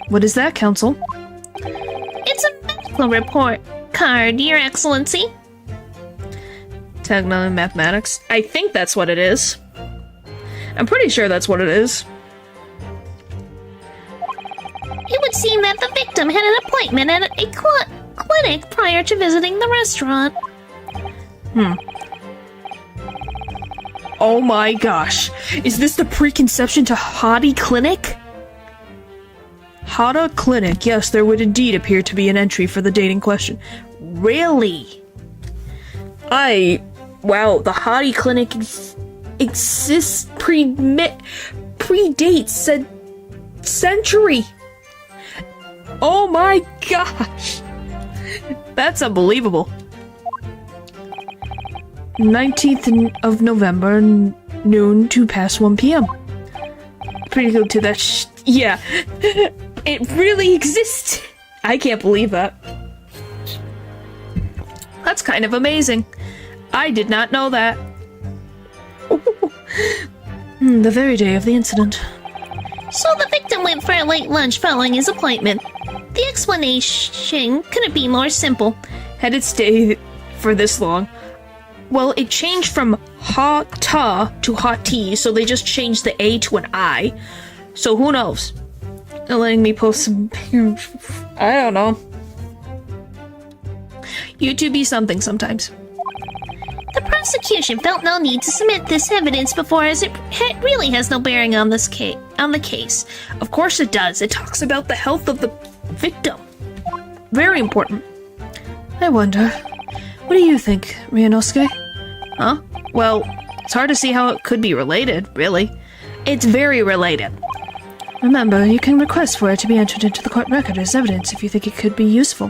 What is that, Counsel? It's a medical report card, Your Excellency. Techno and mathematics? I think that's what it is. I'm pretty sure that's what it is. It would seem that the victim had an appointment at a clinic prior to visiting the restaurant. Oh my gosh. Is this the preconception to Hottie Clinic? Hada Clinic. Yes, there would indeed appear to be an entry for the date in question. Really? Wow, the Hottie Clinic exists predates a century. Oh my gosh. That's unbelievable. 19th of November, noon to past 1 p.m. Pretty good to that yeah. It really exists. I can't believe that. That's kind of amazing. I did not know that. The very day of the incident. So the victim went for a late lunch following his appointment. The explanation couldn't be more simple. Had it stayed for this long. Well, it changed from ha-ta to ha-ti, so they just changed the A to an I. So who knows? They're letting me post some... I don't know. YouTube be something sometimes. The prosecution felt no need to submit this evidence before, as it really has no bearing on the case. Of course it does. It talks about the health of the victim. Very important. I wonder, what do you think, Ryunosuke? Huh? Well, it's hard to see how it could be related, really. It's very related. Remember, you can request for it to be entered into the court record as evidence if you think it could be useful.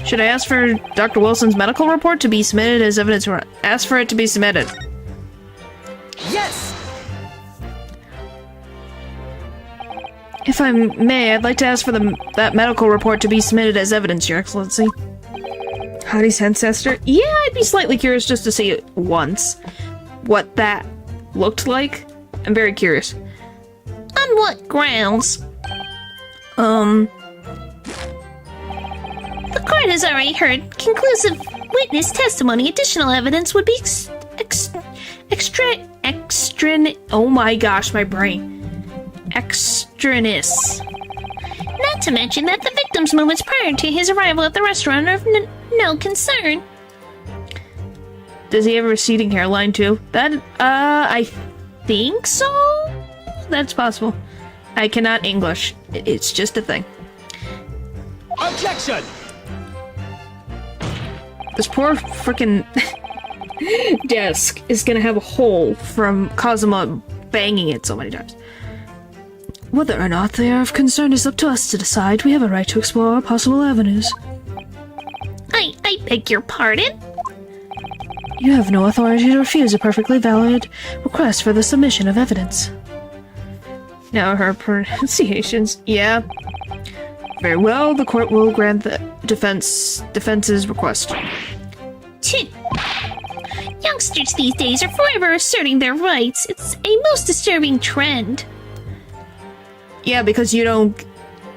Should I ask for Dr. Wilson's medical report to be submitted as evidence, or ask for it to be submitted? Yes! If I may, I'd like to ask for that medical report to be submitted as evidence, Your Excellency. Hottie's ancestor? Yeah, I'd be slightly curious just to see it once. What that looked like. I'm very curious. On what grounds? The court has already heard conclusive witness testimony. Additional evidence would be oh my gosh, my brain. Extraneous. to mention that the victim's movements prior to his arrival at the restaurant are of no concern. Does he have a receding hairline too? That, I think so? That's possible. I cannot English. It's just a thing. Objection! This poor frickin' desk is gonna have a hole from Kazuma banging it so many times. Whether or not they are of concern is up to us to decide. We have a right to explore all possible avenues. I beg your pardon? You have no authority to refuse a perfectly valid request for the submission of evidence. Now her pronunciations. Yeah. Very well, the court will grant the defense's request. Youngsters these days are forever asserting their rights. It's a most disturbing trend. Yeah, because you don't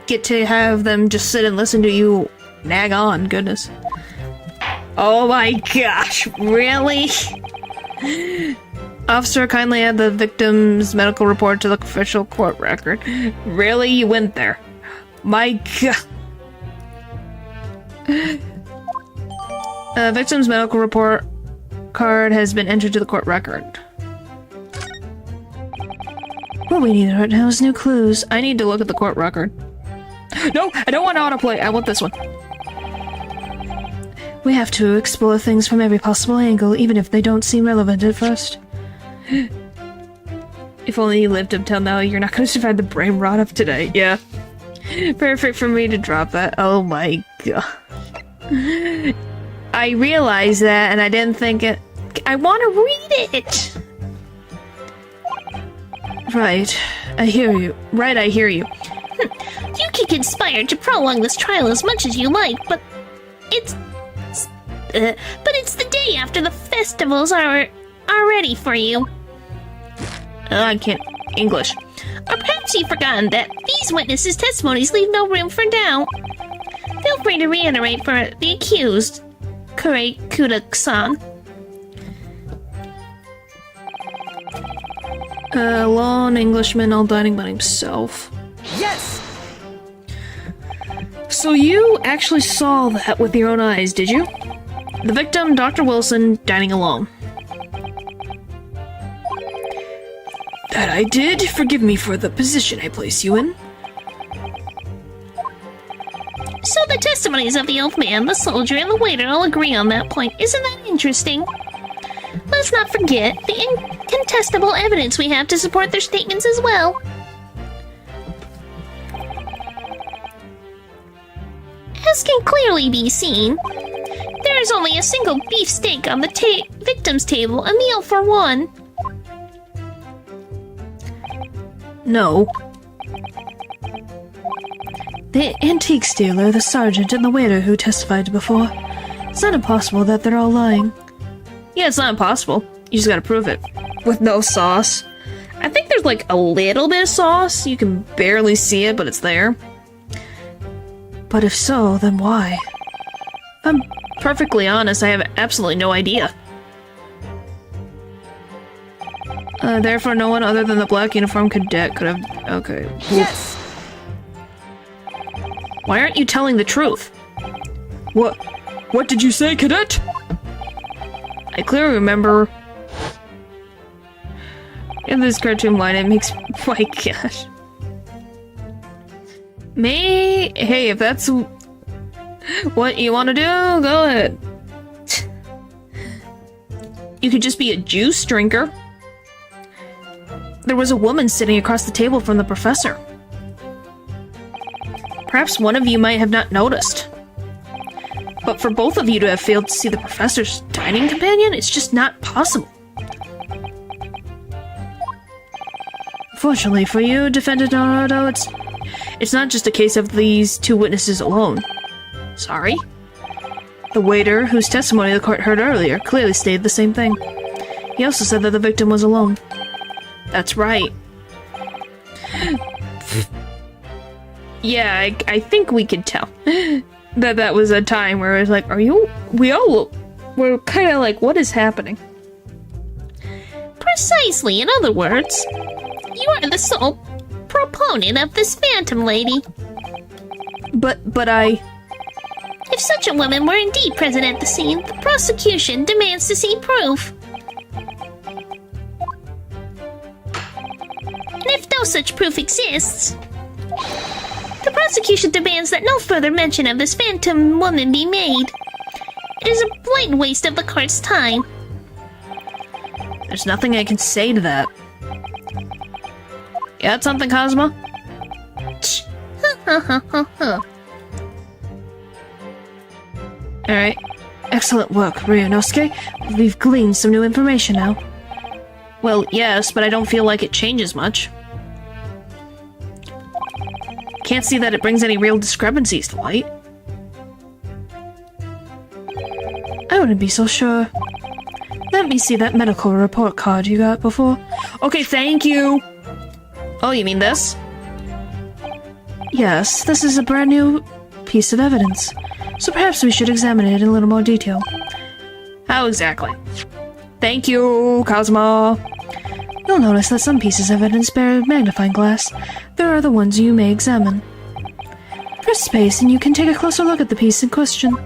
get to have them just sit and listen to you nag on. Goodness. Oh my gosh, really? Officer, kindly add the victim's medical report to the official court record. Really? You went there? My god. Victim's medical report card has been entered to the court record. What we need right now is new clues. I need to look at the court record. No, I don't want autoplay. I want this one. We have to explore things from every possible angle, even if they don't seem relevant at first. If only you lived until now, you're not going to survive the brain rot of today. Yeah. Perfect for me to drop that. Oh my god. I realized that, and I didn't think it... I want to read it! Right. I hear you. Right, I hear you. You can conspire to prolong this trial as much as you like, but it's the day after the festivals are ready for you. I can't English. Or perhaps you've forgotten that these witnesses' testimonies leave no room for doubt. Feel free to reiterate for the accused, Kuda-san. A lone Englishman all dining by himself. Yes! So you actually saw that with your own eyes, did you? The victim, Dr. Wilson, dining alone. That I did. Forgive me for the position I place you in. So the testimonies of the old man, the soldier, and the waiter all agree on that point. Isn't that interesting? Let's not forget the incontestable evidence we have to support their statements as well. As can clearly be seen, there is only a single beef steak on the victim's table, a meal for one. No. The antique dealer, the sergeant, and the waiter who testified before. It's not impossible that they're all lying. Yeah, it's not impossible. You just gotta prove it. With no sauce. I think there's like a little bit of sauce. You can barely see it, but it's there. But if so, then why? If I'm perfectly honest, I have absolutely no idea. Therefore, no one other than the black uniform cadet could have... Okay. Yes! Why aren't you telling the truth? What did you say, cadet? I clearly remember... In this cartoon line, it makes... My gosh. Hey, if that's what you want to do, go ahead. You could just be a juice drinker. There was a woman sitting across the table from the professor. Perhaps one of you might have not noticed. But for both of you to have failed to see the professor's dining companion, it's just not possible. Fortunately for you, Defendant Naruto, it's not just a case of these two witnesses alone. Sorry? The waiter, whose testimony the court heard earlier, clearly stated the same thing. He also said that the victim was alone. That's right. Yeah, I think we could tell that was a time where it was like, we're kind of like, what is happening? Precisely, in other words, you are the sole proponent of this phantom lady. But I... If such a woman were indeed present at the scene, the prosecution demands to see proof. And if no such proof exists, the prosecution demands that no further mention of this phantom woman be made. It is a blatant waste of the court's time. There's nothing I can say to that. You got something, Cosmo? Alright. Excellent work, Ryunosuke. We've gleaned some new information now. Well, yes, but I don't feel like it changes much. Can't see that it brings any real discrepancies to light. I wouldn't be so sure. Let me see that medical report card you got before. Okay, thank you! Oh, you mean this? Yes, this is a brand new piece of evidence. So perhaps we should examine it in a little more detail. How exactly? Thank you, Cosmo! You'll notice that some pieces of evidence bear a magnifying glass. There are the ones you may examine. Press space and you can take a closer look at the piece in question.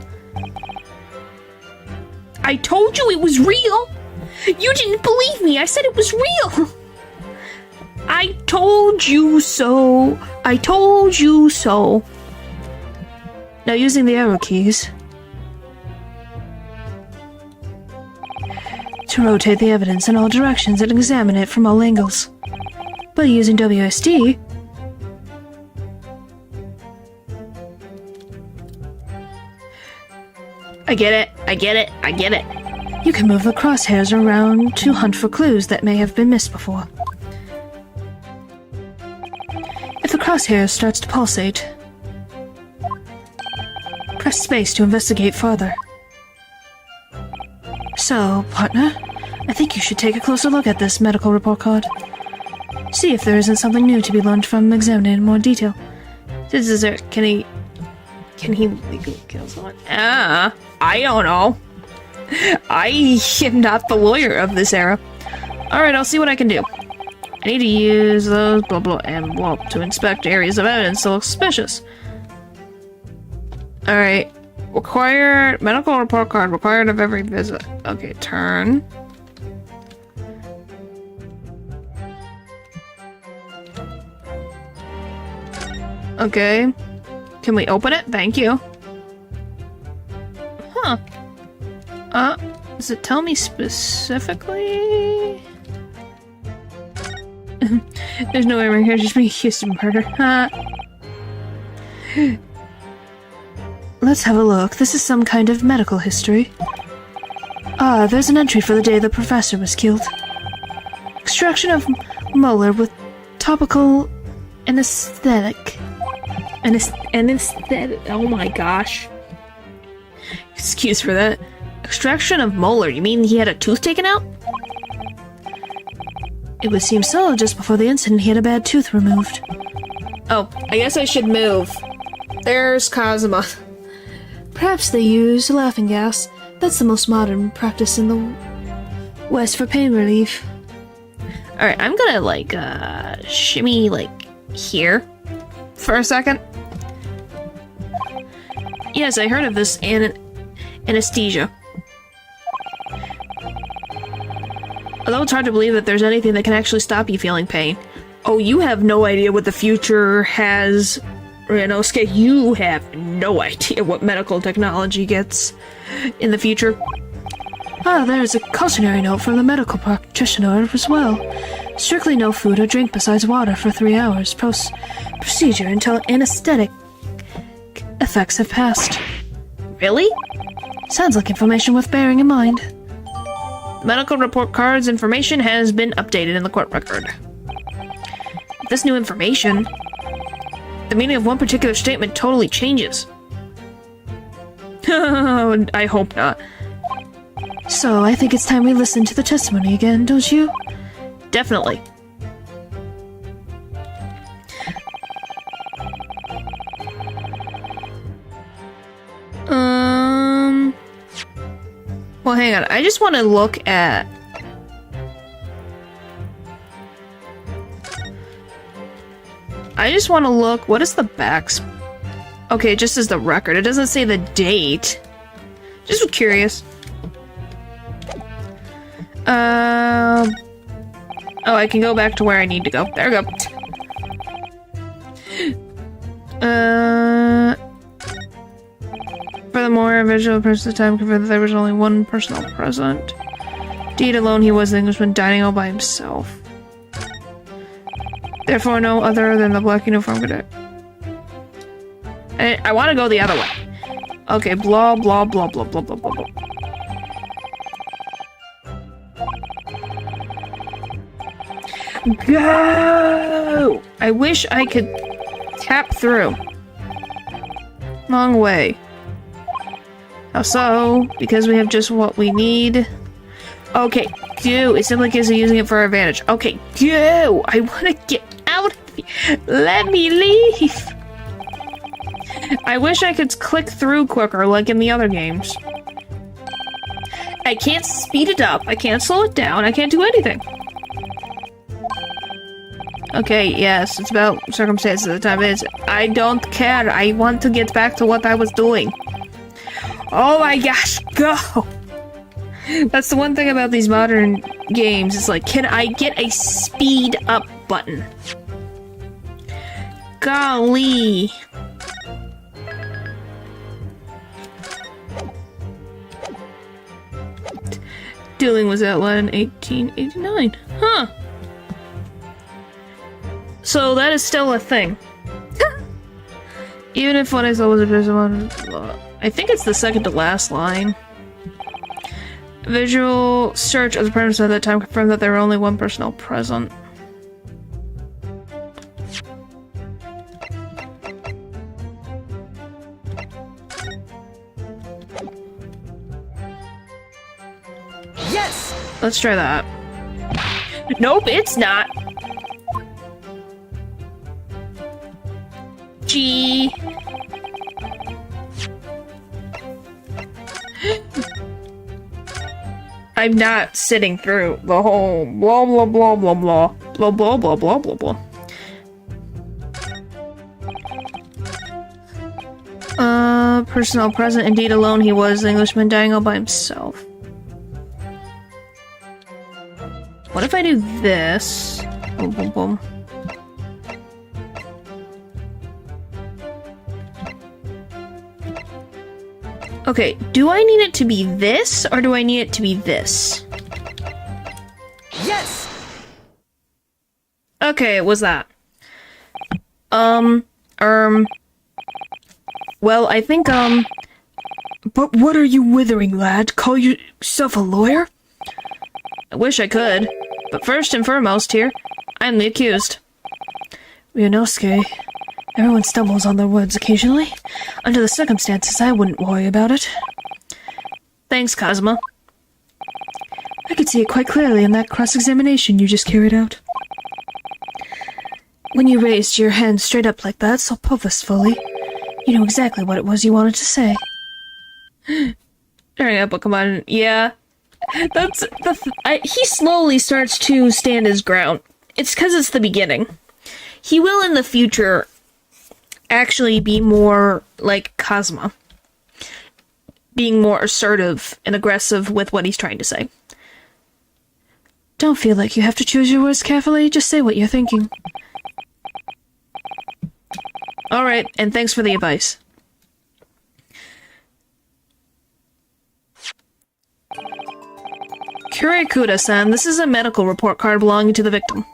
I told you it was real! You didn't believe me! I said it was real! I told you so! I told you so! Now using the arrow keys to rotate the evidence in all directions and examine it from all angles. But using WSD, I get it. You can move the crosshairs around to hunt for clues that may have been missed before. If the crosshair starts to pulsate, press space to investigate further. So, partner, I think you should take a closer look at this medical report card. See if there isn't something new to be learned from examining it in more detail. Can he legally kill someone? I don't know. I am not the lawyer of this era. Alright, I'll see what I can do. I need to use those blah blah and blah to inspect areas of evidence that look suspicious. Alright. Required medical report card required of every visit. Okay, turn. Okay. Can we open it? Thank you. Huh. Does it tell me specifically? There's no way here, just being accused of murder. Let's have a look. This is some kind of medical history. There's an entry for the day the professor was killed. Extraction of molar with topical anesthetic. Anesthetic. Oh my gosh. Excuse for that. Extraction of molar. You mean he had a tooth taken out? It would seem so. Just before the incident, he had a bad tooth removed. Oh, I guess I should move. There's Kazuma. Perhaps they use laughing gas. That's the most modern practice in the West for pain relief. Alright, I'm gonna, shimmy, here for a second. Yes, I heard of this anesthesia. Although it's hard to believe that there's anything that can actually stop you feeling pain. Oh, you have no idea what the future has, Ryunosuke. You have no idea what medical technology gets in the future. There's a cautionary note from the medical practitioner as well. Strictly no food or drink besides water for 3 hours post-procedure until anesthetic effects have passed. Really? Sounds like information worth bearing in mind. The medical report card's information has been updated in the court record. With this new information, the meaning of one particular statement totally changes. I hope not. So, I think it's time we listen to the testimony again, don't you? Definitely. Well, hang on. I just want to look at... What is the Okay, it just says the record. It doesn't say the date. Just curious. Oh, I can go back to where I need to go. There we go. Furthermore, a visual person at the time confirmed that there was only one person present. Indeed, alone he was the Englishman dining all by himself. Therefore, no other than the black uniform cadet. I want to go the other way. Okay, blah, blah, blah, blah, blah, blah, blah, blah. Go! I wish I could tap through. Long way. How so? Because we have just what we need. Okay, go! It simply gives us using it for our advantage. Okay, go! I want to get out of here. Let me leave! I wish I could click through quicker like in the other games. I can't speed it up, I can't slow it down, I can't do anything. Okay, yes, it's about circumstances at the time it is. I don't care, I want to get back to what I was doing. Oh my gosh, go! That's the one thing about these modern games, it's like, can I get a speed up button? Golly! Dueling was outlawed in 1889. Huh. So that is still a thing. Even if what I saw was a person, I think it's the second to last line. Visual search of the premise at that time confirmed that there were only one personnel present. Yes! Let's try that. Nope, it's not. G. I'm not sitting through the whole blah blah blah blah blah blah blah blah blah blah blah. Personnel present. Indeed, alone he was. The Englishman dying all by himself. What if I do this? Boom, boom, boom. Okay, do I need it to be this, or do I need it to be this? Yes! Okay, it was that. Well, I think, But what are you withering, lad? Call yourself a lawyer? I wish I could. But first and foremost here, I'm the accused. Ryunosuke. Everyone stumbles on their words occasionally. Under the circumstances, I wouldn't worry about it. Thanks, Kazuma. I could see it quite clearly in that cross-examination you just carried out. When you raised your hand straight up like that, so purposefully, you knew exactly what it was you wanted to say. Staring at Pokemon, yeah. That's he slowly starts to stand his ground. It's because it's the beginning. He will in the future actually be more like Kazuma. Being more assertive and aggressive with what he's trying to say. Don't feel like you have to choose your words carefully, just say what you're thinking. Alright, and thanks for the advice. Kurikuda-san, this is a medical report card belonging to the victim.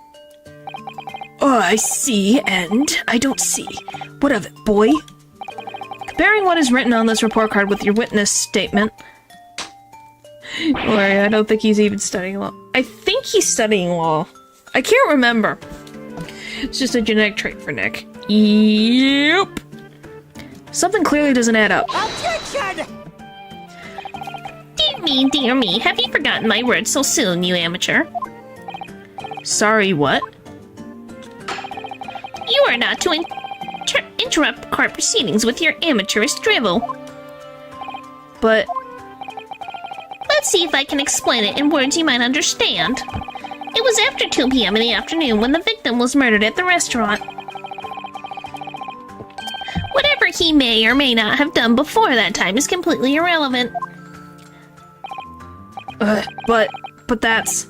Oh, I see, and I don't see. What of it, boy? Comparing what is written on this report card with your witness statement. Don't worry, I don't think he's even studying law. I think he's studying law. I can't remember. It's just a genetic trait for Nick. Yep. Something clearly doesn't add up. Objection! Dear me, have you forgotten my words so soon, you amateur? Sorry, what? You are not to interrupt court proceedings with your amateurish drivel. But... Let's see if I can explain it in words you might understand. It was after 2 p.m. in the afternoon when the victim was murdered at the restaurant. Whatever he may or may not have done before that time is completely irrelevant. But that's,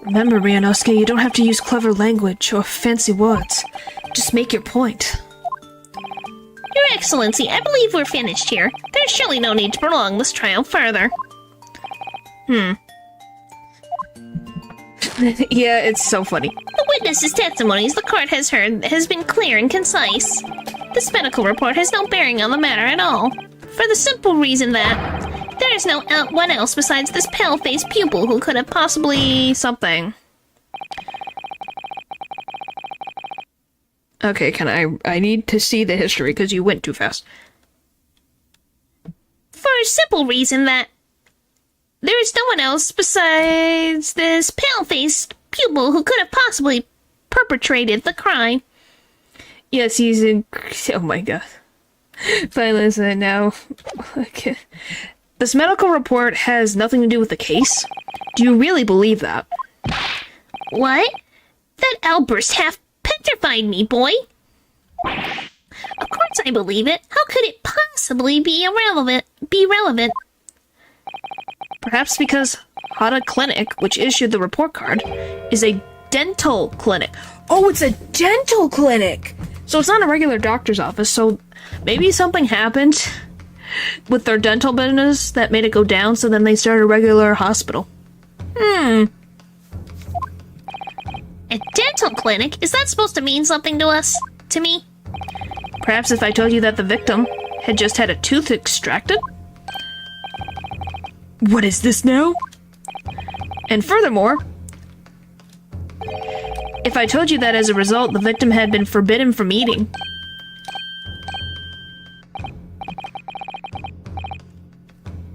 Remember, Ryunosuke, you don't have to use clever language or fancy words. Just make your point. Your Excellency, I believe we're finished here. There's surely no need to prolong this trial further. Yeah, it's so funny. The witnesses' testimonies the court has heard has been clear and concise. This medical report has no bearing on the matter at all, for the simple reason that there is no one else besides this pale-faced pupil who could have possibly something. Okay, I need to see the history because you went too fast. For a simple reason that there is no one else besides this pale-faced pupil who could have possibly perpetrated the crime. Yes, he's in... Oh my god. Silence it now. Okay. This medical report has nothing to do with the case? Do you really believe that? What? That outburst half petrified me, boy. Of course I believe it. How could it possibly be relevant? Perhaps because Hada Clinic, which issued the report card, is a dental clinic. Oh, it's a dental clinic! So it's not a regular doctor's office, so maybe something happened with their dental business that made it go down, so then they started a regular hospital. A dental clinic? Is that supposed to mean something to us? To me? Perhaps if I told you that the victim had just had a tooth extracted? What is this now? And furthermore, if I told you that as a result the victim had been forbidden from eating.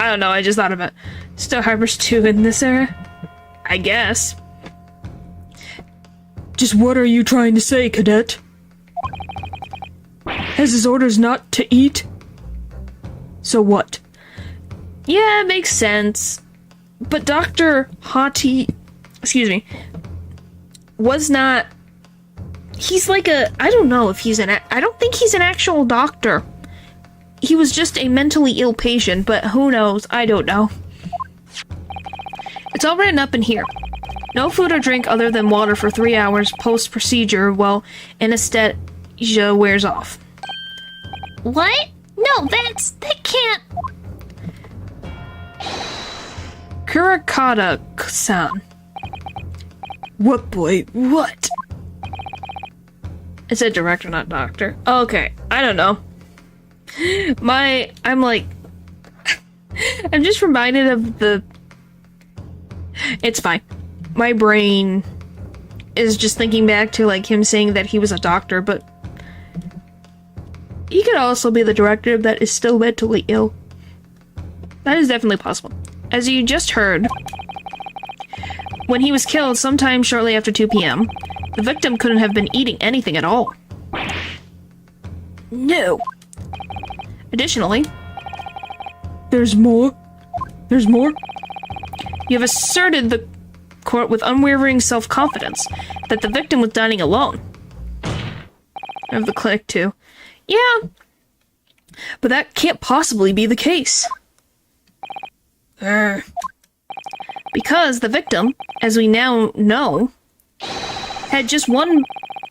I don't know, I just thought of it. Still harbors 2 in this era? I guess. Just what are you trying to say, Cadet? Has his orders not to eat? So what? Yeah, it makes sense. But Dr. Hati... Excuse me. Was not... He's like a... I don't know if he's an... I don't think he's an actual doctor. He was just a mentally ill patient, but who knows? I don't know. It's all written up in here. No food or drink other than water for 3 hours post-procedure while anesthesia wears off. What? No, that can't... Kurakata-san. What, boy? What? It said director, not doctor. Okay, I don't know. I'm like... I'm just reminded of the... It's fine. My brain is just thinking back to, like, him saying that he was a doctor, but... He could also be the director that is still mentally ill. That is definitely possible. As you just heard, when he was killed sometime shortly after 2 p.m., the victim couldn't have been eating anything at all. No. Additionally, there's more. There's more. You have asserted the court with unwavering self-confidence that the victim was dining alone. I have the clinic too. Yeah, but that can't possibly be the case. Because the victim, as we now know, had just one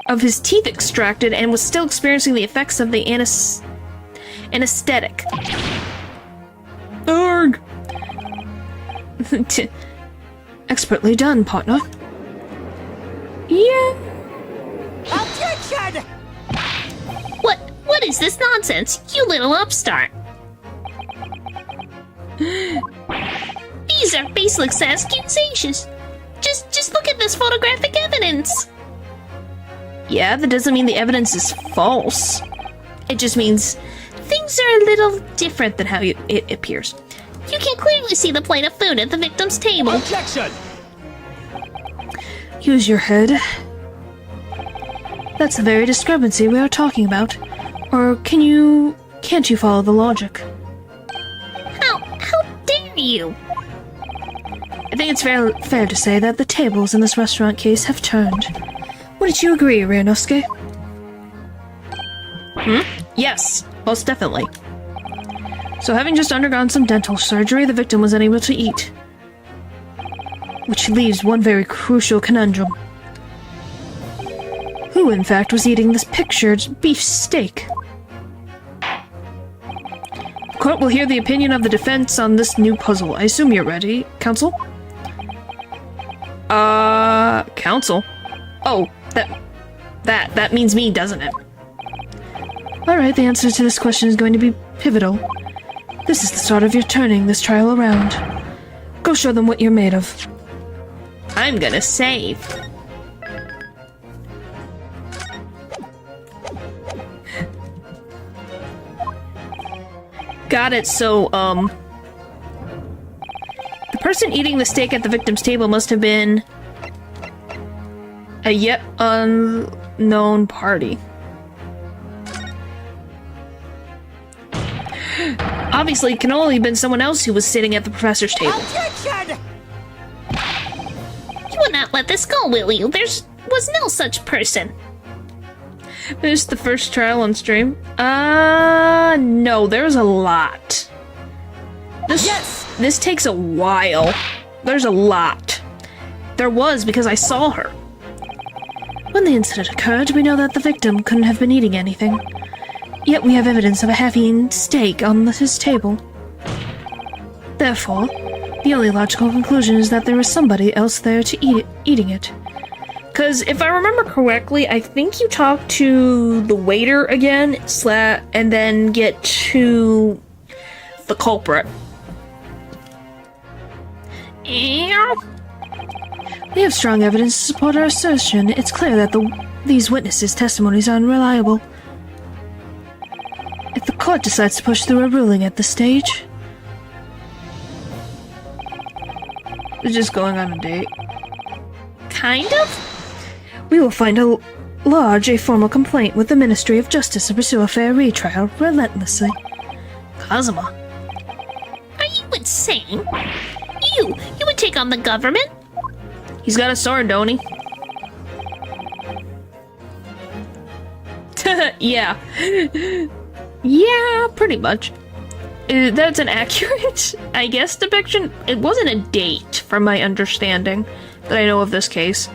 of his teeth extracted and was still experiencing the effects of the anesthetic. Arg! Expertly done, partner. Yeah. Objection! What is this nonsense, you little upstart? These are baseless accusations. Just look at this photographic evidence. Yeah, that doesn't mean the evidence is false. It just means Things are a little different than how it appears. You can clearly see the plate of food at the victim's table. Objection! use your head. That's the very discrepancy we are talking about. Or can't you follow the logic? How dare you? I think it's fair to say that the tables in this restaurant case have turned. Wouldn't you agree, Ryunosuke? Yes, most definitely. So having just undergone some dental surgery, the victim was unable to eat. Which leaves one very crucial conundrum. Who, in fact, was eating this pictured beef steak? The court will hear the opinion of the defense on this new puzzle. I assume you're ready, counsel? Counsel? Oh, that means me, doesn't it? Alright, the answer to this question is going to be pivotal. This is the start of your turning this trial around. Go show them what you're made of. I'm gonna save. Got it, so, the person eating the steak at the victim's table must have been a yet unknown party. Obviously, it can only have been someone else who was sitting at the professor's table. Objection! You will not let this go, will you? There was no such person. This is the first trial on stream. No, there's a lot. This takes a while. There's a lot. There was, because I saw her. When the incident occurred, we know that the victim couldn't have been eating anything. Yet we have evidence of a half-eaten steak on his table. Therefore, the only logical conclusion is that there was somebody else there to eating it. Because if I remember correctly, I think you talk to the waiter again, and then get to the culprit. We have strong evidence to support our assertion. It's clear that these witnesses' testimonies are unreliable. If the court decides to push through a ruling at this stage... They're just going on a date. Kind of? We will lodge a formal complaint with the Ministry of Justice to pursue a fair retrial relentlessly. Kazuma. Are you insane? You would take on the government? He's got a sword, don't he? Yeah. Yeah, pretty much. That's an accurate, I guess, depiction. It wasn't a date, from my understanding, that I know of this case.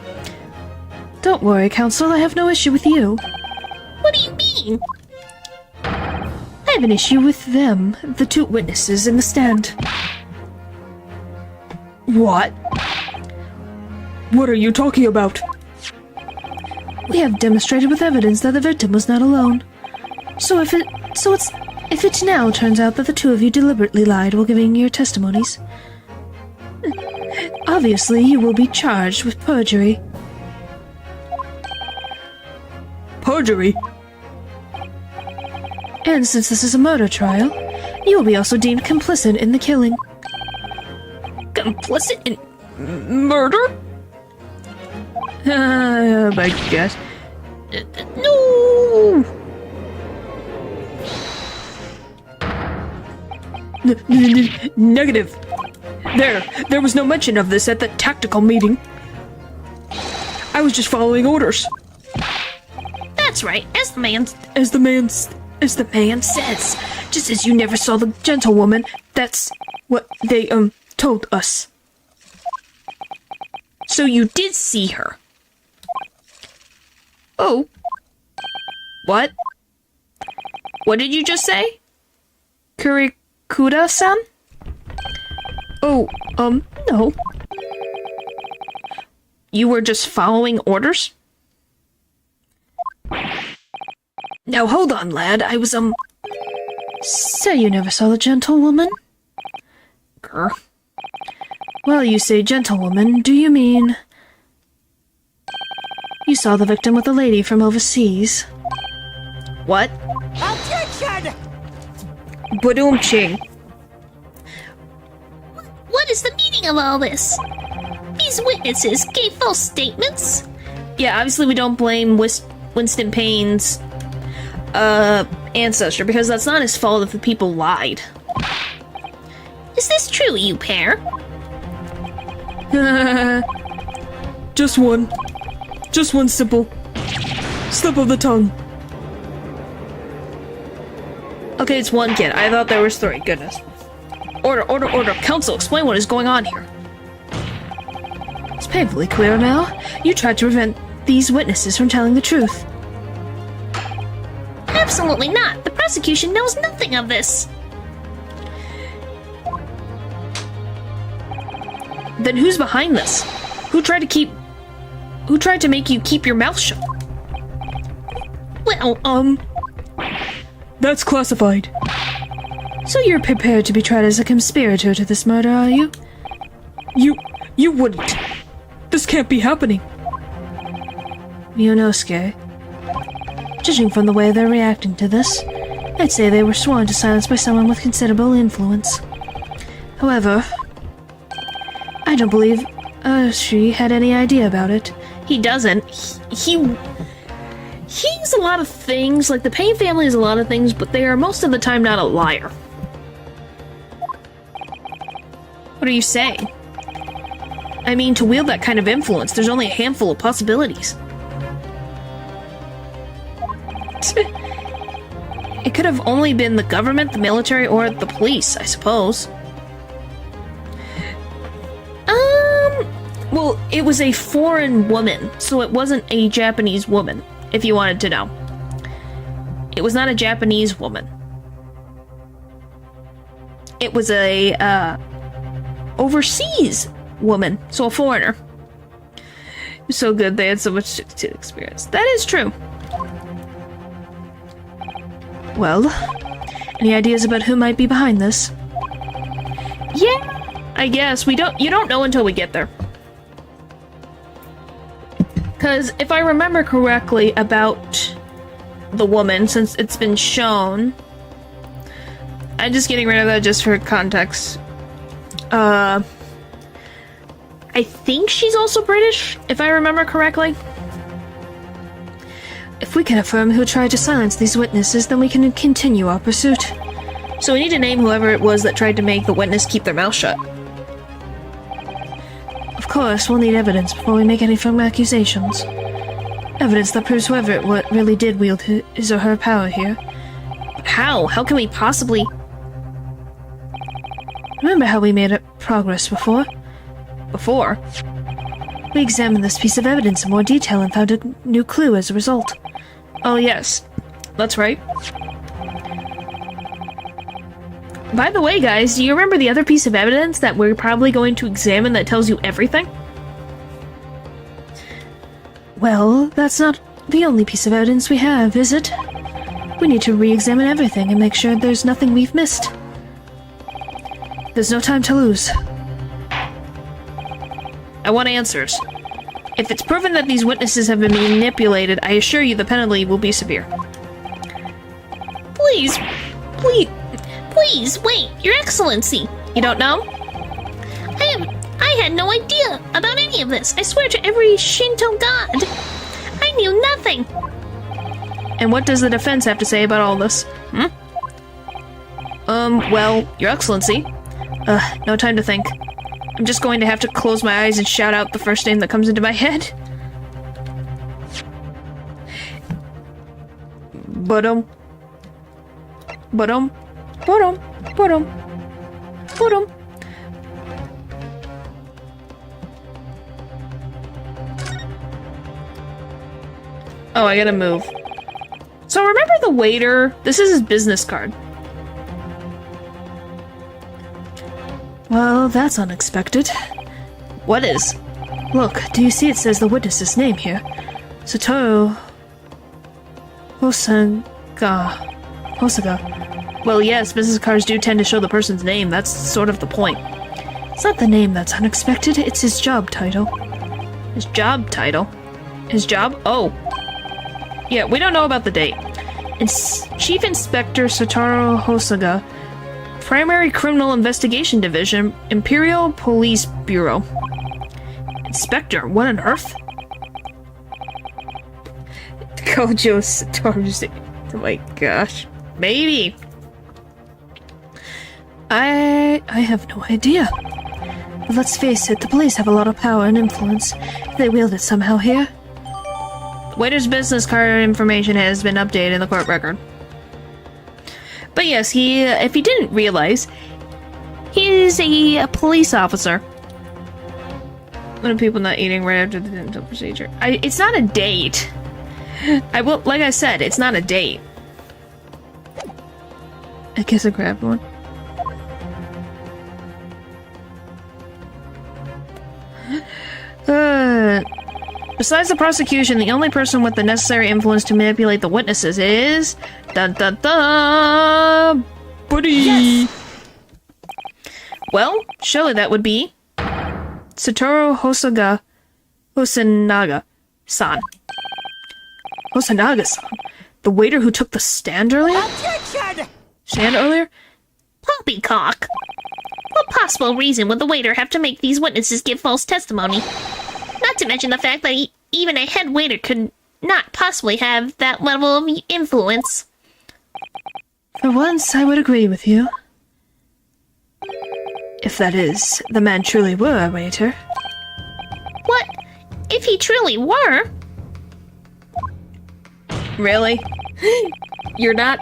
Don't worry, Counsel, I have no issue with you. What do you mean? I have an issue with them, the two witnesses in the stand. What? What are you talking about? We have demonstrated with evidence that the victim was not alone. If it now turns out that the two of you deliberately lied while giving your testimonies, obviously you will be charged with perjury. Perjury? And since this is a murder trial, you will be also deemed complicit in the killing. Complicit in murder? I guess. No! Negative. There was no mention of this at the tactical meeting. I was just following orders. That's right, as the man says. Just as you never saw the gentlewoman, that's what they, told us. So you did see her? Oh. What? What did you just say? Kurikuda-san? Oh, no. You were just following orders? Now hold on, lad. I was, So you never saw the gentlewoman? Grr. Well, you say gentlewoman, do you mean... You saw the victim with a lady from overseas? What? Objection! Badoom-ching. What is the meaning of all this? These witnesses gave false statements? Yeah, obviously we don't blame Winston Payne's, ancestor, because that's not his fault if the people lied. Is this true, you pair? Just one simple slip of the tongue. Okay, it's one kid. I thought there was three. Goodness. Order, order, order. Council, explain what is going on here. It's painfully clear now. You tried to prevent these witnesses from telling the truth. Absolutely not. The prosecution knows nothing of this. Then who's behind this? Who tried to make you keep your mouth shut? Well, That's classified. So you're prepared to be tried as a conspirator to this murder, are you? You wouldn't. This can't be happening. Ryunosuke. Judging from the way they're reacting to this, I'd say they were sworn to silence by someone with considerable influence. However, I don't believe she had any idea about it. he doesn't. He's a lot of things. Like, the Payne family is a lot of things, but they are most of the time not a liar. What are you saying? I mean, to wield that kind of influence, there's only a handful of possibilities. It could have only been the government, the military, or the police, I suppose. Well, it was a foreign woman, so it wasn't a Japanese woman, if you wanted to know. It was not a Japanese woman. It was a, overseas woman, so a foreigner. So good, they had so much to experience. That is true. Well, any ideas about who might be behind this? Yeah, I guess you don't know until we get there. Because if I remember correctly about the woman, since it's been shown, I'm just getting rid of that just for context. I think she's also British, if I remember correctly. If we can affirm who tried to silence these witnesses, then we can continue our pursuit. So we need to name whoever it was that tried to make the witness keep their mouth shut. Of course, we'll need evidence before we make any firm accusations. Evidence that proves whoever it really did wield his or her power here. How? How can we possibly... Remember how we made progress before? Before? We examined this piece of evidence in more detail and found a new clue as a result. Oh yes, that's right. By the way, guys, do you remember the other piece of evidence that we're probably going to examine that tells you everything? Well, that's not the only piece of evidence we have, is it? We need to re-examine everything and make sure there's nothing we've missed. There's no time to lose. I want answers. If it's proven that these witnesses have been manipulated, I assure you the penalty will be severe. Please, wait, Your Excellency. You don't know? I had no idea about any of this. I swear to every Shinto god. I knew nothing. And what does the defense have to say about all this? Well, Your Excellency. No time to think. I'm just going to have to close my eyes and shout out the first name that comes into my head. Ba-dum. Ba-dum. Ba-dum. Ba-dum. Ba-dum. Oh, I gotta move. So remember the waiter? This is his business card. Well, that's unexpected. What is? Look, do you see it says the witness's name here? Satoru Hosoga. Well, yes, business cards do tend to show the person's name. That's sort of the point. It's not the name that's unexpected, it's his job title. His job title? His job? Oh. Yeah, we don't know about the date. It's Chief Inspector Satoru Hosoga, Primary Criminal Investigation Division, Imperial Police Bureau. Inspector? What on earth? Gojo Satoru. Oh my gosh. Maybe. I have no idea. But let's face it, the police have a lot of power and influence. They wield it somehow here. The waiter's business card information has been updated in the court record. But yes, he, if you didn't realize, he's a police officer. What are people not eating right after the dental procedure? It's not a date. Like I said, it's not a date. I guess I grabbed one. Besides the prosecution, the only person with the necessary influence to manipulate the witnesses is... Dun dun dun! Buddy! Yes. Well, surely that would be... Satoru Hosonaga-san. Hosonaga-san? The waiter who took the stand earlier? Objection! Stand earlier? Poppycock! What possible reason would the waiter have to make these witnesses give false testimony? Not to mention the fact that even a head waiter could not possibly have that level of influence. For once, I would agree with you. If that is, the man truly were a waiter. What? If he truly were? Really? You're not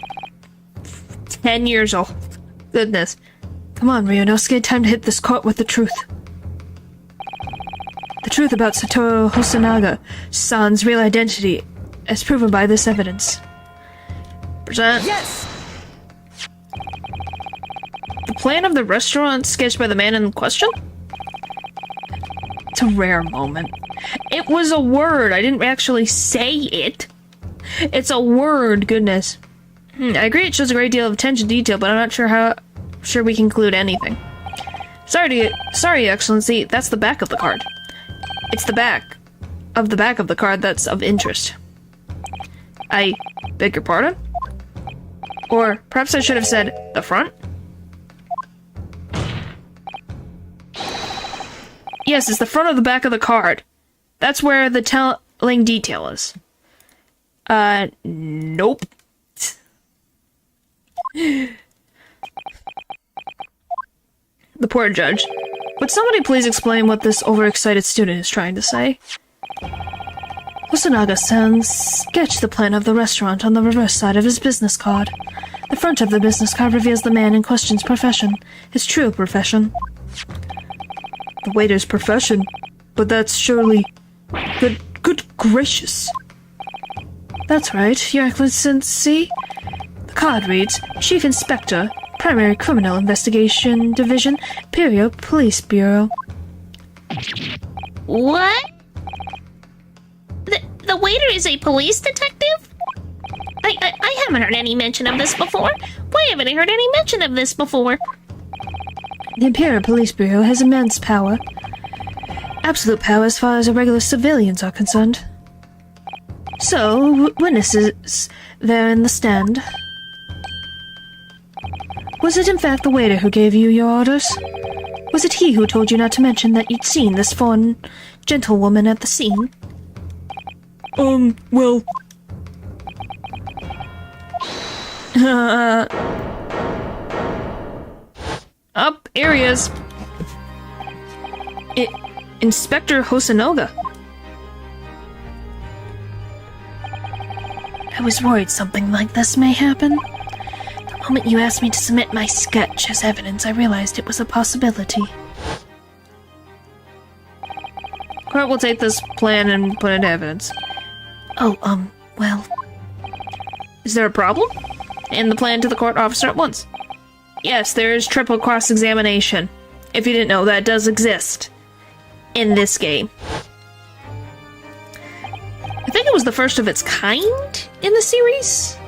10 years old. Goodness. Come on, Ryunosuke, time to hit this court with the truth. The truth about Satoru Hosonaga-san's real identity, as proven by this evidence. Present. Yes! The plan of the restaurant sketched by the man in question? It's a rare moment. It was a word. I didn't actually say it. It's a word, goodness. I agree it shows a great deal of attention to detail, but I'm not sure we can conclude anything. Sorry, Excellency, that's the back of the card. It's the back of the card that's of interest. I beg your pardon? Or perhaps I should have said the front? Yes, it's the front of the back of the card. That's where the telling detail is. Nope. The poor judge. Would somebody please explain what this overexcited student is trying to say? Hosonaga-san sketched the plan of the restaurant on the reverse side of his business card. The front of the business card reveals the man in question's profession, his true profession. The waiter's profession? But that's surely... Good gracious. That's right, Your Excellency. The card reads, Chief Inspector, Primary Criminal Investigation Division, Imperial Police Bureau. What? The waiter is a police detective? I haven't heard any mention of this before. Why haven't I heard any mention of this before? The Imperial Police Bureau has immense power. Absolute power as far as irregular civilians are concerned. So, witnesses there in the stand. Was it in fact the waiter who gave you your orders? Was it he who told you not to mention that you'd seen this foreign gentlewoman at the scene? Well... Up, here he is. Inspector Hosonaga. I was worried something like this may happen. The moment you asked me to submit my sketch as evidence, I realized it was a possibility. Court will take this plan and put it into evidence. Oh, well... Is there a problem? Hand the plan to the court officer at once. Yes, there is triple cross-examination. If you didn't know, that does exist. In this game. I think it was the first of its kind in the series?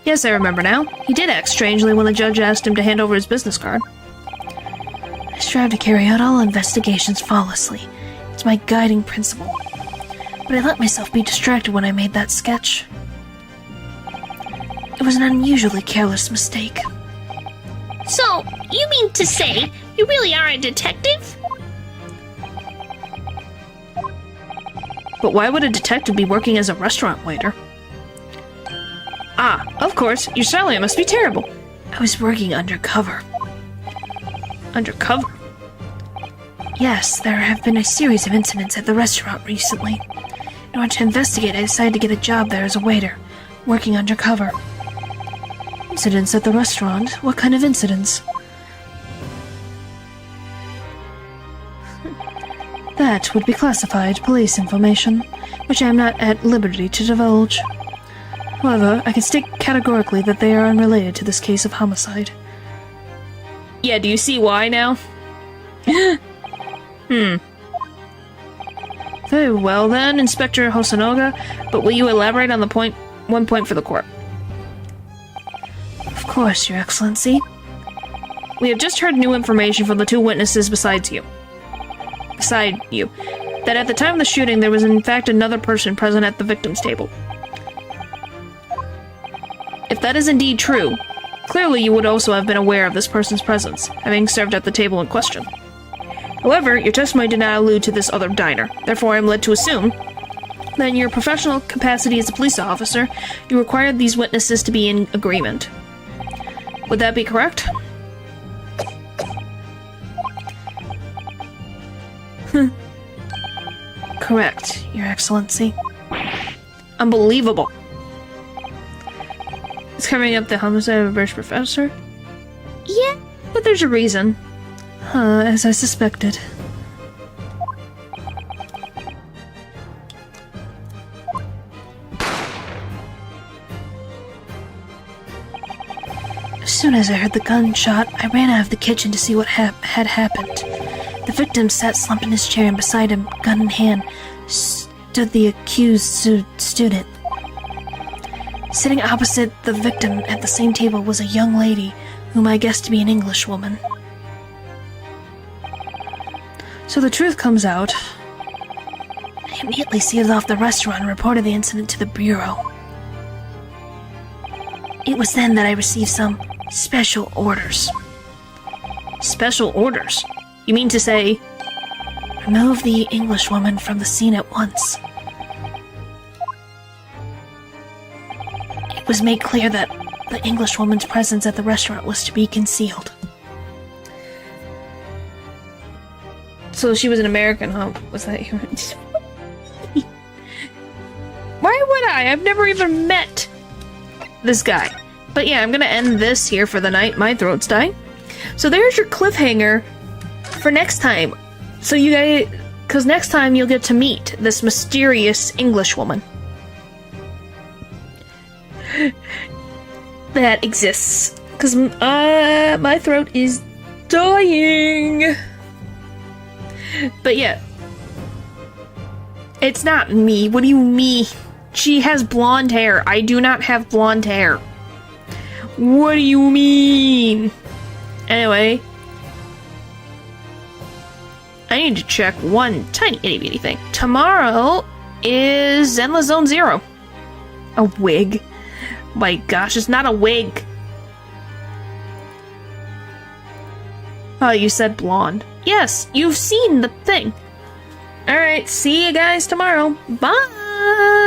Yes, I remember now. He did act strangely when the judge asked him to hand over his business card. I strive to carry out all investigations flawlessly. It's my guiding principle. But I let myself be distracted when I made that sketch. It was an unusually careless mistake. So, you mean to say you really are a detective? But why would a detective be working as a restaurant waiter? Ah, of course, your salary must be terrible. I was working undercover. Undercover? Yes, there have been a series of incidents at the restaurant recently. In order to investigate, I decided to get a job there as a waiter, working undercover. Incidents at the restaurant? What kind of incidents? That would be classified police information, which I am not at liberty to divulge. However, I can state categorically that they are unrelated to this case of homicide. Yeah, do you see why now? Very well then, Inspector Hosonoga, but will you elaborate on the one point for the court? Of course, Your Excellency. We have just heard new information from the two witnesses beside you. That at the time of the shooting, there was in fact another person present at the victim's table. If that is indeed true, clearly you would also have been aware of this person's presence, having served at the table in question. However, your testimony did not allude to this other diner. Therefore, I am led to assume that in your professional capacity as a police officer, you required these witnesses to be in agreement. Would that be correct? Correct, Your Excellency. Unbelievable. It's covering up the homicide of a British professor? Yeah, but there's a reason. As I suspected. As soon as I heard the gunshot, I ran out of the kitchen to see what had happened. The victim sat slumped in his chair, and beside him, gun in hand, stood the accused student. Sitting opposite the victim at the same table was a young lady, whom I guessed to be an Englishwoman. So the truth comes out. I immediately sealed off the restaurant and reported the incident to the Bureau. It was then that I received some special orders. Special orders? You mean to say... Remove the Englishwoman from the scene at once. It was made clear that the Englishwoman's presence at the restaurant was to be concealed. So she was an American, huh? Was that your... Why would I? I've never even met this guy. But yeah, I'm gonna end this here for the night. My throat's dying. So there's your cliffhanger for next time. So you guys... Because next time you'll get to meet this mysterious Englishwoman that exists. Because my throat is dying. But yeah. It's not me. What do you mean? She has blonde hair. I do not have blonde hair. What do you mean? Anyway. I need to check one tiny itty bitty thing. Tomorrow is Zenla Zone Zero. A wig? My gosh, it's not a wig. Oh, you said blonde. Yes, you've seen the thing. Alright, see you guys tomorrow. Bye!